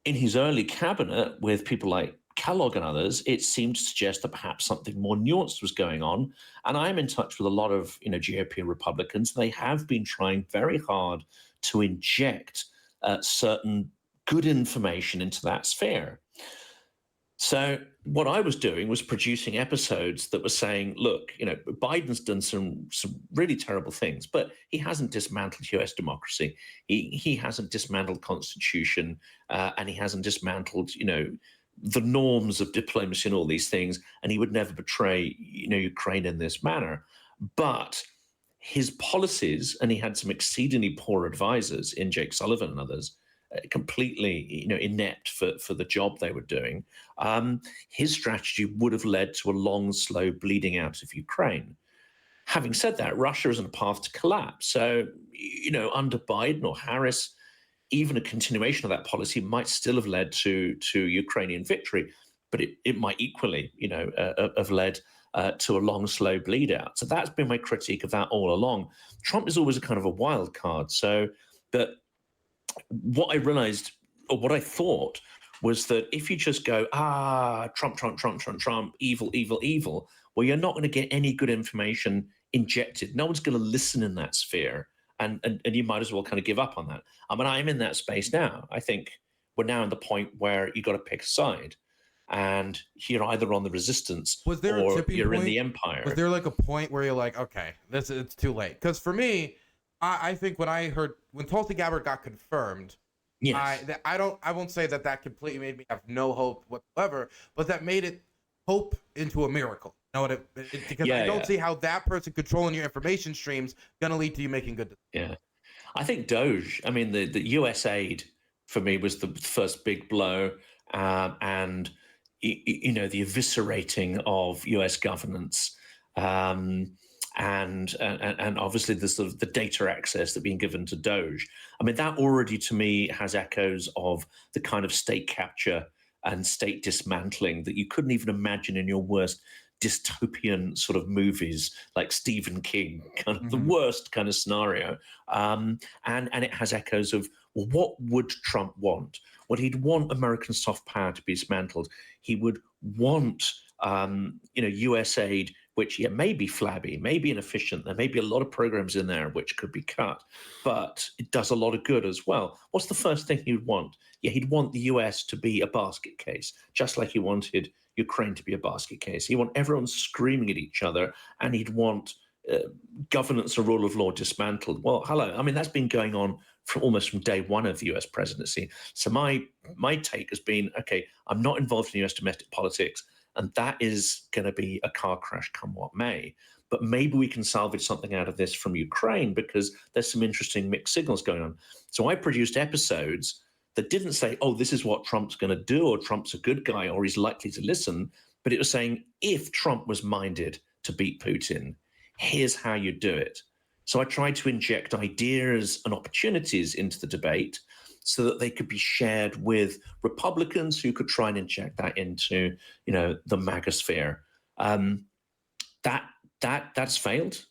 In his early cabinet, with people like Kellogg and others, it seemed to suggest that perhaps something more nuanced was going on. And I'm in touch with a lot of GOP Republicans. They have been trying very hard to inject certain good information into that sphere. So what I was doing was producing episodes that were saying, look, Biden's done some really terrible things, but he hasn't dismantled US democracy. He hasn't dismantled Constitution, and he hasn't dismantled, the norms of diplomacy and all these things, and he would never betray, Ukraine in this manner. But his policies, and he had some exceedingly poor advisors in Jake Sullivan and others, completely, inept for the job they were doing. His strategy would have led to a long, slow bleeding out of Ukraine. Having said that, Russia is on a path to collapse. So, under Biden or Harris, even a continuation of that policy might still have led to Ukrainian victory, but it might equally, have led to a long, slow bleed out. So that's been my critique of that all along. Trump is always a kind of a wild card. So that what I realized, or what I thought, was that if you just go, Trump, evil, well, you're not going to get any good information injected. No one's going to listen in that sphere. And you might as well kind of give up on that. I mean, I'm in that space now. I think we're now in the point where you got to pick a side. and you're either on the resistance Was there a or tipping you're in point? the empire. Was there like a point where you're like, okay, it's too late? Because for me, I think when Tulsi Gabbard got confirmed, Yes. I won't say that completely made me have no hope whatsoever, but that made it hope into a miracle. You know what? Because I don't see how that person controlling your information streams gonna lead to you making good decisions. Yeah, I think Doge. I mean, the U.S. aid for me was the first big blow, and the eviscerating of U.S. governance, and obviously the sort of the data access that being given to Doge. I mean, that already to me has echoes of the kind of state capture and state dismantling that you couldn't even imagine in your worst dystopian sort of movies like Stephen King, kind of the worst kind of scenario. And it has echoes of, well, what would Trump want? Well, he'd want American soft power to be dismantled. He would want, U.S. aid, which may be flabby, may be inefficient. There may be a lot of programs in there which could be cut, but it does a lot of good as well. What's the first thing he'd want? Yeah, he'd want the U.S. to be a basket case, just like he wanted Ukraine to be a basket case. He'd want everyone screaming at each other, and he'd want governance and rule of law dismantled. Well, hello. I mean, that's been going on almost from day one of the U.S. presidency. So my take has been, okay, I'm not involved in U.S. domestic politics, and that is going to be a car crash come what may. But maybe we can salvage something out of this from Ukraine, because there's some interesting mixed signals going on. So I produced episodes that didn't say, oh, this is what Trump's going to do, or Trump's a good guy, or he's likely to listen. But it was saying, if Trump was minded to beat Putin, here's how you do it. So I tried to inject ideas and opportunities into the debate so that they could be shared with Republicans who could try and inject that into, the MAGA sphere. That's failed.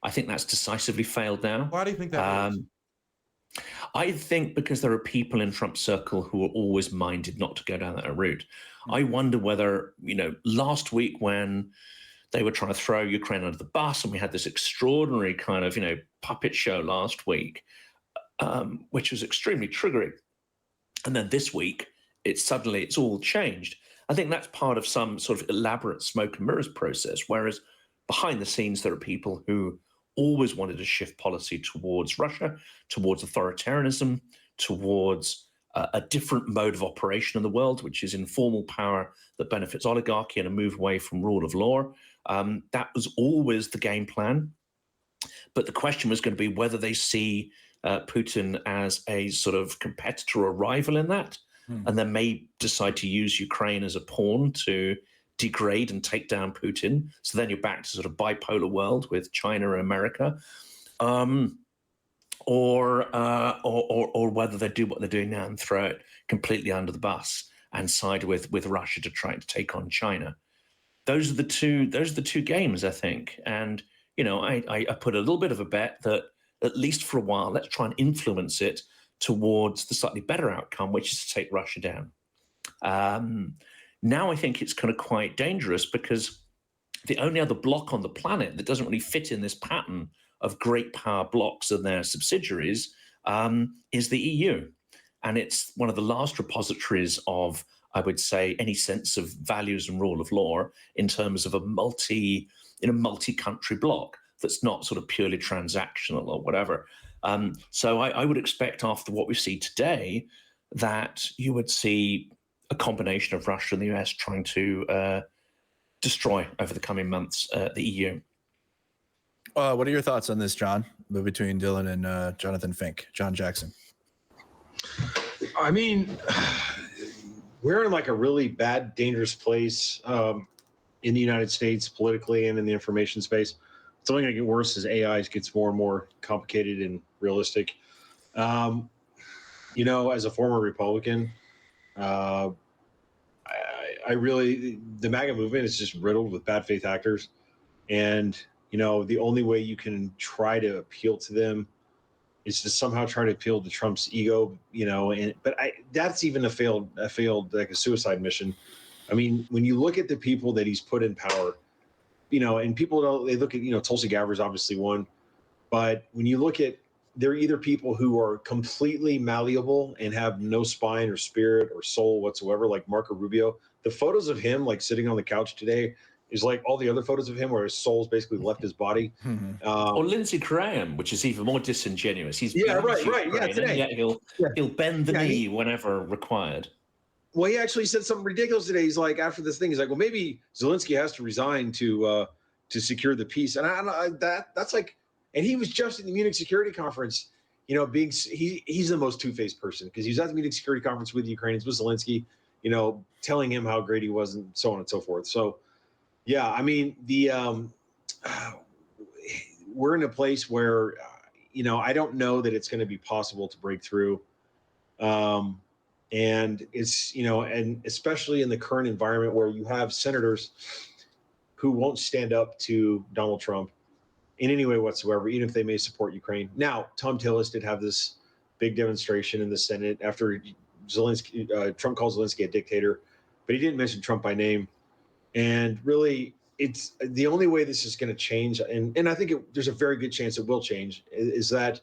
I think that's decisively failed now. Why do you think that is? I think because there are people in Trump's circle who are always minded not to go down that route. I wonder whether, last week when they were trying to throw Ukraine under the bus and we had this extraordinary kind of, puppet show last week, which was extremely triggering. And then this week, it's all changed. I think that's part of some sort of elaborate smoke and mirrors process, whereas behind the scenes, there are people who always wanted to shift policy towards Russia, towards authoritarianism, towards a different mode of operation in the world, which is informal power that benefits oligarchy and a move away from rule of law. That was always the game plan. But the question was going to be whether they see Putin as a sort of competitor or rival in that, and then may decide to use Ukraine as a pawn to degrade and take down Putin. So then you're back to sort of bipolar world with China and America, or whether they do what they're doing now and throw it completely under the bus and side with Russia to try to take on China. Those are the two games, I think. And I put a little bit of a bet that at least for a while, let's try and influence it towards the slightly better outcome, which is to take Russia down. Now I think it's kind of quite dangerous, because the only other bloc on the planet that doesn't really fit in this pattern of great power blocs and their subsidiaries is the EU. And it's one of the last repositories of, I would say, any sense of values and rule of law in terms of a multi-country bloc that's not sort of purely transactional or whatever. So I would expect after what we see today that you would see a combination of Russia and the US trying to destroy over the coming months the EU. What are your thoughts on this, John, between Dylan and Jonathan Fink, John Jackson? I mean, we're in like a really bad, dangerous place in the United States politically and in the information space. It's only going to get worse as AI gets more and more complicated and realistic. As a former Republican, I really, the MAGA movement is just riddled with bad faith actors. And, the only way you can try to appeal to them is to somehow try to appeal to Trump's ego, but that's even a failed, like a suicide mission. I mean, when you look at the people that he's put in power, and people don't, they look at, Tulsi Gabbard's obviously one, but when you look at, they're either people who are completely malleable and have no spine or spirit or soul whatsoever, like Marco Rubio, the photos of him like sitting on the couch today is like all the other photos of him where his soul's basically left his body. Or Lindsey Graham, which is even more disingenuous. He's right. Yeah, and today. yet he'll bend the knee whenever required. Well, he actually said something ridiculous today. He's like, after this thing, he's like, well, maybe Zelensky has to resign to secure the peace. And that's like, and he was just at the Munich Security Conference, you know, he's the most two-faced person because he was at the Munich Security Conference with the Ukrainians, with Zelensky, you know, telling him how great he was and so on and so forth. So, yeah, I mean, we're in a place where, you know, I don't know that it's going to be possible to break through. And it's, you know, and especially in the current environment where you have senators who won't stand up to Donald Trump in any way whatsoever, even if they may support Ukraine. Now, Tom Tillis did have this big demonstration in the Senate after Trump calls Zelensky a dictator, but he didn't mention Trump by name. And really, it's the only way this is going to change. And I think there's a very good chance it will change is that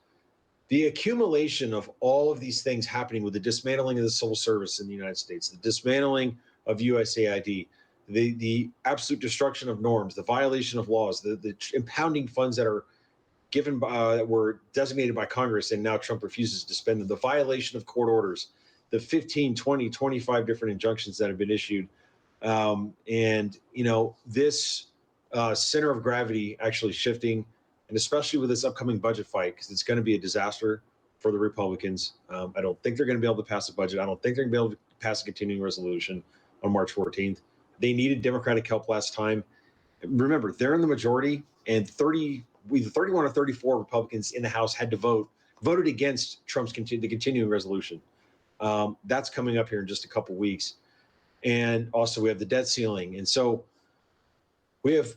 the accumulation of all of these things happening with the dismantling of the civil service in the United States, the dismantling of USAID, the absolute destruction of norms, the violation of laws, the impounding funds that are given that were designated by Congress and now Trump refuses to spend them, the violation of court orders, the 15, 20, 25 different injunctions that have been issued. And, you know, this center of gravity actually shifting, and especially with this upcoming budget fight, because it's going to be a disaster for the Republicans. I don't think they're going to be able to pass a budget. I don't think they're going to be able to pass a continuing resolution on March 14th. They needed Democratic help last time. Remember, they're in the majority, and 31 or 34 Republicans in the House had to voted against Trump's the continuing resolution. That's coming up here in just a couple weeks. And also we have the debt ceiling. And so we have,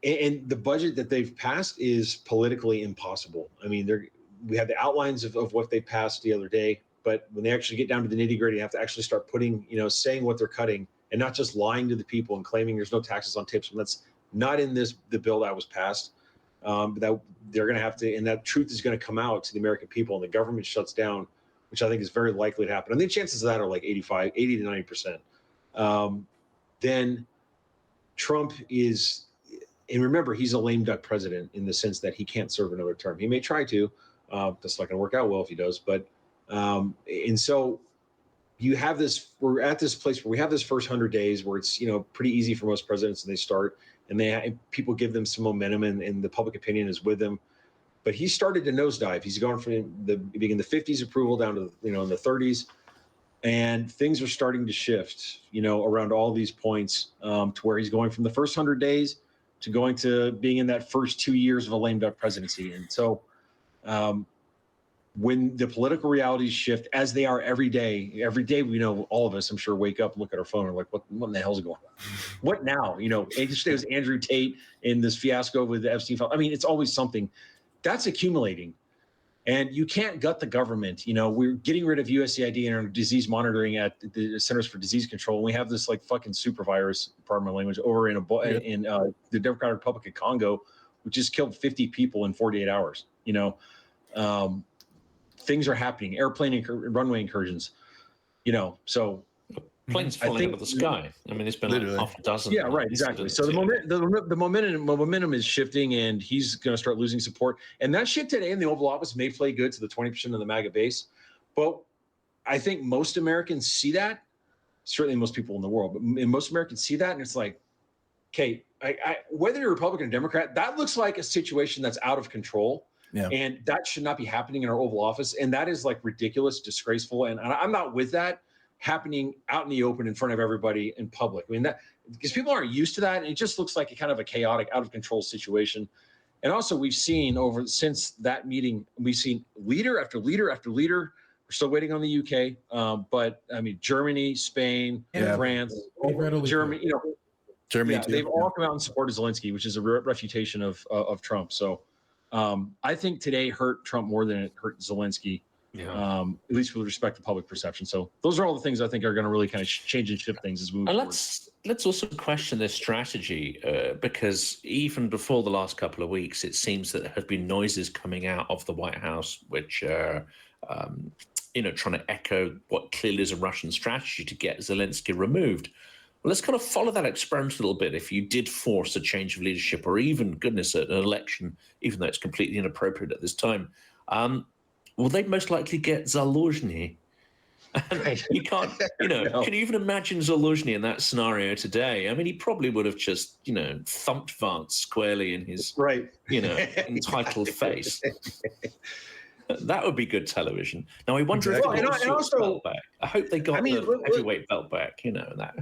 and the budget that they've passed is politically impossible. I mean, we have the outlines of what they passed the other day, but when they actually get down to the nitty gritty, they have to actually start putting, you know, saying what they're cutting and not just lying to the people and claiming there's no taxes on tips. And that's not in the bill that was passed. That they're going to have to, and that truth is going to come out to the American people and the government shuts down, which I think is very likely to happen. And the chances of that are like 80 to 90%. Then Trump is, and remember, he's a lame duck president in the sense that he can't serve another term. He may try to, that's not going to work out well if he does. But, and so you have this, we're at this place where we have this first 100 days where it's, you know, pretty easy for most presidents and they start and people give them some momentum and the public opinion is with them. But he started to nosedive. He's going from the 50s approval down to, you know, in the 30s. And things are starting to shift, you know, around all these points to where he's going from the first 100 days to going to being in that first 2 years of a lame duck presidency. And so when the political realities shift, as they are every day, we know all of us, I'm sure, wake up and look at our phone and like, what in the hell's going on? What now? You know, it was Andrew Tate in this fiasco with the Epstein file. I mean, it's always something that's accumulating. And you can't gut the government. You know, we're getting rid of USAID and our disease monitoring at the Centers for Disease Control. And we have this like fucking super virus, pardon my language, over in the Democratic Republic of Congo, which has killed 50 people in 48 hours. You know, things are happening. Runway incursions. You know, so planes falling out of the sky. I mean, it's been like half a dozen. Yeah, right, exactly. So the momentum is shifting, and he's going to start losing support. And that shift today in the Oval Office may play good to the 20% of the MAGA base, but I think most Americans see that. Certainly, most people in the world, but most Americans see that, and it's like, okay, whether you're Republican or Democrat, that looks like a situation that's out of control. Yeah. And that should not be happening in our Oval Office, and that is like ridiculous, disgraceful, and I'm not with that happening out in the open in front of everybody in public. I mean, that because people aren't used to that, and it just looks like a kind of a chaotic, out of control situation. And also, we've seen since that meeting, we've seen leader after leader after leader. We're still waiting on the UK, but I mean, Germany, Spain, France, Germany. You know, Germany. Yeah, they've all come out and supported Zelensky, which is a refutation of Trump. So, I think today hurt Trump more than it hurt Zelensky. Yeah. At least with respect to public perception. So those are all the things I think are going to really kind of change and shift things as we move forward. Let's also question this strategy because even before the last couple of weeks, it seems that there have been noises coming out of the White House, which are, you know, trying to echo what clearly is a Russian strategy to get Zelensky removed. let's kind of follow that experiment a little bit. If you did force a change of leadership, or even, goodness, an election, even though it's completely inappropriate at this time, well, they'd most likely get Zelensky. You can't, No. Can you even imagine Zelensky in that scenario today? I mean, he probably would have just, thumped Vance squarely in his, entitled face. That would be good television. Now, I wonder if they got the belt back. I hope they got the heavyweight belt back, that.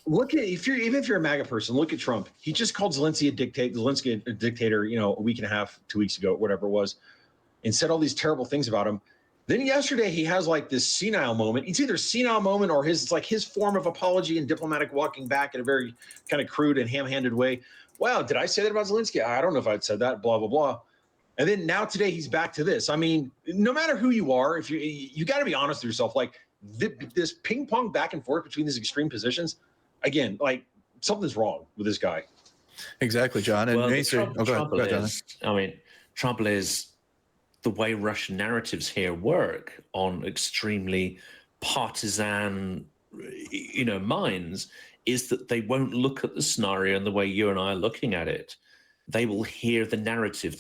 Look at even if you're a MAGA person, look at Trump. He just called Zelensky a dictator, a week and a half, 2 weeks ago, whatever it was, and said all these terrible things about him. Then yesterday he has like this senile moment. It's either senile moment or his form of apology and diplomatic walking back in a very kind of crude and ham-handed way. Wow, did I say that about Zelensky? I don't know if I'd said that, blah, blah, blah. And then now today he's back to this. I mean, no matter who you are, if you got to be honest with yourself, like this ping pong back and forth between these extreme positions, again, like something's wrong with this guy. Exactly, John. And trouble is the way Russian narratives here work on extremely partisan, minds, is that they won't look at the scenario in the way you and I are looking at it. They will hear the narrative,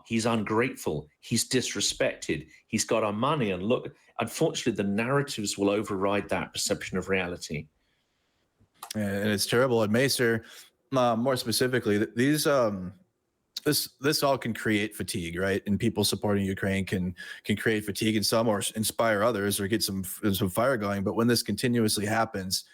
he's ungrateful, he's disrespected, he's got our money, and look, unfortunately, the narratives will override that perception of reality. And it's terrible. And Macer, more specifically, these this all can create fatigue, right? And people supporting Ukraine can create fatigue in some, or inspire others, or get some fire going. But when this continuously happens,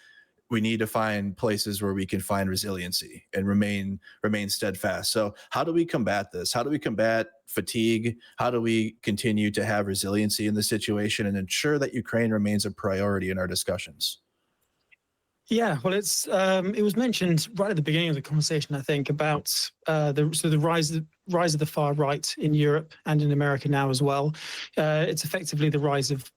we need to find places where we can find resiliency and remain steadfast. So how do we combat this? How do we combat fatigue? How do we continue to have resiliency in the situation and ensure that Ukraine remains a priority in our discussions? Yeah, well, it was mentioned right at the beginning of the conversation, I think, about the rise of the far right in Europe and in America now as well. It's effectively the rise of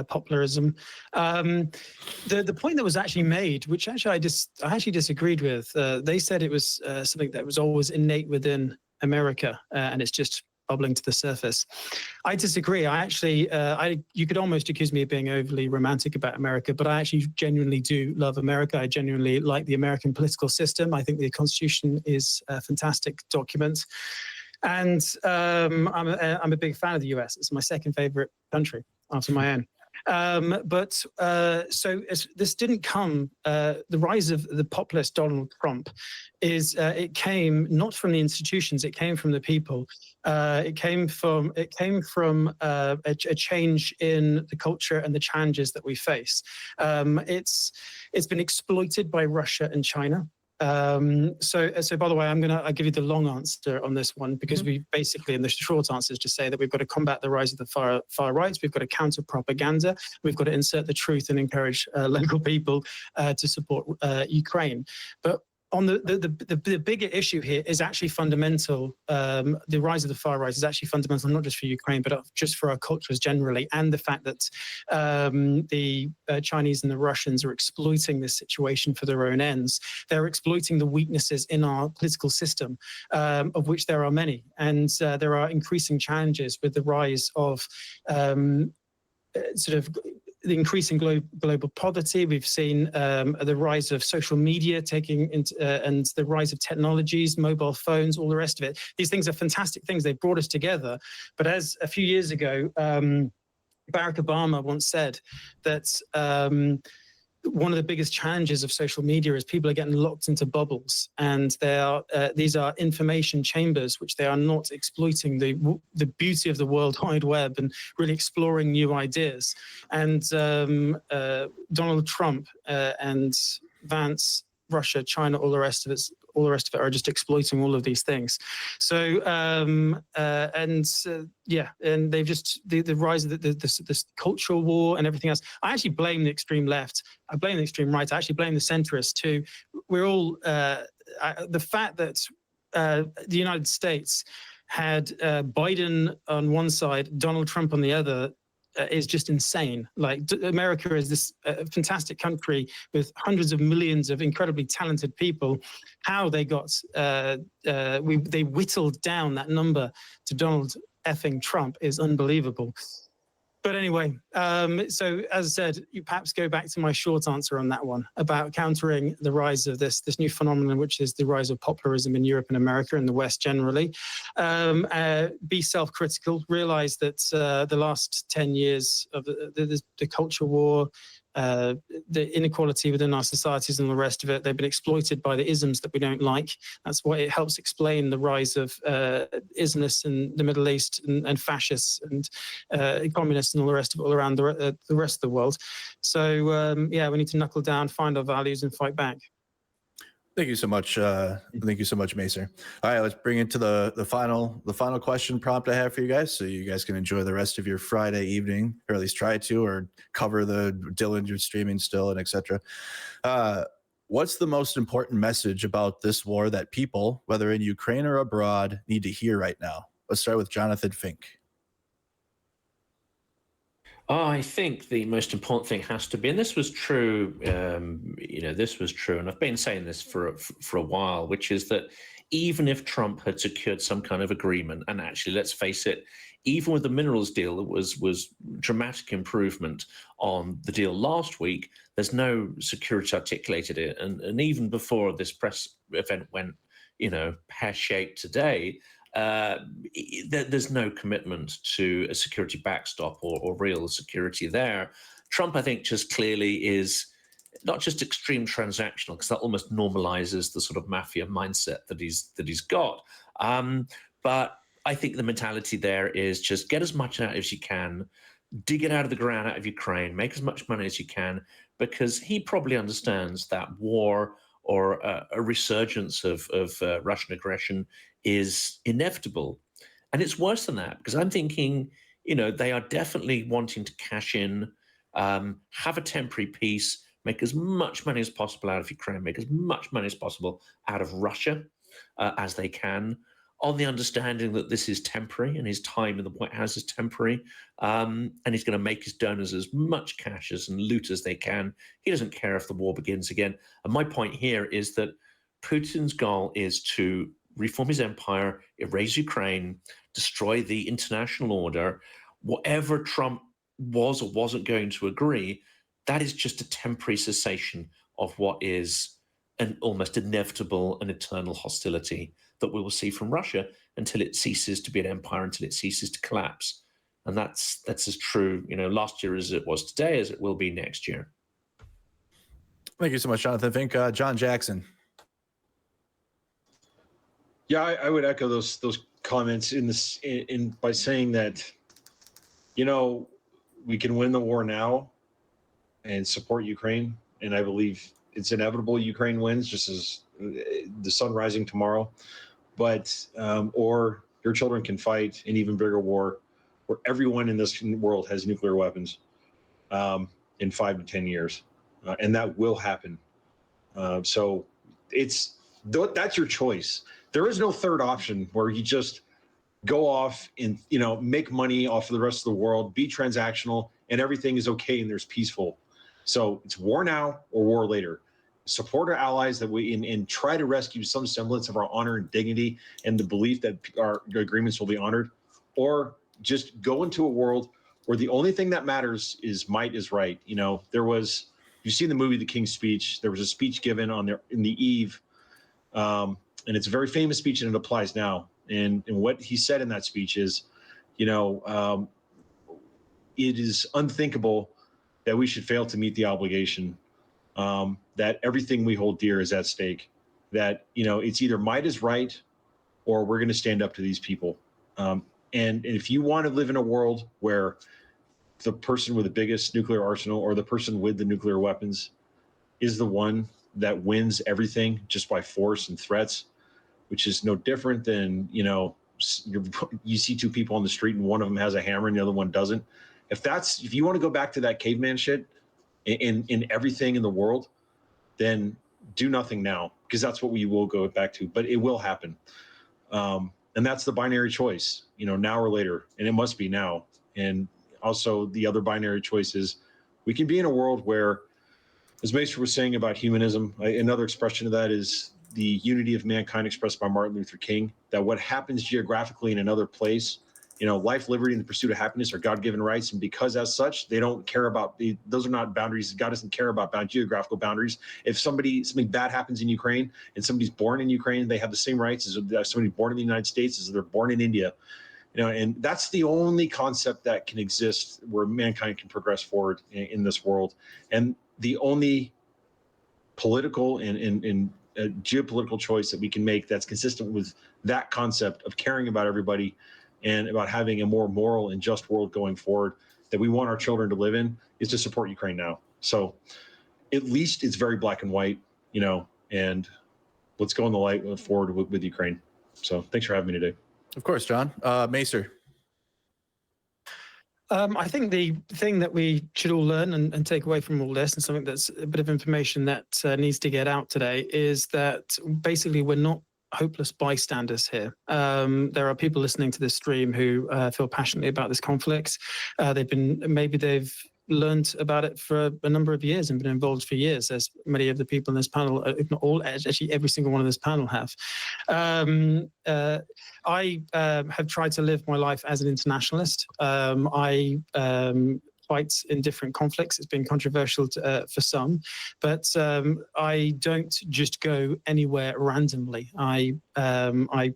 popularism. The point that was actually made, which actually I actually disagreed with, they said it was something that was always innate within America, and it's just bubbling to the surface. I disagree. I actually, you could almost accuse me of being overly romantic about America, but I actually genuinely do love America. I genuinely like the American political system. I think the Constitution is a fantastic document. And I'm a big fan of the US. It's my second favorite country after my own. So this didn't come, the rise of the populist Donald Trump it came not from the institutions, it came from the people. It came from a change in the culture and the challenges that we face. It's been exploited by Russia and China. So by the way, I'll give you the long answer on this one, because we basically, in the short answer is to say that we've got to combat the rise of the far rights. We've got to counter propaganda. We've got to insert the truth and encourage local people to support Ukraine. But on the bigger issue here is actually fundamental. The rise of the far right is actually fundamental, not just for Ukraine, but just for our cultures generally, and the fact that the Chinese and the Russians are exploiting this situation for their own ends. They're exploiting the weaknesses in our political system, of which there are many, and there are increasing challenges with the rise of the increasing global poverty. We've seen the rise of social media and the rise of technologies, mobile phones, all the rest of it. These things are fantastic things. They've brought us together. But as a few years ago, Barack Obama once said that one of the biggest challenges of social media is people are getting locked into bubbles, and these are information chambers which they are not exploiting the beauty of the World Wide Web and really exploring new ideas. And Donald Trump and Vance, Russia, China, all the rest of it are just exploiting all of these things. So and they've just the rise of this cultural war and everything else. I actually blame the extreme left. I blame the extreme right. I actually blame the centrists too. We're all the fact that the United States had Biden on one side, Donald Trump on the other, is just insane. Like, America is this fantastic country with hundreds of millions of incredibly talented people. How they got they whittled down that number to Donald effing Trump is unbelievable. But anyway, so as I said, you perhaps go back to my short answer on that one about countering the rise of this new phenomenon, which is the rise of popularism in Europe and America and the West generally. Be self-critical. Realize that the last 10 years of the culture war, the inequality within our societies and the rest of it, they've been exploited by the isms that we don't like. That's why it helps explain the rise of Islamists in the Middle East and fascists and communists and all the rest of it all around the rest of the world. So yeah, we need to knuckle down, find our values, and fight back. Thank you so much. Thank you so much, Macer. All right, let's bring it to the final question prompt I have for you guys, so you guys can enjoy the rest of your Friday evening, or at least try to, or cover the Dylan you're streaming still, and etc. What's the most important message about this war that people, whether in Ukraine or abroad, need to hear right now? Let's start with Jonathan Fink. I think the most important thing has to be, and this was true, this was true, and I've been saying this for a while, which is that even if Trump had secured some kind of agreement, and actually, let's face it, even with the minerals deal, it was dramatic improvement on the deal last week. There's no security articulated it, and even before this press event went, pear-shaped today, there's no commitment to a security backstop or real security there. Trump, I think, just clearly is not just extreme transactional, because that almost normalizes the sort of mafia mindset that he's got. But I think the mentality there is just get as much out as you can, dig it out of the ground, out of Ukraine, make as much money as you can, because he probably understands that war or a resurgence of Russian aggression is inevitable. And it's worse than that, because I'm thinking, they are definitely wanting to cash in, have a temporary peace, make as much money as possible out of Ukraine, make as much money as possible out of Russia as they can, on the understanding that this is temporary and his time in the White House is temporary, and he's going to make his donors as much cash and loot as they can. He doesn't care if the war begins again. And my point here is that Putin's goal is to reform his empire, erase Ukraine, destroy the international order. Whatever Trump was or wasn't going to agree, that is just a temporary cessation of what is an almost inevitable and eternal hostility that we will see from Russia until it ceases to be an empire, until it ceases to collapse. And that's as true, last year as it was today, as it will be next year. Thank you so much, Jonathan Fink. John Jackson. Yeah, I would echo those comments by saying that, we can win the war now and support Ukraine, and I believe it's inevitable Ukraine wins, just as the sun rising tomorrow. But or your children can fight an even bigger war where everyone in this world has nuclear weapons in 5 to 10 years, and that will happen. So that's your choice. There is no third option where you just go off and make money off of the rest of the world, be transactional, and everything is okay and there's peaceful. So it's war now or war later. Support our allies that and try to rescue some semblance of our honor and dignity and the belief that our agreements will be honored, or just go into a world where the only thing that matters is might is right. You've seen the movie The King's Speech. There was a speech given in the eve, and it's a very famous speech and it applies now. And what he said in that speech is, it is unthinkable that we should fail to meet the obligation, that everything we hold dear is at stake, that, it's either might is right or we're going to stand up to these people. And if you want to live in a world where the person with the biggest nuclear arsenal or the person with the nuclear weapons is the one that wins everything just by force and threats, which is no different than, you see two people on the street and one of them has a hammer and the other one doesn't. If you want to go back to that caveman shit in everything in the world, then do nothing now, because that's what we will go back to, but it will happen. And that's the binary choice, now or later, and it must be now. And also the other binary choice is we can be in a world where, as Maester was saying about humanism, another expression of that is the unity of mankind expressed by Martin Luther King, that what happens geographically in another place life, liberty, and the pursuit of happiness are God-given rights, and because as such, they don't care about those are not boundaries. God doesn't care about geographical boundaries. If something bad happens in Ukraine and somebody's born in Ukraine, they have the same rights as somebody born in the United States as they're born in India. And that's the only concept that can exist where mankind can progress forward in this world, and the only political and geopolitical choice that we can make that's consistent with that concept of caring about everybody and about having a more moral and just world going forward that we want our children to live in is to support Ukraine now. So at least it's very black and white, and let's go in the light forward with Ukraine. So thanks for having me today. Of course, John. Macer. I think the thing that we should all learn and take away from all this, and something that's a bit of information that needs to get out today, is that basically we're not hopeless bystanders here. There are people listening to this stream who feel passionately about this conflict. They've learned about it for a number of years and been involved for years, as many of the people in this panel, if not all, actually every single one of this panel have. I have tried to live my life as an internationalist. I fight in different conflicts. It's been controversial for some, but I don't just go anywhere randomly. I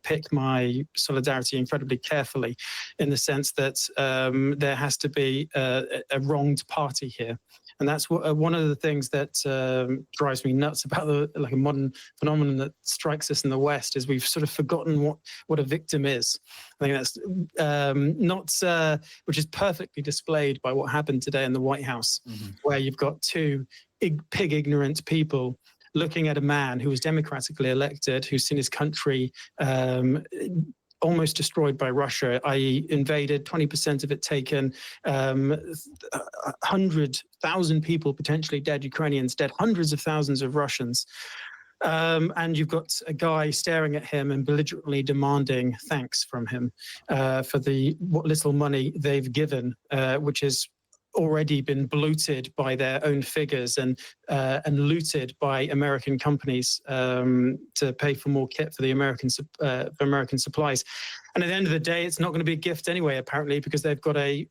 pick my solidarity incredibly carefully, in the sense that there has to be a wronged party here. And that's one of the things that drives me nuts about a modern phenomenon that strikes us in the West, is we've sort of forgotten what a victim is. I think that's which is perfectly displayed by what happened today in the White House, where you've got two pig ignorant people looking at a man who was democratically elected, who's seen his country almost destroyed by Russia, i.e. invaded, 20% of it taken, 100,000 people potentially dead, Ukrainians dead, hundreds of thousands of Russians. And you've got a guy staring at him and belligerently demanding thanks from him for what little money they've given, which has already been bloated by their own figures and looted by American companies to pay for more kit for the American supplies. And at the end of the day, it's not going to be a gift anyway, apparently, because they've got a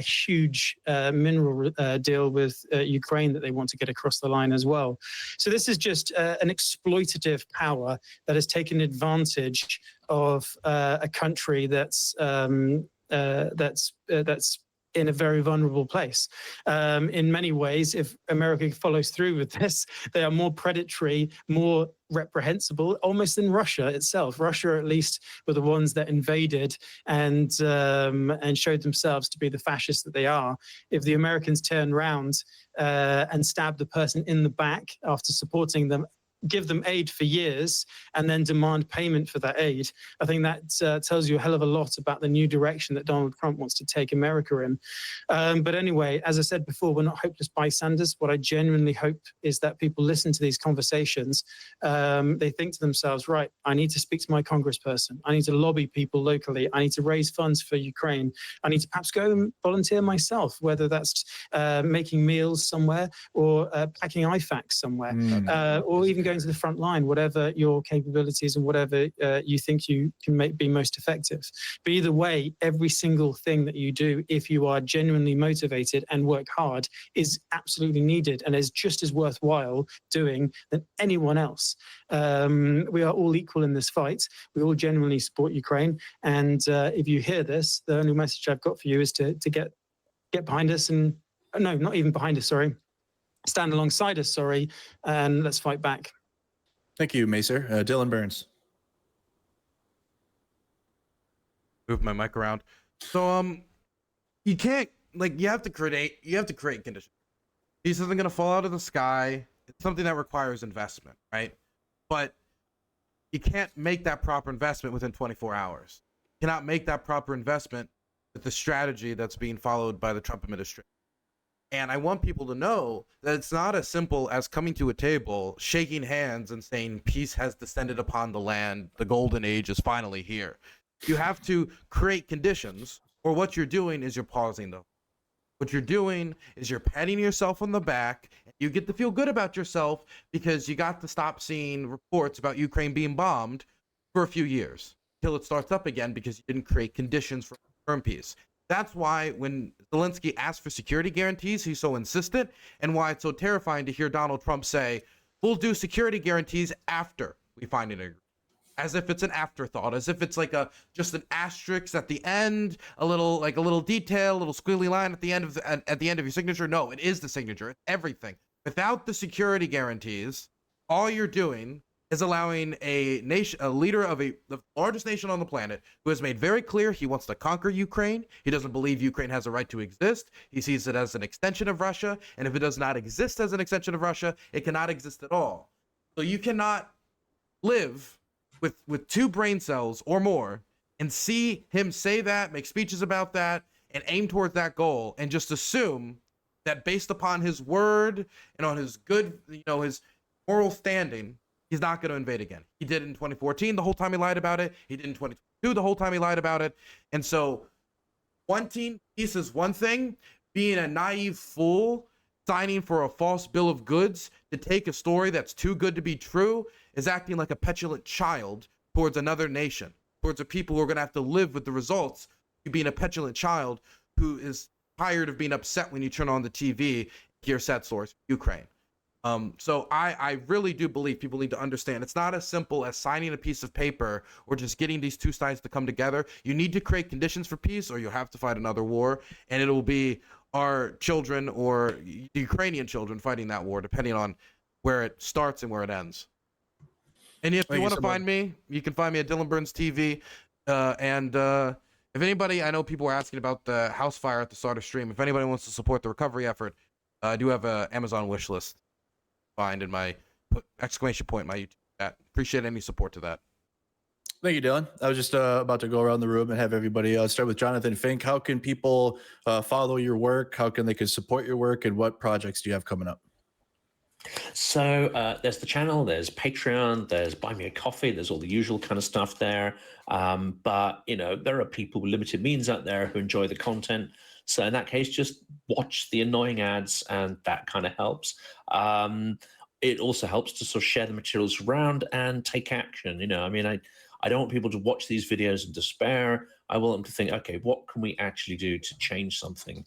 huge mineral deal with Ukraine that they want to get across the line as well. So this is just an exploitative power that has taken advantage of a country that's in a very vulnerable place. In many ways, if America follows through with this, they are more predatory, more reprehensible, almost than Russia itself. Russia, at least, were the ones that invaded and showed themselves to be the fascists that they are. If the Americans turn around and stab the person in the back after supporting them, give them aid for years, and then demand payment for that aid, I think that tells you a hell of a lot about the new direction that Donald Trump wants to take America in. But anyway, as I said before, we're not hopeless bystanders. What I genuinely hope is that people listen to these conversations. They think to themselves, right, I need to speak to my congressperson. I need to lobby people locally. I need to raise funds for Ukraine. I need to perhaps go and volunteer myself, whether that's making meals somewhere or packing IFACs somewhere, or even going to the front line, whatever your capabilities and whatever you think you can be most effective. But either way, every single thing that you do, if you are genuinely motivated and work hard, is absolutely needed and is just as worthwhile doing than anyone else. We are all equal in this fight. We all genuinely support Ukraine. And if you hear this, the only message I've got for you is to get behind us, and no, not even behind us, sorry. Stand alongside us, sorry, and let's fight back. Thank you, Macer. Dylan Burns. Move my mic around. So you can't, you have to create conditions. This isn't gonna fall out of the sky. It's something that requires investment, right? But you can't make that proper investment within 24 hours. You cannot make that proper investment with the strategy that's being followed by the Trump administration. And I want people to know that it's not as simple as coming to a table, shaking hands, and saying peace has descended upon the land. The golden age is finally here. You have to create conditions, or what you're doing is you're pausing them. What you're doing is you're patting yourself on the back. You get to feel good about yourself because you got to stop seeing reports about Ukraine being bombed for a few years until it starts up again, because you didn't create conditions for long-term peace. That's why when Zelensky asked for security guarantees, he's so insistent, and why it's so terrifying to hear Donald Trump say, we'll do security guarantees after we find an agreement. As if it's an afterthought, as if it's like just an asterisk at the end, a little detail, a little squiggly line at the end of your signature. No, it is the signature. It's everything. Without the security guarantees, all you're doing is allowing a leader of the largest nation on the planet, who has made very clear he wants to conquer Ukraine. He doesn't believe Ukraine has a right to exist. He sees it as an extension of Russia, and if it does not exist as an extension of Russia, it cannot exist at all. So you cannot live with 2 brain cells or more and see him say that, make speeches about that, and aim towards that goal, and just assume that based upon his word and on his good, his moral standing, he's not going to invade again. He did it in 2014, the whole time he lied about it. He did in 2022, the whole time he lied about it. And so wanting peace is one thing. Being a naive fool, signing for a false bill of goods to take a story that's too good to be true, is acting like a petulant child towards another nation, towards a people who are going to have to live with the results of being a petulant child who is tired of being upset when you turn on the TV, hear sad stories from Ukraine. So I really do believe people need to understand it's not as simple as signing a piece of paper or just getting these two sides to come together. You need to create conditions for peace, or you'll have to fight another war, and it'll be our children or Ukrainian children fighting that war, depending on where it starts and where it ends. And if you want to find me, you can find me at DylanBurnsTV. If anybody, I know people were asking about the house fire at the start of stream. If anybody wants to support the recovery effort, I do have an Amazon wish list. Find in my exclamation point, my YouTube chat. Appreciate any support to that. Thank you, Dylan. I was just about to go around the room and have everybody start with Jonathan Fink. How can people follow your work? How can they support your work? And what projects do you have coming up? So there's the channel, there's Patreon, there's Buy Me a Coffee, there's all the usual kind of stuff there. But, there are people with limited means out there who enjoy the content. So in that case, just watch the annoying ads, and that kind of helps. It also helps to sort of share the materials around and take action. I don't want people to watch these videos and despair. I want them to think, okay, what can we actually do to change something?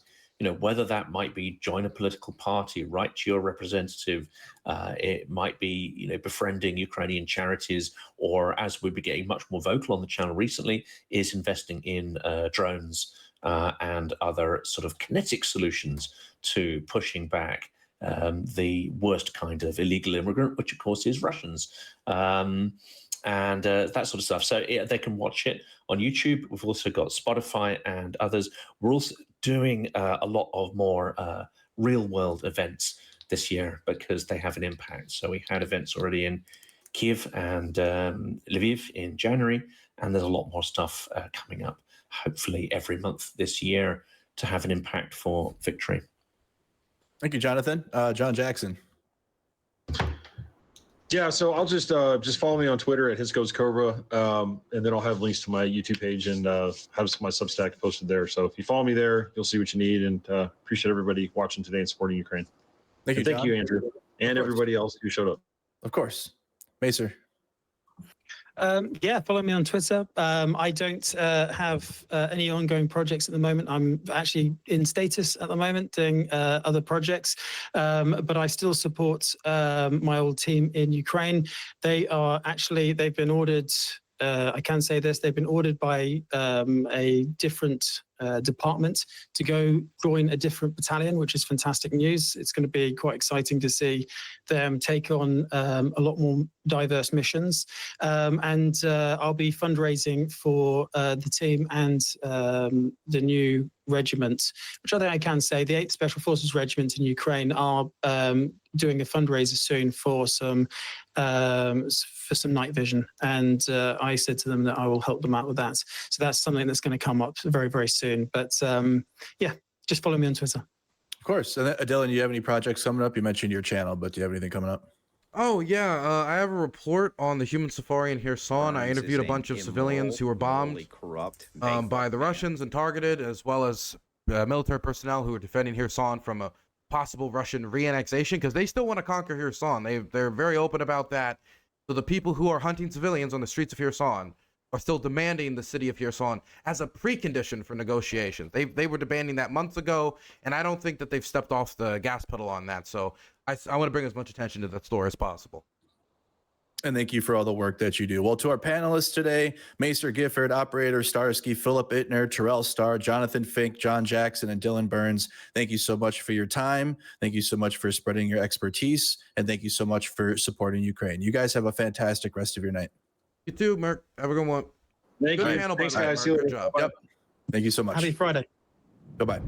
Whether that might be join a political party, write to your representative, it might be, befriending Ukrainian charities, or as we've been getting much more vocal on the channel recently, is investing in drones and other sort of kinetic solutions to pushing back the worst kind of illegal immigrant, which of course is Russians. And that sort of stuff. So they can watch it on YouTube. We've also got Spotify and others. We're also doing a lot of more real-world events this year because they have an impact. So we had events already in Kiev and Lviv in January, and there's a lot more stuff coming up, hopefully every month this year, to have an impact for victory. Thank you, Jonathan. John Jackson. Yeah, so I'll just follow me on Twitter at HisGoesCobra, and then I'll have links to my YouTube page and have my Substack posted there. So if you follow me there, you'll see what you need, and appreciate everybody watching today and supporting Ukraine. Thank you, Andrew, and everybody else who showed up. Of course. Macer. Yeah, follow me on Twitter. I don't have any ongoing projects at the moment. I'm actually in status at the moment doing other projects, but I still support my old team in Ukraine. They've been ordered, I can say this, they've been ordered by a different department to go join a different battalion, which is fantastic news. It's going to be quite exciting to see them take on a lot more diverse missions. And I'll be fundraising for the team and the new regiment, which I think I can say, the 8th Special Forces Regiment in Ukraine are doing a fundraiser soon for some night vision. And I said to them that I will help them out with that. So that's something that's going to come up very, very soon. But yeah, just follow me on Twitter. Of course. And Dylan, do you have any projects coming up? You mentioned your channel, but do you have anything coming up? Oh, yeah. I have a report on the human safari in Kherson. I interviewed a bunch of civilians who were bombed by the Russians and targeted, as well as military personnel who were defending Kherson from a possible Russian re-annexation, because they still want to conquer Kherson. They're very open about that. So the people who are hunting civilians on the streets of Kherson are still demanding the city of Kherson as a precondition for negotiations. They were demanding that months ago, and I don't think that they've stepped off the gas pedal on that. So I want to bring as much attention to that story as possible. And thank you for all the work that you do. Well, to our panelists today, Maester Gifford, Operator Starsky, Philip Ittner, Terrell Starr, Jonathan Fink, John Jackson, and Dylan Burns, thank you so much for your time. Thank you so much for spreading your expertise. And thank you so much for supporting Ukraine. You guys have a fantastic rest of your night. You too, Merc. Have a good one. Thank Good you. panel, Thanks, by the way, guys. Merc. Good job. Yep. Thank you so much. Happy Friday. Goodbye.